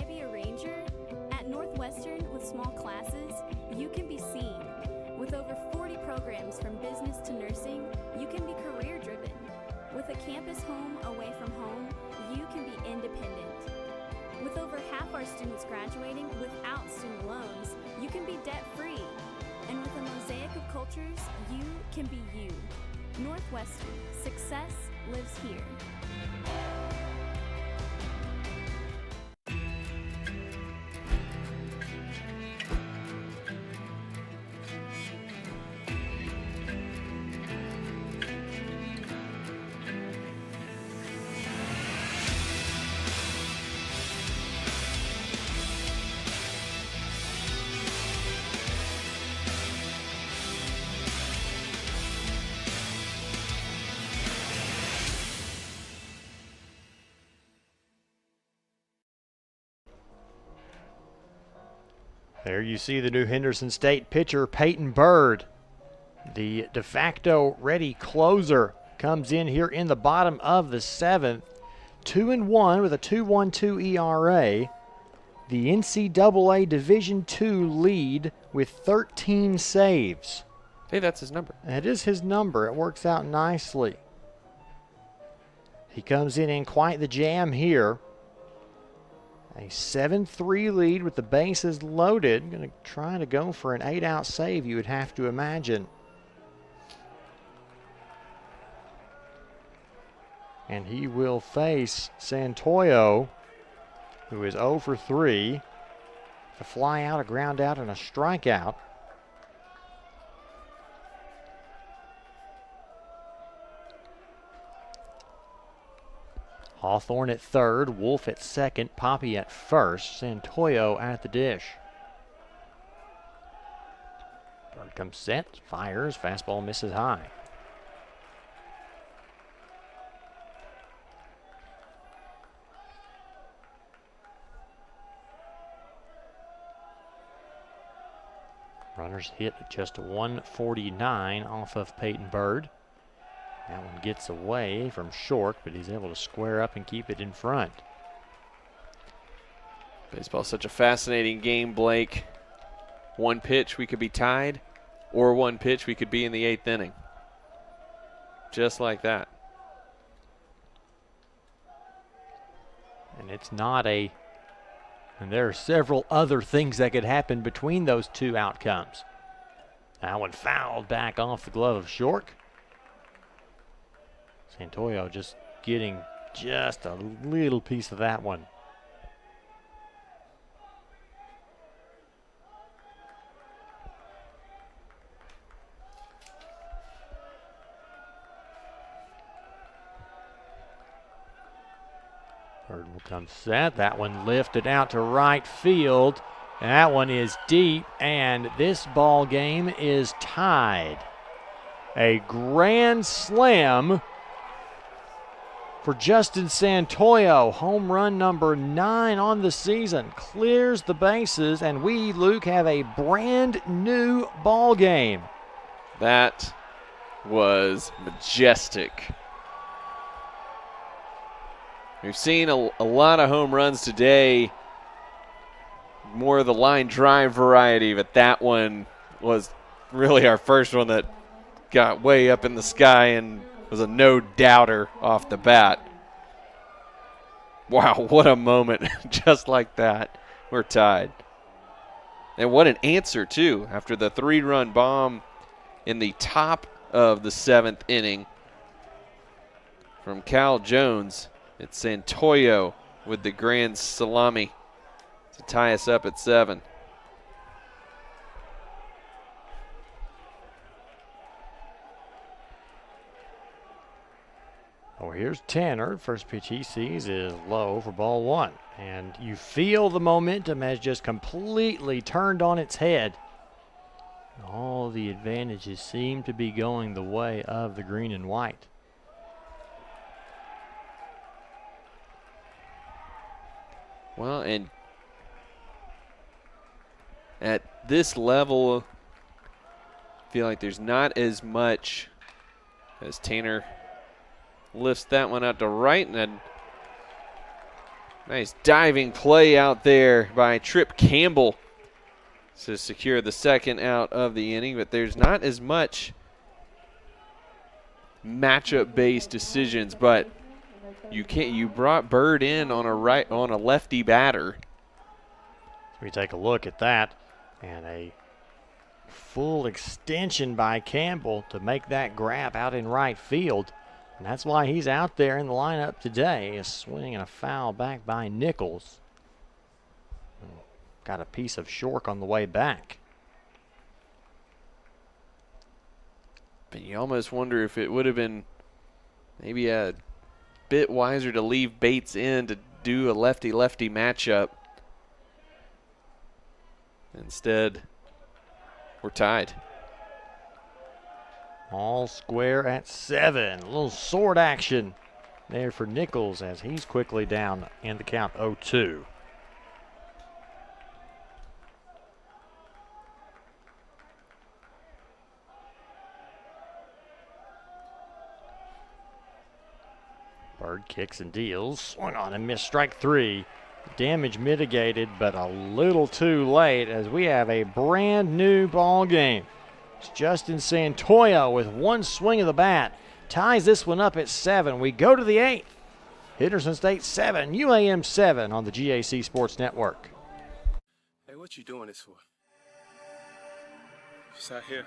be a ranger? At Northwestern, with small classes, you can be seen. With over 40 programs from business to nursing, you can be career-driven. With a campus home away from home, you can be independent. With over half our students graduating without student loans, you can be debt-free. And with a mosaic of cultures, you can be you. Northwestern, success lives here. There you see the new Henderson State pitcher, Peyton Bird. The de facto ready closer comes in here in the bottom of the 7th. 2-1 with a 2.12 ERA. The NCAA Division II lead with 13 saves. Hey, that's his number. That is his number. It works out nicely. He comes in quite the jam here. A 7-3 lead with the bases loaded. Going to try to go for an 8-out save, you would have to imagine. And he will face Santoyo, who is 0 for 3. A fly out, a ground out, and a strikeout. Hawthorne at third, Wolf at second, Poppy at first, Santoyo at the dish. Bird comes set, fires, fastball misses high. Runners hit at just 149 off of Peyton Bird. That one gets away from short, but he's able to square up and keep it in front. Baseball's such a fascinating game, Blake. One pitch, we could be tied, or one pitch, we could be in the 8th inning. Just like that. And it's not a... And there are several other things that could happen between those two outcomes. That one fouled back off the glove of Shork. Santoyo just getting just a little piece of that one. Bird will come set. That one lifted out to right field. That one is deep, and this ball game is tied. A grand slam for Justin Santoyo. Home run number 9 on the season. Clears the bases, and we, Luke, have a brand new ball game. That was majestic. We've seen a lot of home runs today, more of the line drive variety, but that one was really our first one that got way up in the sky and was a no-doubter off the bat. Wow, what a moment. Just like that, we're tied. And what an answer, too, after the 3-run bomb in the top of the 7th inning from Cal Jones. It's Santoyo with the grand salami to tie us up at 7. Oh, here's Tanner. First pitch he sees is low for ball 1. And you feel the momentum has just completely turned on its head. All the advantages seem to be going the way of the green and white. Well, and at this level, I feel like there's not as much as Tanner lifts that one out to right, and then Nice diving play out there by Trip Campbell to secure the second out of the inning, but there's not as much matchup-based decisions, but you brought Bird in on a lefty batter. We take a look at that, and a full extension by Campbell to make that grab out in right field. And that's why he's out there in the lineup today. A swing and a foul back by Nichols. Got a piece of Shork on the way back. But you almost wonder if it would have been maybe a bit wiser to leave Bates in to do a lefty-lefty matchup. Instead, we're tied. All square at 7. A little sword action there for Nichols as he's quickly down in the count 0-2. Bird kicks and deals. Swung on and missed, strike 3. Damage mitigated, but a little too late as we have a brand new ball game. It's Justin Santoya with one swing of the bat. Ties this one up at 7. We go to the 8th. Henderson State 7, UAM 7 on the GAC Sports Network. Hey, what you doing this for? Just out here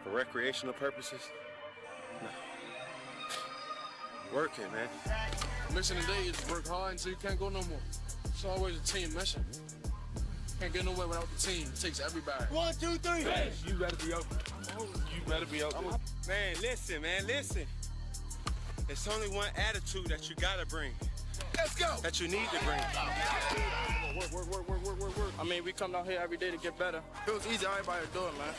for recreational purposes? No. Working, man. Mission today is to work hard until you can't go no more. It's always a team mission. Can't get nowhere without the team. It takes everybody. 1, 2, 3. Hey, you better be open. You better be open. Man, listen, It's only one attitude that you gotta bring. Let's go. That you need to bring. Work. I mean, we come down here every day to get better. It was easy, everybody to do it, man.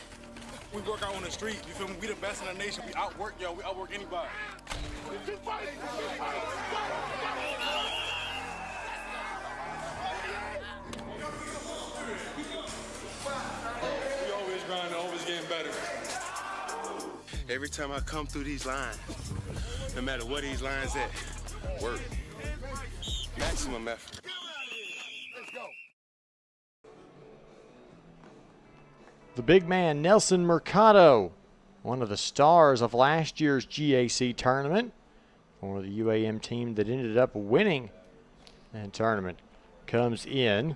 We work out on the street, you feel me? We the best in the nation. We outwork, we outwork anybody. We always grinding, always getting better. Every time I come through these lines, no matter where these lines at, work. Maximum effort. Let's go. The big man, Nelson Mercado, one of the stars of last year's GAC tournament, for the UAM team that ended up winning that tournament, comes in.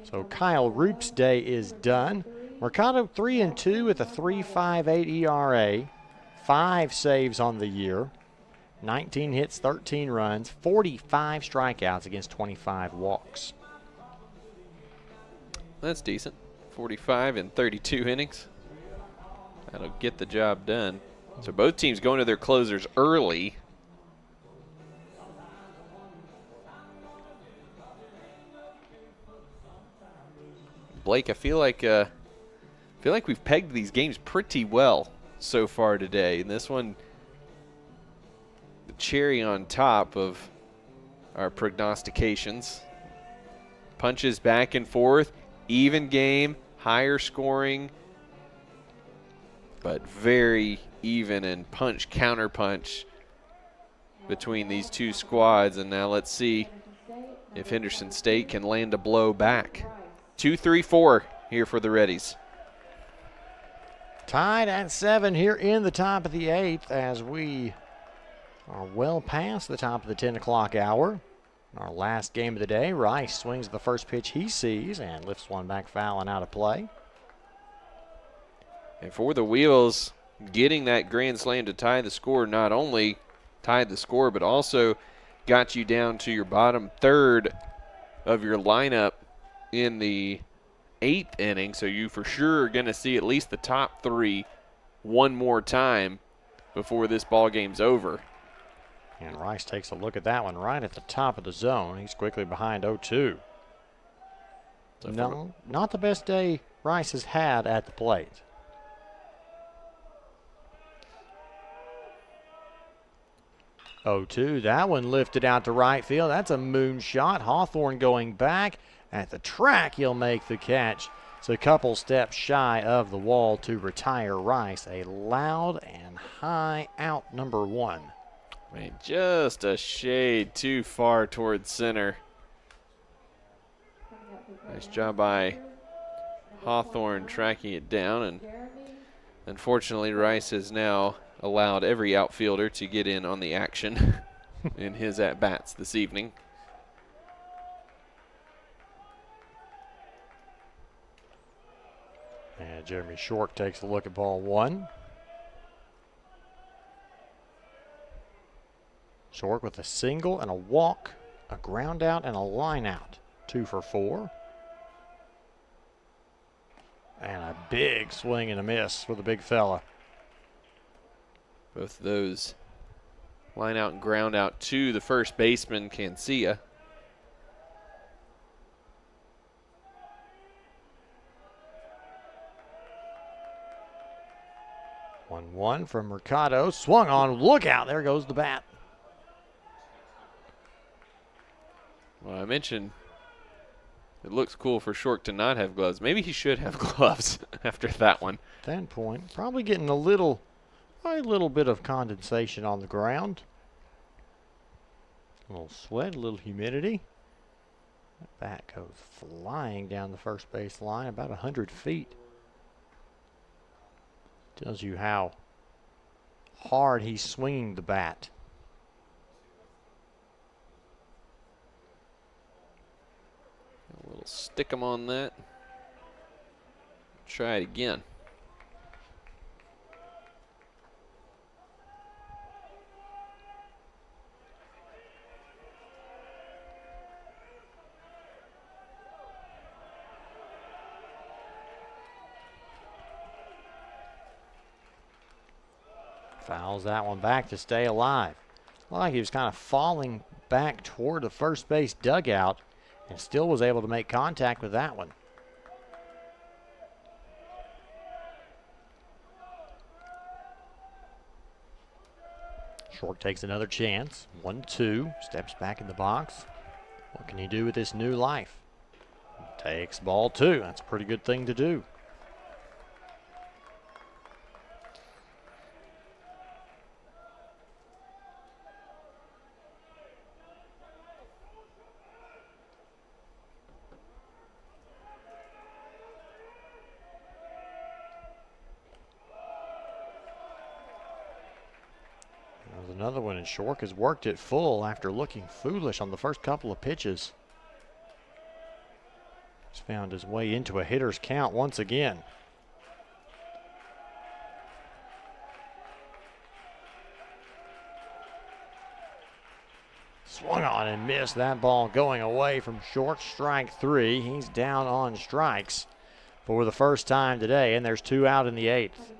So Kyle Roop's day is done. Mercado 3-2 with a 3.58 ERA, 5 saves on the year, 19 hits, 13 runs, 45 strikeouts against 25 walks. That's decent. 45 in 32 innings. That'll get the job done. So both teams going to their closers early. Blake, I feel like we've pegged these games pretty well so far today. And this one, the cherry on top of our prognostications. Punches back and forth, even game, higher scoring, but very even and punch, counter punch between these two squads. And now let's see if Henderson State can land a blow back. 2-3-4 here for the Reddies. Tied at 7 here in the top of the 8th as we are well past the top of the 10 o'clock hour. Our last game of the day, Rice swings the first pitch he sees and lifts one back foul and out of play. And for the Wheels, getting that grand slam to tie the score not only tied the score, but also got you down to your bottom third of your lineup in the 8th inning. So you for sure are going to see at least the top 3 one more time before this ball game's over. And Rice takes a look at that one right at the top of the zone. He's quickly behind 0-2. So no, not the best day Rice has had at the plate. That one lifted out to right field. That's a moonshot. Hawthorne going back. At the track, he'll make the catch. It's a couple steps shy of the wall to retire Rice. A loud and high out, number 1. Man, just a shade too far towards center. Nice job by Hawthorne tracking it down, and unfortunately Rice has now allowed every outfielder to get in on the action in his at-bats this evening. And Jeremy Short takes a look at ball one. Short with a single and a walk, a ground out and a line out. 2 for 4. And a big swing and a miss for the big fella. Both of those line out and ground out to the first baseman, Cancia. One from Mercado. Swung on. Look out. There goes the bat. Well, I mentioned it looks cool for Short to not have gloves. Maybe he should have gloves after that one. 10 point. Probably getting a little bit of condensation on the ground. A little sweat, a little humidity. That bat goes flying down the first base line about 100 feet. Tells you how hard he's swinging the bat. A little stick 'em on that. Try it again. Fouls that one back to stay alive. Looked like he was kind of falling back toward the first base dugout and still was able to make contact with that one. Short takes another chance. 1-2. Steps back in the box. What can he do with this new life? Takes ball 2. That's a pretty good thing to do. Another one, and Shork has worked it full after looking foolish on the first couple of pitches. He's found his way into a hitter's count once again. Swung on and missed. That ball going away from Short. Strike 3. He's down on strikes for the first time today, and there's 2 out in the 8th.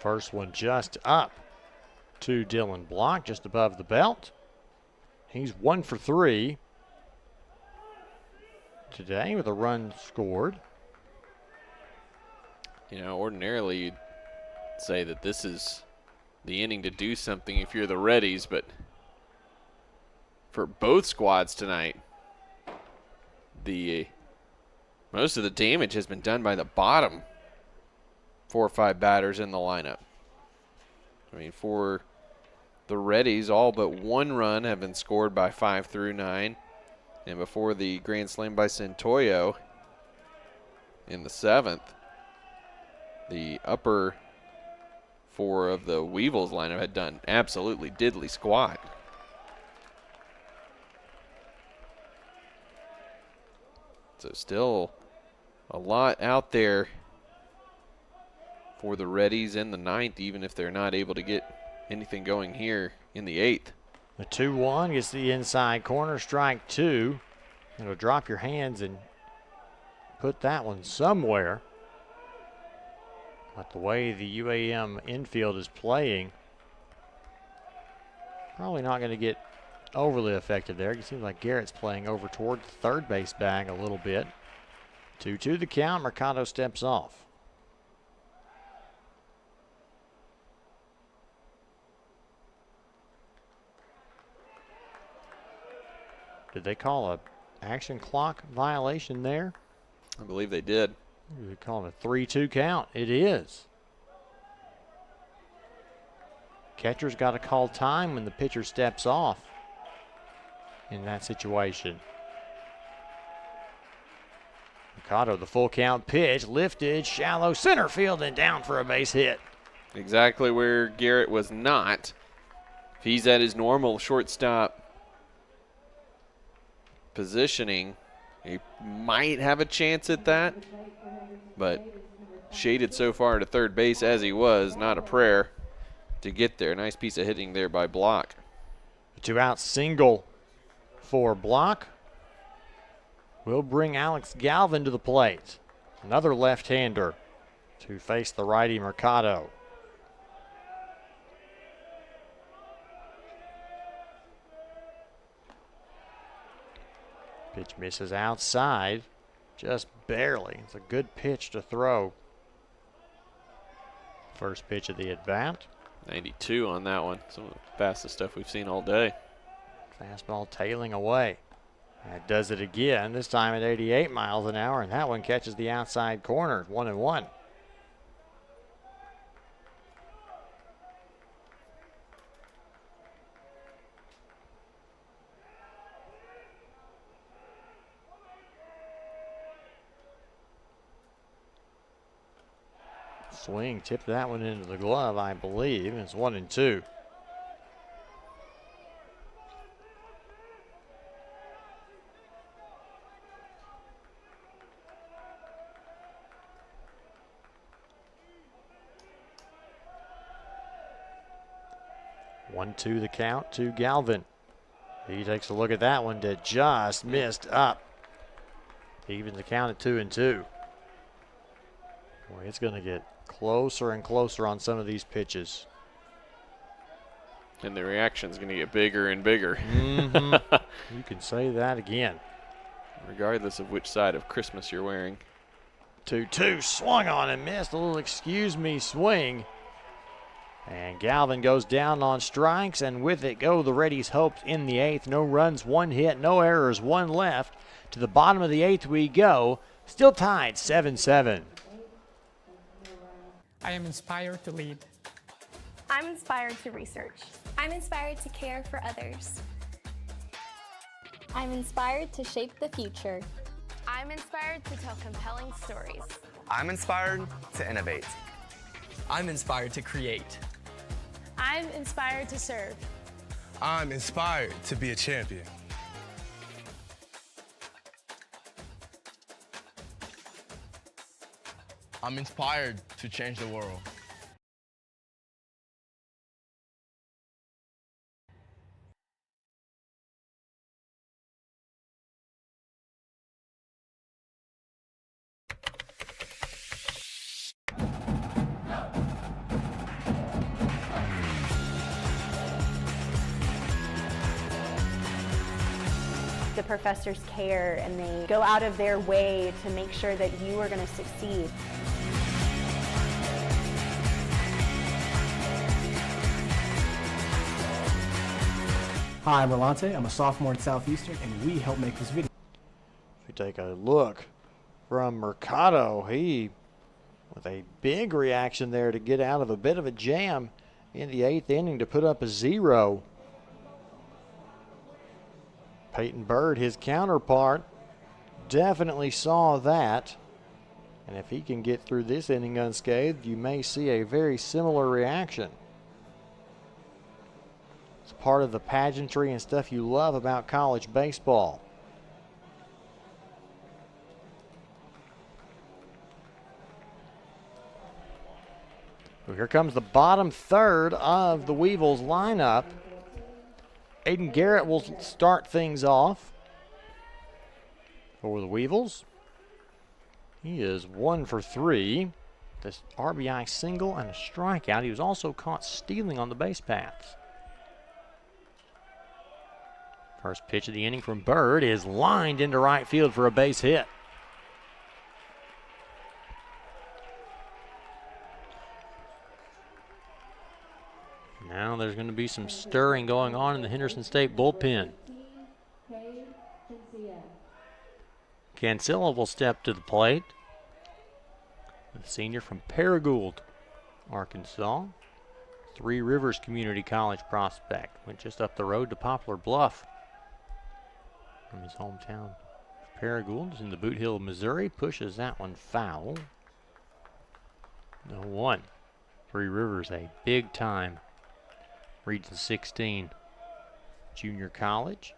First one just up to Dylan Block, just above the belt. He's 1 for 3 today with a run scored. You know, ordinarily you'd say that this is the inning to do something if you're the Reddies, but for both squads tonight, most of the damage has been done by the bottom 4 or 5 batters in the lineup. I mean, for the Reddies, all but 1 run have been scored by 5 through 9. And before the grand slam by Santoyo in the 7th, the upper 4 of the Weevils lineup had done absolutely diddly squat. So still a lot out there for the Reddies in the 9th, even if they're not able to get anything going here in the 8th. The 2-1 gets the inside corner, strike 2. It'll drop your hands and put that one somewhere. But the way the UAM infield is playing, probably not going to get overly affected there. It seems like Garrett's playing over toward the third base bag a little bit. 2-2 the count. Mercado steps off. Did they call a action clock violation there? I believe they did. They call it a 3-2 count. It is. Catcher's got to call time when the pitcher steps off in that situation. Mercado, the full count pitch, lifted, shallow center field, and down for a base hit. Exactly where Garrett was not. If he's at his normal shortstop positioning, he might have a chance at that, but shaded so far to third base as he was, not a prayer to get there. Nice piece of hitting there by Block. A 2-out single for Block will bring Alex Galvin to the plate. Another left-hander to face the righty Mercado. Pitch misses outside, just barely. It's a good pitch to throw. First pitch of the at-bat. 92 on that one. Some of the fastest stuff we've seen all day. Fastball tailing away. That does it again, this time at 88 miles an hour, and that one catches the outside corner, 1-1. Swing, tipped that one into the glove, I believe. It's 1-2. One, two, the count to Galvin. He takes a look at that one that just missed up. Evens the count at 2-2. Boy, it's going to get closer and closer on some of these pitches. And the reaction's going to get bigger and bigger. Mm-hmm. You can say that again. Regardless of which side of Christmas you're wearing. 2-2, swung on and missed. A little excuse me swing. And Galvin goes down on strikes, and with it go the Reddies' hopes in the 8th. No runs, 1 hit, no errors, 1 left. To the bottom of the 8th we go. Still tied 7-7. I am inspired to lead. I'm inspired to research. I'm inspired to care for others. I'm inspired to shape the future. I'm inspired to tell compelling stories. I'm inspired to innovate. I'm inspired to create. I'm inspired to serve. I'm inspired to be a champion. I'm inspired to change the world. The professors care and they go out of their way to make sure that you are going to succeed. Hi, I'm Rolante. I'm a sophomore in Southeastern, and we help make this video. If we take a look from Mercado, he with a big reaction there to get out of a bit of a jam in the 8th inning to put up a 0. Peyton Bird, his counterpart, definitely saw that. And if he can get through this inning unscathed, you may see a very similar reaction. It's part of the pageantry and stuff you love about college baseball. So here comes the bottom third of the Weevils lineup. Aiden Garrett will start things off for the Weevils. He is 1 for 3. This RBI single and a strikeout. He was also caught stealing on the base paths. First pitch of the inning from Bird is lined into right field for a base hit. Now there's going to be some stirring going on in the Henderson State bullpen. Cancilla will step to the plate. The senior from Paragould, Arkansas. Three Rivers Community College prospect. Went just up the road to Poplar Bluff from his hometown. Paragould is in the Boot Hill, Missouri. Pushes that one foul. 0-1. Three Rivers, a big time Region 16 junior college.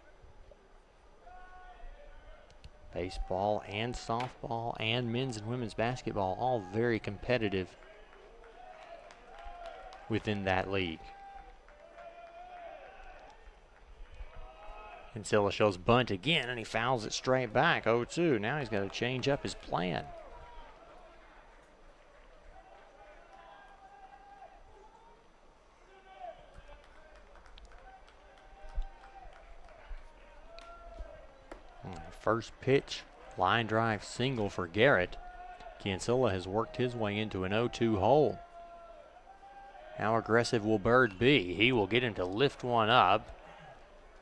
Baseball and softball and men's and women's basketball, all very competitive within that league. Cancilla shows bunt again, and he fouls it straight back. 0-2. Now he's got to change up his plan. First pitch, line drive single for Garrett. Cancilla has worked his way into an 0-2 hole. How aggressive will Bird be? He will get him to lift one up.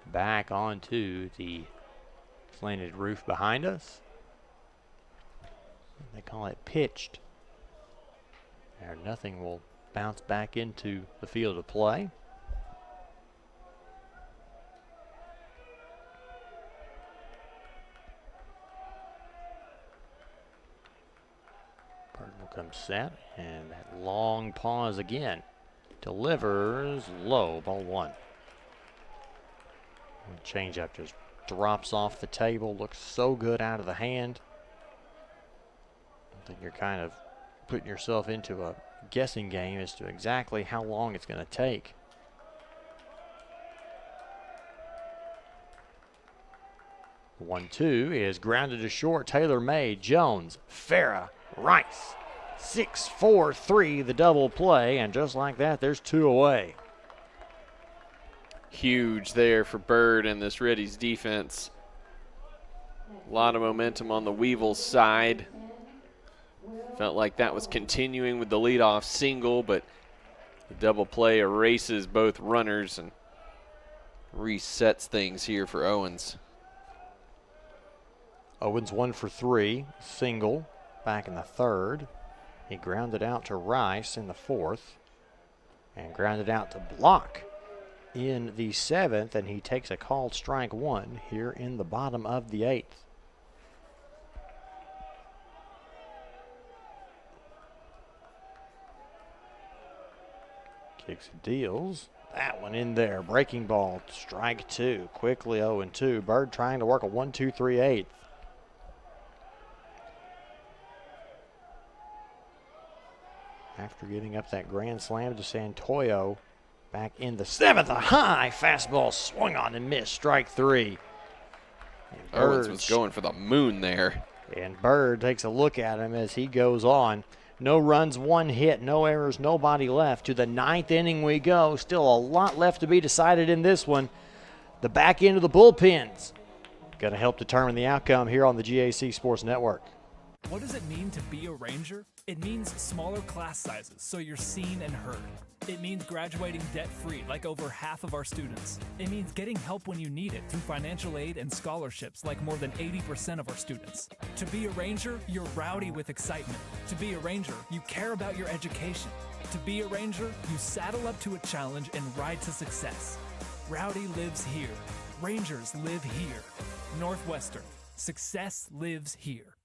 Back onto the slanted roof behind us. They call it pitched. There, nothing will bounce back into the field of play. Bird will come set, and that long pause again. Delivers low, ball one. Changeup just drops off the table, looks so good out of the hand. I think you're kind of putting yourself into a guessing game as to exactly how long it's going to take. The 1-2 is grounded to short. Taylor May, Jones, Farah, Rice. 6-4-3, the double play, and just like that, there's two away. Huge there for Bird and this Reddy's defense. A lot of momentum on the Weevils side. Felt like that was continuing with the leadoff single, but the double play erases both runners and resets things here for Owens. Owens 1 for 3, single back in the third. He grounded out to Rice in the fourth and grounded out to Block in the seventh, and he takes a called strike one here in the bottom of the eighth. Kicks and deals. That one in there. Breaking ball, strike two. Quickly 0-2. Bird trying to work a 1-2-3-8. After getting up that grand slam to Santoyo back in the seventh, a high fastball swung on and missed. Strike three. Owens was going for the moon there. And Bird takes a look at him as he goes on. No runs, one hit, no errors, nobody left. To the ninth inning we go. Still a lot left to be decided in this one. The back end of the bullpens going to help determine the outcome here on the GAC Sports Network. What does it mean to be a Ranger? It means smaller class sizes, so you're seen and heard. It means graduating debt-free, like over half of our students. It means getting help when you need it through financial aid and scholarships, like more than 80% of our students. To be a Ranger, you're rowdy with excitement. To be a Ranger, you care about your education. To be a Ranger, you saddle up to a challenge and ride to success. Rowdy lives here. Rangers live here. Northwestern. Success lives here.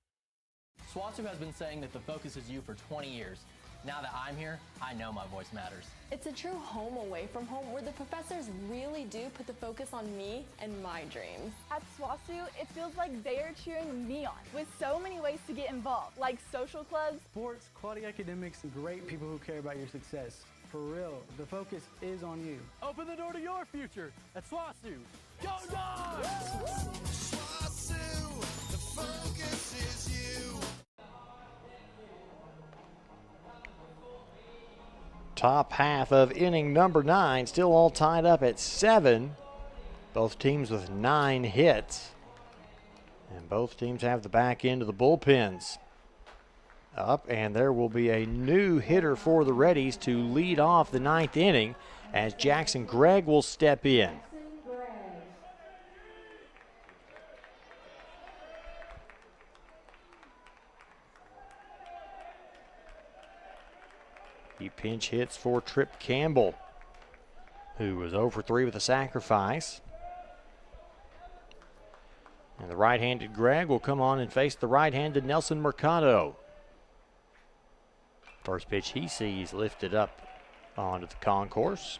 SWASU has been saying that the focus is you for 20 years. Now that I'm here, I know my voice matters. It's a true home away from home where the professors really do put the focus on me and my dreams. At SWASU, it feels like they are cheering me on with so many ways to get involved, like social clubs, sports, quality academics, and great people who care about your success. For real, the focus is on you. Open the door to your future at SWASU. Go Dogs! SWASU, the focus is you. Top half of inning number 9, still all tied up at 7. Both teams with 9 hits. And both teams have the back end of the bullpens up, and there will be a new hitter for the Reddies to lead off the 9th inning as Jackson Gregg will step in. He pinch hits for Trip Campbell, who was 0 for 3 with a sacrifice. And the right-handed Greg will come on and face the right-handed Nelson Mercado. First pitch he sees lifted up onto the concourse.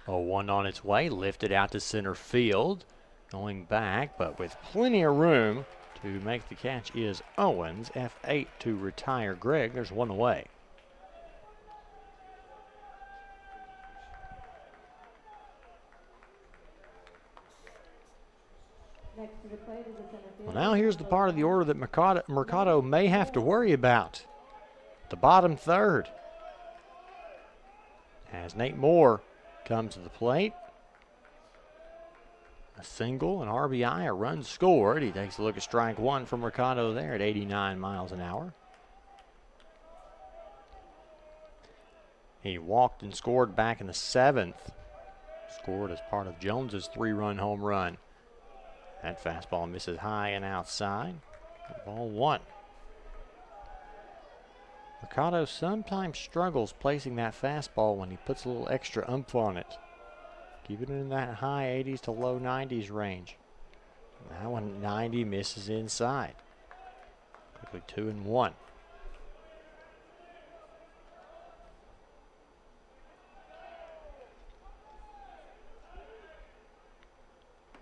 A 1 on its way, lifted out to center field. Going back, but with plenty of room to make the catch is Owens. F8 to retire Greg. There's 1 away. Well, now here's the part of the order that Mercado may have to worry about. The bottom third. As Nate Moore comes to the plate. A single, an RBI, a run scored. He takes a look at strike 1 from Mercado there at 89 miles an hour. He walked and scored back in the 7th. Scored as part of Jones's 3-run home run. That fastball misses high and outside. Ball 1. Mercado sometimes struggles placing that fastball when he puts a little extra oomph on it. Keep it in that high 80s to low 90s range. That one 90 misses inside. Quickly 2-1.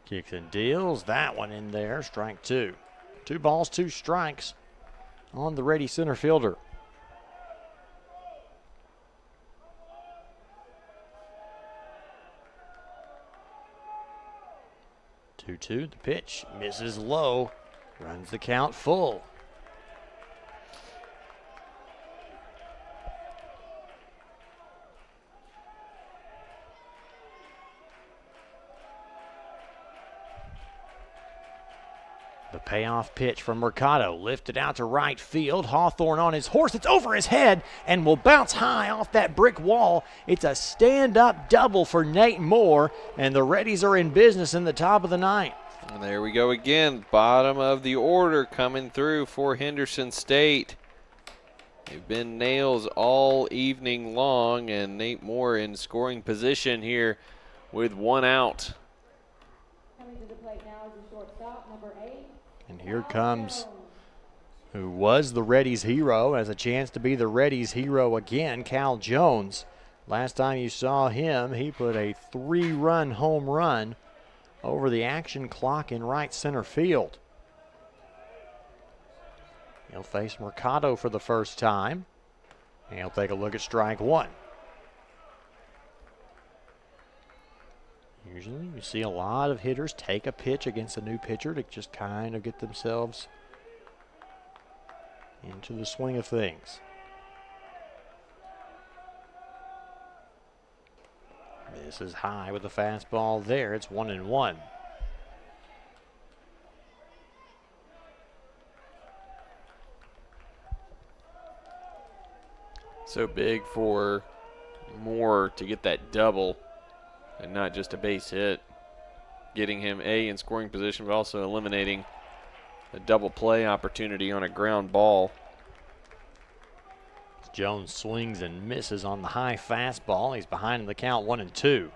Kicks and deals. That one in there. Strike 2. 2 balls, 2 strikes on the ready center fielder. 2-2, the pitch misses low, runs the count full. The payoff pitch from Mercado, lifted out to right field. Hawthorne on his horse, it's over his head and will bounce high off that brick wall. It's a stand-up double for Nate Moore, and the Reddies are in business in the top of the 9th. And there we go again, bottom of the order coming through for Henderson State. They've been nails all evening long, and Nate Moore in scoring position here with 1 out. Coming to the plate now is the shortstop, number 8. And here comes who was the Reddies hero, has a chance to be the Reddies hero again, Cal Jones. Last time you saw him, he put a 3-run home run over the action clock in right center field. He'll face Mercado for the first time. And he'll take a look at strike 1. Usually you see a lot of hitters take a pitch against a new pitcher to just kind of get themselves into the swing of things. This is high with the fastball there. It's 1-1. So big for Moore to get that double and not just a base hit. Getting him in scoring position, but also eliminating a double play opportunity on a ground ball. Jones swings and misses on the high fastball. He's behind in the count 1-2.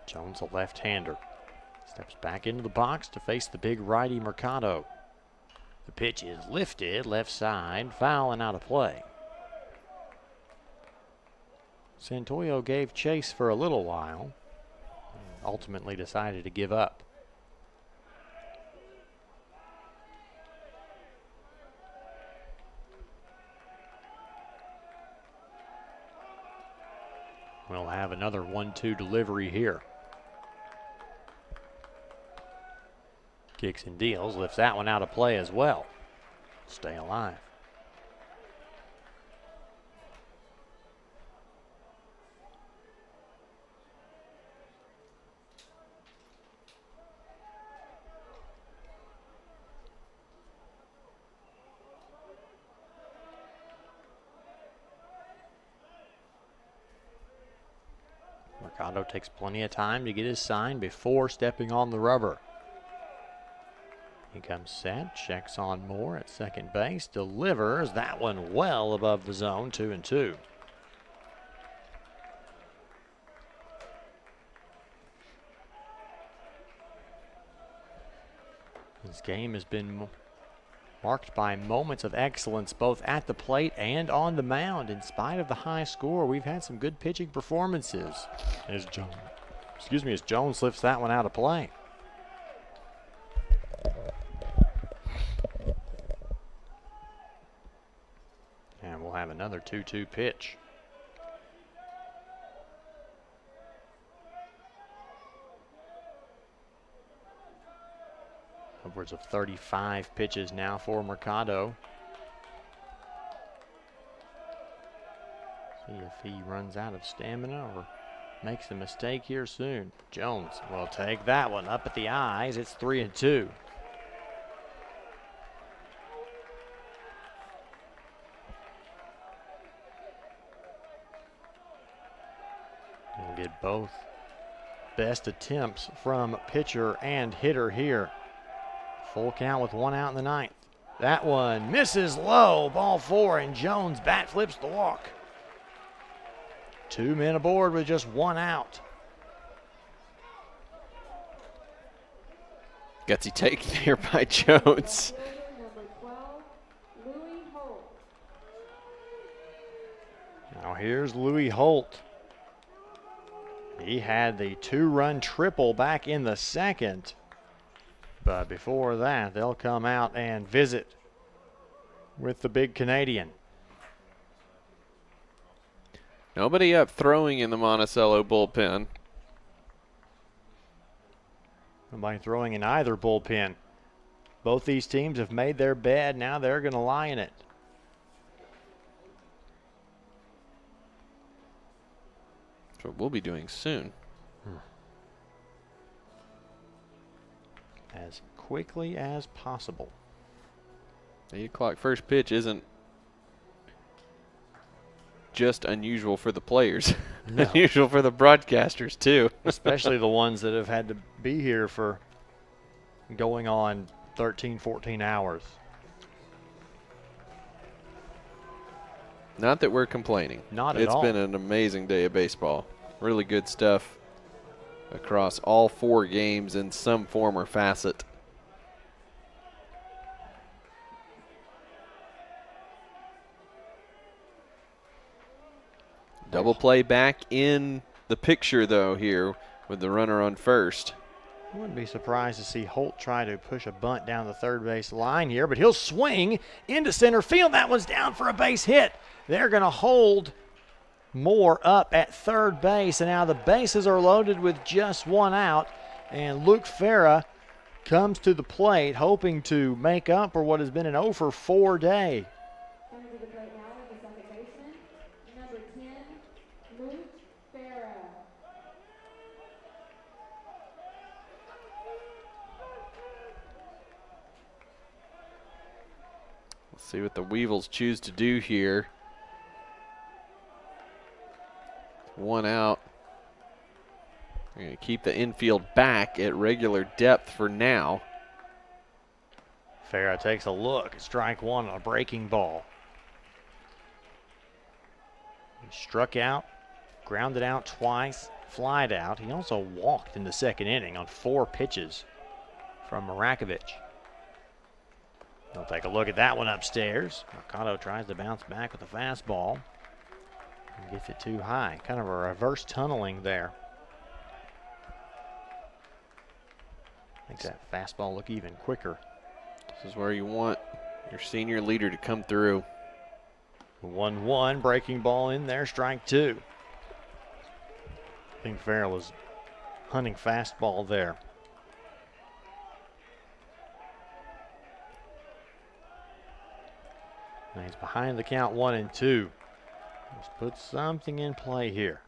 Jones, a left-hander, steps back into the box to face the big righty Mercado. The pitch is lifted left side, foul and out of play. Santoyo gave chase for a little while, and ultimately decided to give up. We'll have another 1-2 delivery here. Kicks and deals, lifts that one out of play as well. Stay alive. Mercado takes plenty of time to get his sign before stepping on the rubber. He comes set, checks on Moore at second base, delivers that one well above the zone, 2-2. This game has been marked by moments of excellence both at the plate and on the mound. In spite of the high score, we've had some good pitching performances. As Jones lifts that one out of play. And we'll have another 2-2 pitch. Upwards of 35 pitches now for Mercado. See if he runs out of stamina or makes a mistake here soon. Jones will take that one up at the eyes. It's 3-2. We'll get both best attempts from pitcher and hitter here. Full count with 1 out in the ninth. That one misses low. Ball 4, and Jones bat flips the walk. 2 men aboard with just 1 out. Gutsy take there by Jones. Now here's Louis Holt. He had the 2-run triple back in the second. But before that, they'll come out and visit with the big Canadian. Nobody up throwing in the Monticello bullpen. Nobody throwing in either bullpen. Both these teams have made their bed. Now they're going to lie in it. That's what we'll be doing soon. As quickly as possible. 8 o'clock first pitch isn't just unusual for the players. No. Unusual for the broadcasters too. Especially the ones that have had to be here for going on 13, 14 hours. Not that we're complaining. Not at all. It's been an amazing day of baseball. Really good stuff across all 4 games in some form or facet. Double play back in the picture, though, here with the runner on first. I wouldn't be surprised to see Holt try to push a bunt down the third base line here, but he'll swing into center field. That one's down for a base hit. They're going to hold Moore up at third base, and now the bases are loaded with just 1 out, and Luke Farah comes to the plate hoping to make up for what has been an 0-for-4 day. Coming to the plate now is the second baseman, number 10, Luke Farah. Let's see what the Weevils choose to do here. 1 out. We're going to keep the infield back at regular depth for now. Farah takes a look. Strike 1 on a breaking ball. He struck out, grounded out twice, flied out. He also walked in the second inning on 4 pitches from Marakovich. They'll take a look at that one upstairs. Mercado tries to bounce back with a fastball. Gets it too high. Kind of a reverse tunneling there. Makes that fastball look even quicker. This is where you want your senior leader to come through. 1-1, breaking ball in there, strike 2. I think Farrell was hunting fastball there. Now he's behind the count 1-2. Let's put something in play here.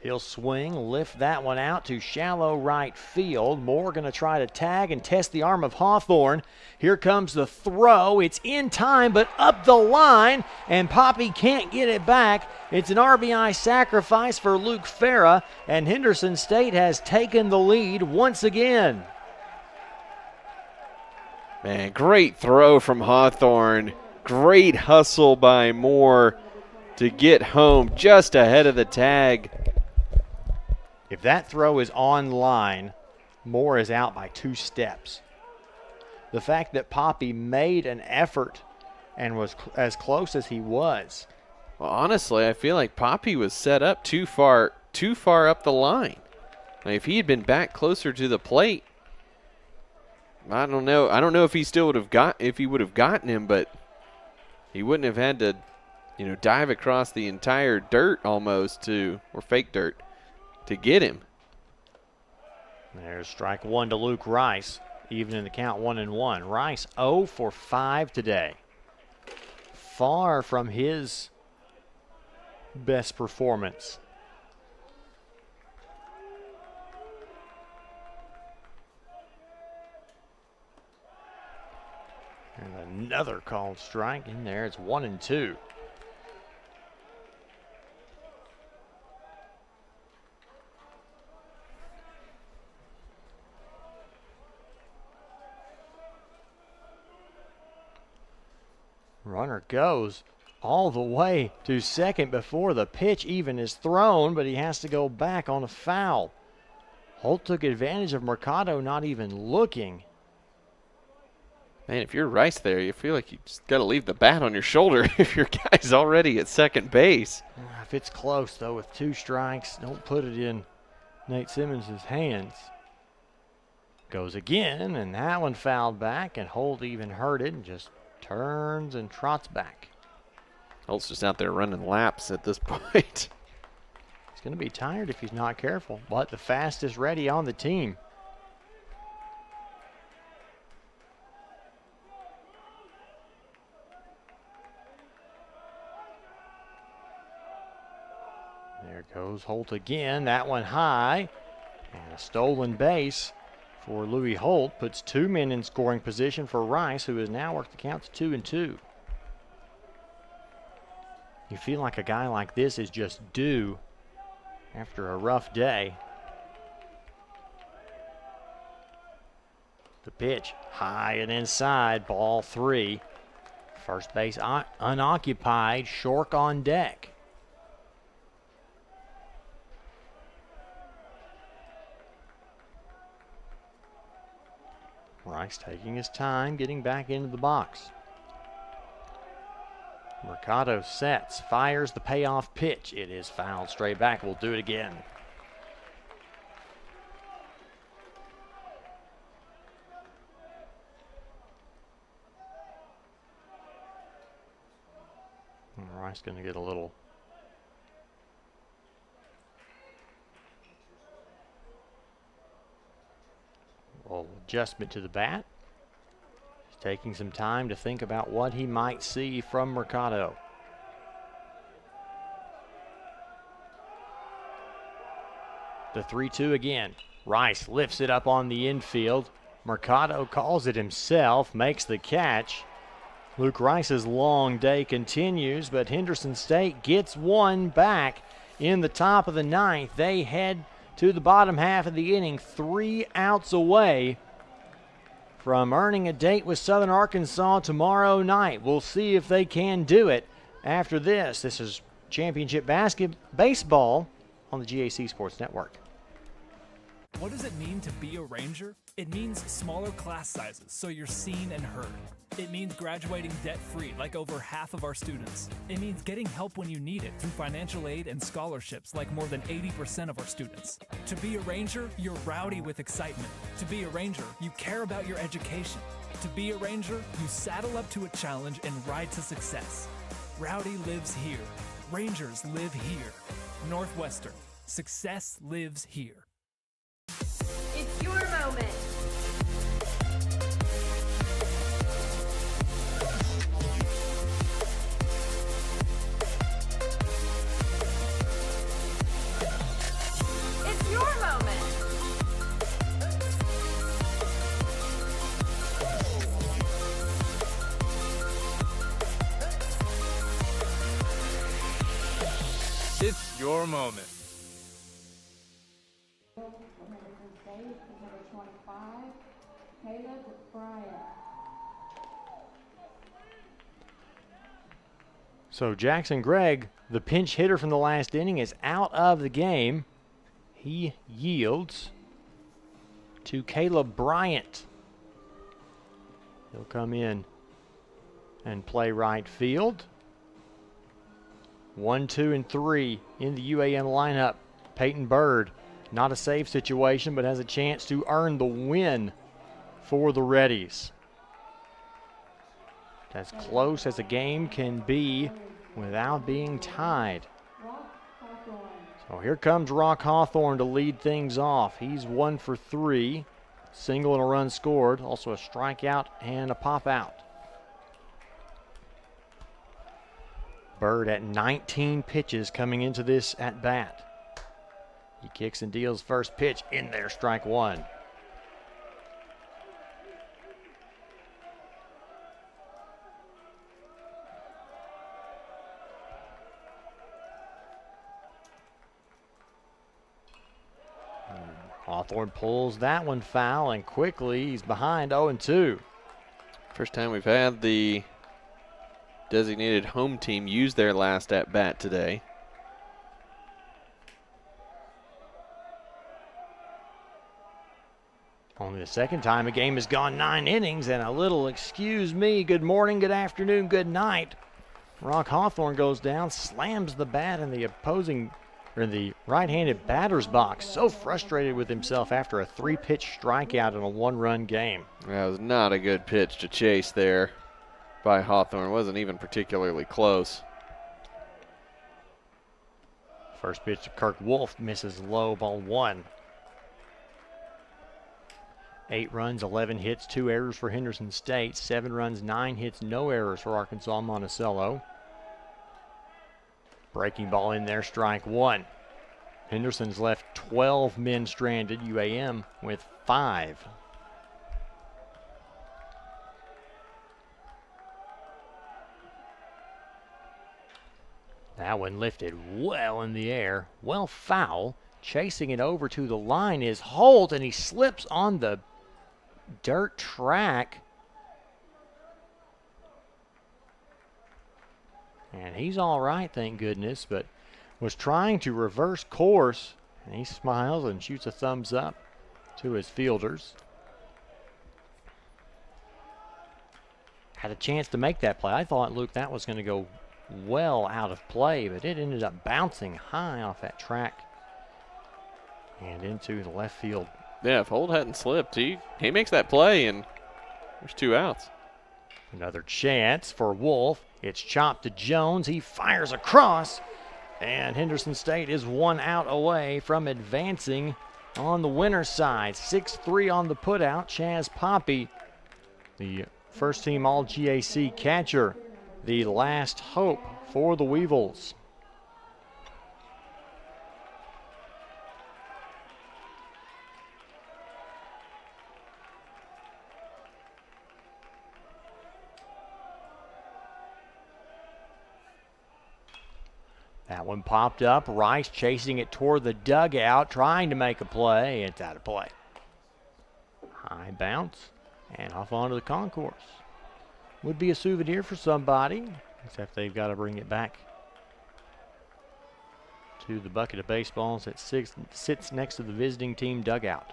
He'll swing, lift that one out to shallow right field. Moore going to try to tag and test the arm of Hawthorne. Here comes the throw. It's in time, but up the line, and Poppy can't get it back. It's an RBI sacrifice for Luke Farah, and Henderson State has taken the lead once again. Man, great throw from Hawthorne. Great hustle by Moore to get home just ahead of the tag. If that throw is on line, Moore is out by 2 steps. The fact that Poppy made an effort and was as close as he was. Well, honestly, I feel like Poppy was set up too far up the line. Like, if he had been back closer to the plate, I don't know. I don't know if he still would have gotten him, but he wouldn't have had to, dive across the entire dirt almost or fake dirt to get him. There's strike 1 to Luke Rice, even in the count 1-1. Rice 0 for 5 today. Far from his best performance. And another called strike in there. It's 1-2. Runner goes all the way to second before the pitch even is thrown, but he has to go back on a foul. Holt took advantage of Mercado not even looking. Man, if you're Rice there, you feel like you just got to leave the bat on your shoulder if your guy's already at second base. If it's close, though, with 2 strikes, don't put it in Nate Simmons' hands. Goes again, and that one fouled back, and Holt even heard it and just turns and trots back. Holt's just out there running laps at this point. He's going to be tired if he's not careful, but the fastest ready on the team. There goes Holt again. That one high, and a stolen base for Louis Holt puts 2 men in scoring position for Rice, who has now worked the count to 2-2. You feel like a guy like this is just due after a rough day. The pitch high and inside, ball 3. First base unoccupied, Shork on deck. Rice taking his time, getting back into the box. Mercado sets, fires the payoff pitch. It is fouled straight back. We'll do it again. And Rice going to get a little adjustment to the bat. He's taking some time to think about what he might see from Mercado. The 3-2 again. Rice lifts it up on the infield. Mercado calls it himself, makes the catch. Luke Rice's long day continues, but Henderson State gets one back in the top of the 9th. They head to the bottom half of the inning, 3 outs away from earning a date with Southern Arkansas tomorrow night. We'll see if they can do it after this. This is Championship Baseball on the GAC Sports Network. What does it mean to be a Ranger? It means smaller class sizes so you're seen and heard. It means graduating debt-free like over half of our students. It means getting help when you need it through financial aid and scholarships like more than 80% of our students. To be a Ranger, you're rowdy with excitement. To be a Ranger, you care about your education. To be a Ranger, you saddle up to a challenge and ride to success. Rowdy lives here. Rangers live here. Northwestern. Success lives here. It's your moment. your moment. For Henderson State is number 25, Caleb Bryant. So Jackson Gregg, the pinch hitter from the last inning, is out of the game. He yields to Caleb Bryant. He'll come in and play right field. 1, 2, and 3 in the UAM lineup. Peyton Bird, not a save situation, but has a chance to earn the win for the Reddies. As close as a game can be without being tied. So here comes Rock Hawthorne to lead things off. He's 1 for 3. Single and a run scored. Also a strikeout and a pop out. Bird at 19 pitches coming into this at bat. He kicks and deals first pitch in there, strike one. Hawthorne pulls that one foul, and quickly he's behind 0-2. First time we've had the designated home team use their last at bat today. Only the second time a game has gone 9 innings, and a little excuse me, good morning, good afternoon, good night. Rock Hawthorne goes down, slams the bat in the the right-handed batter's box. So frustrated with himself after a 3-pitch strikeout in a 1-run game. That was not a good pitch to chase there by Hawthorne. Wasn't even particularly close. First pitch to Kirk Wolf misses low, ball 1. 8 runs, 11 hits, 2 errors for Henderson State. 7 runs, 9 hits, no errors for Arkansas-Monticello. Breaking ball in there, strike 1. Henderson's left 12 men stranded, UAM with 5. That one lifted well in the air, well foul. Chasing it over to the line is Holt, and he slips on the dirt track. And he's all right, thank goodness, but was trying to reverse course, and he smiles and shoots a thumbs up to his fielders. Had a chance to make that play. I thought, Luke, that was going to go well out of play, but it ended up bouncing high off that track and into the left field. Yeah, if Holt hadn't slipped, he makes that play, and there's 2 outs. Another chance for Wolf. It's chopped to Jones. He fires across, and Henderson State is 1 out away from advancing on the winner's side. 6-3 on the putout. Chaz Poppy, the first team All-GAC catcher, the last hope for the Weevils. That one popped up. Rice chasing it toward the dugout, trying to make a play. It's out of play. High bounce and off onto the concourse. Would be a souvenir for somebody, except they've got to bring it back to the bucket of baseballs that sits next to the visiting team dugout.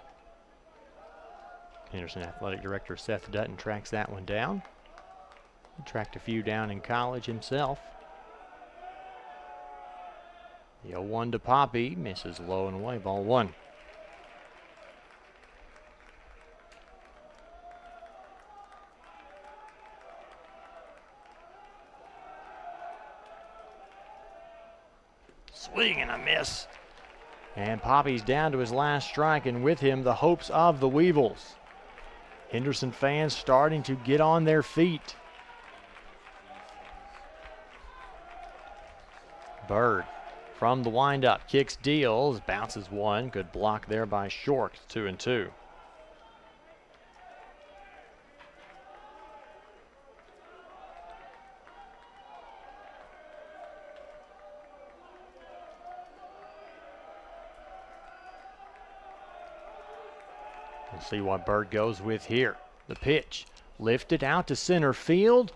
Henderson Athletic Director Seth Dutton tracks that one down. He tracked a few down in college himself. The 0-1 to Poppy, misses low and away, ball 1. Swing and a miss. And Poppy's down to his last strike, and with him the hopes of the Weevils. Henderson fans starting to get on their feet. Bird from the windup, kicks, deals, bounces 1. Good block there by Short, 2-2. We'll see what Bird goes with here. The pitch lifted out to center field.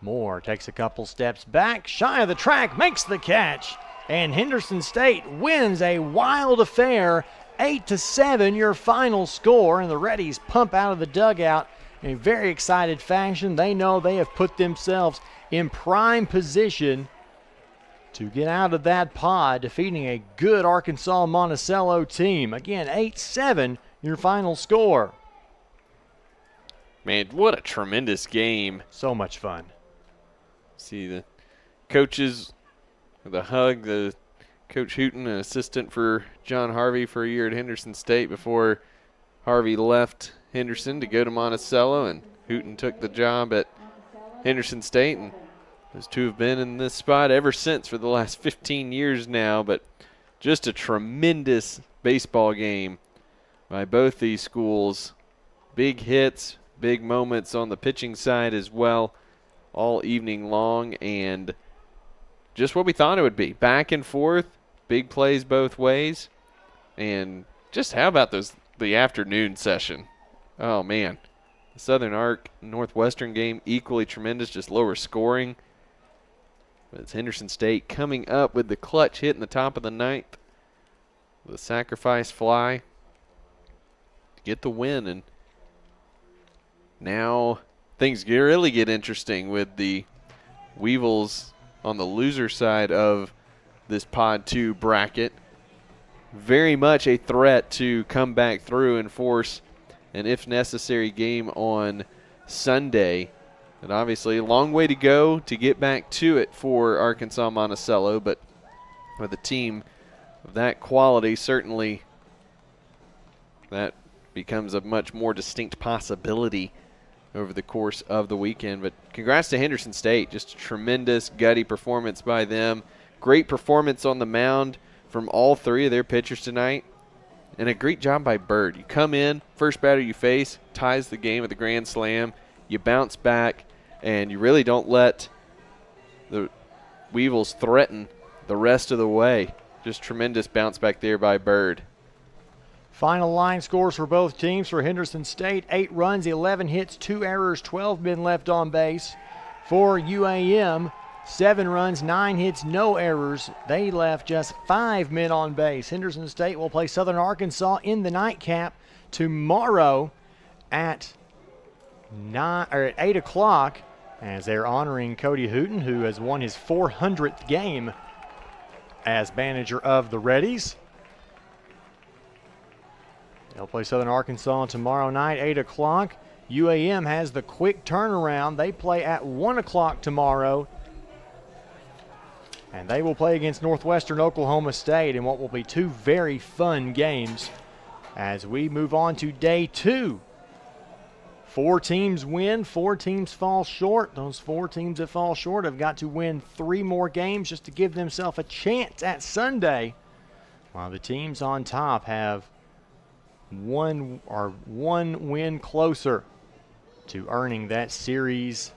Moore takes a couple steps back, shy of the track, makes the catch. And Henderson State wins a wild affair. 8-7 your final score, and the Reddies pump out of the dugout in a very excited fashion. They know they have put themselves in prime position to get out of that pod, defeating a good Arkansas-Monticello team. Again, 8-7 your final score. Man, what a tremendous game. So much fun. See the coaches with a hug, the Coach Hooten, an assistant for John Harvey for a year at Henderson State before Harvey left Henderson to go to Monticello, and Hooten took the job at Henderson State, and those two have been in this spot ever since for the last 15 years now. But just a tremendous baseball game by both these schools. Big hits, big moments on the pitching side as well all evening long, and just what we thought it would be. Back and forth, big plays both ways, and just how about the afternoon session? Oh, man. The Southern Arc Northwestern game, equally tremendous, just lower scoring. But it's Henderson State coming up with the clutch hit in the top of the ninth. The sacrifice fly to get the win, and now things really get interesting with the Weevils on the loser side of this Pod 2 bracket. Very much a threat to come back through and force an if necessary game on Sunday. And obviously a long way to go to get back to it for Arkansas-Monticello, but with a team of that quality, certainly that becomes a much more distinct possibility over the course of the weekend. But congrats to Henderson State. Just a tremendous, gutty performance by them. Great performance on the mound from all three of their pitchers tonight. And a great job by Bird. You come in, first batter you face, ties the game with a grand slam. You bounce back, and you really don't let the Weevils threaten the rest of the way. Just tremendous bounce back there by Bird. Final line scores for both teams. For Henderson State, 8 runs, 11 hits, 2 errors, 12 men left on base. For UAM, 7 runs, 9 hits, no errors. They left just 5 men on base. Henderson State will play Southern Arkansas in the nightcap tomorrow at 8 o'clock, as they're honoring Cody Hooten, who has won his 400th game as manager of the Reddies. They'll play Southern Arkansas tomorrow night, 8 o'clock. UAM has the quick turnaround. They play at 1 o'clock tomorrow. And they will play against Northwestern Oklahoma State in what will be 2 very fun games as we move on to day 2. 4 teams win, 4 teams fall short. Those 4 teams that fall short have got to win 3 more games just to give themselves a chance at Sunday, while the teams on top have one win closer to earning that series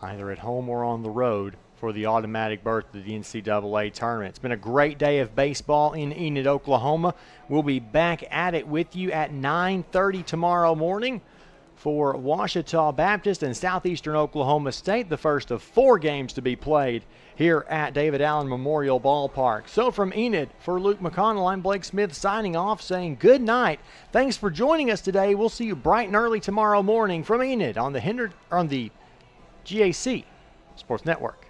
either at home or on the road for the automatic berth to the NCAA tournament. It's been a great day of baseball in Enid, Oklahoma. We'll be back at it with you at 9:30 tomorrow morning for Ouachita Baptist and Southeastern Oklahoma State, the first of 4 games to be played here at David Allen Memorial Ballpark. So from Enid, for Luke McConnell, I'm Blake Smith signing off, saying good night. Thanks for joining us today. We'll see you bright and early tomorrow morning from Enid on the GAC Sports Network.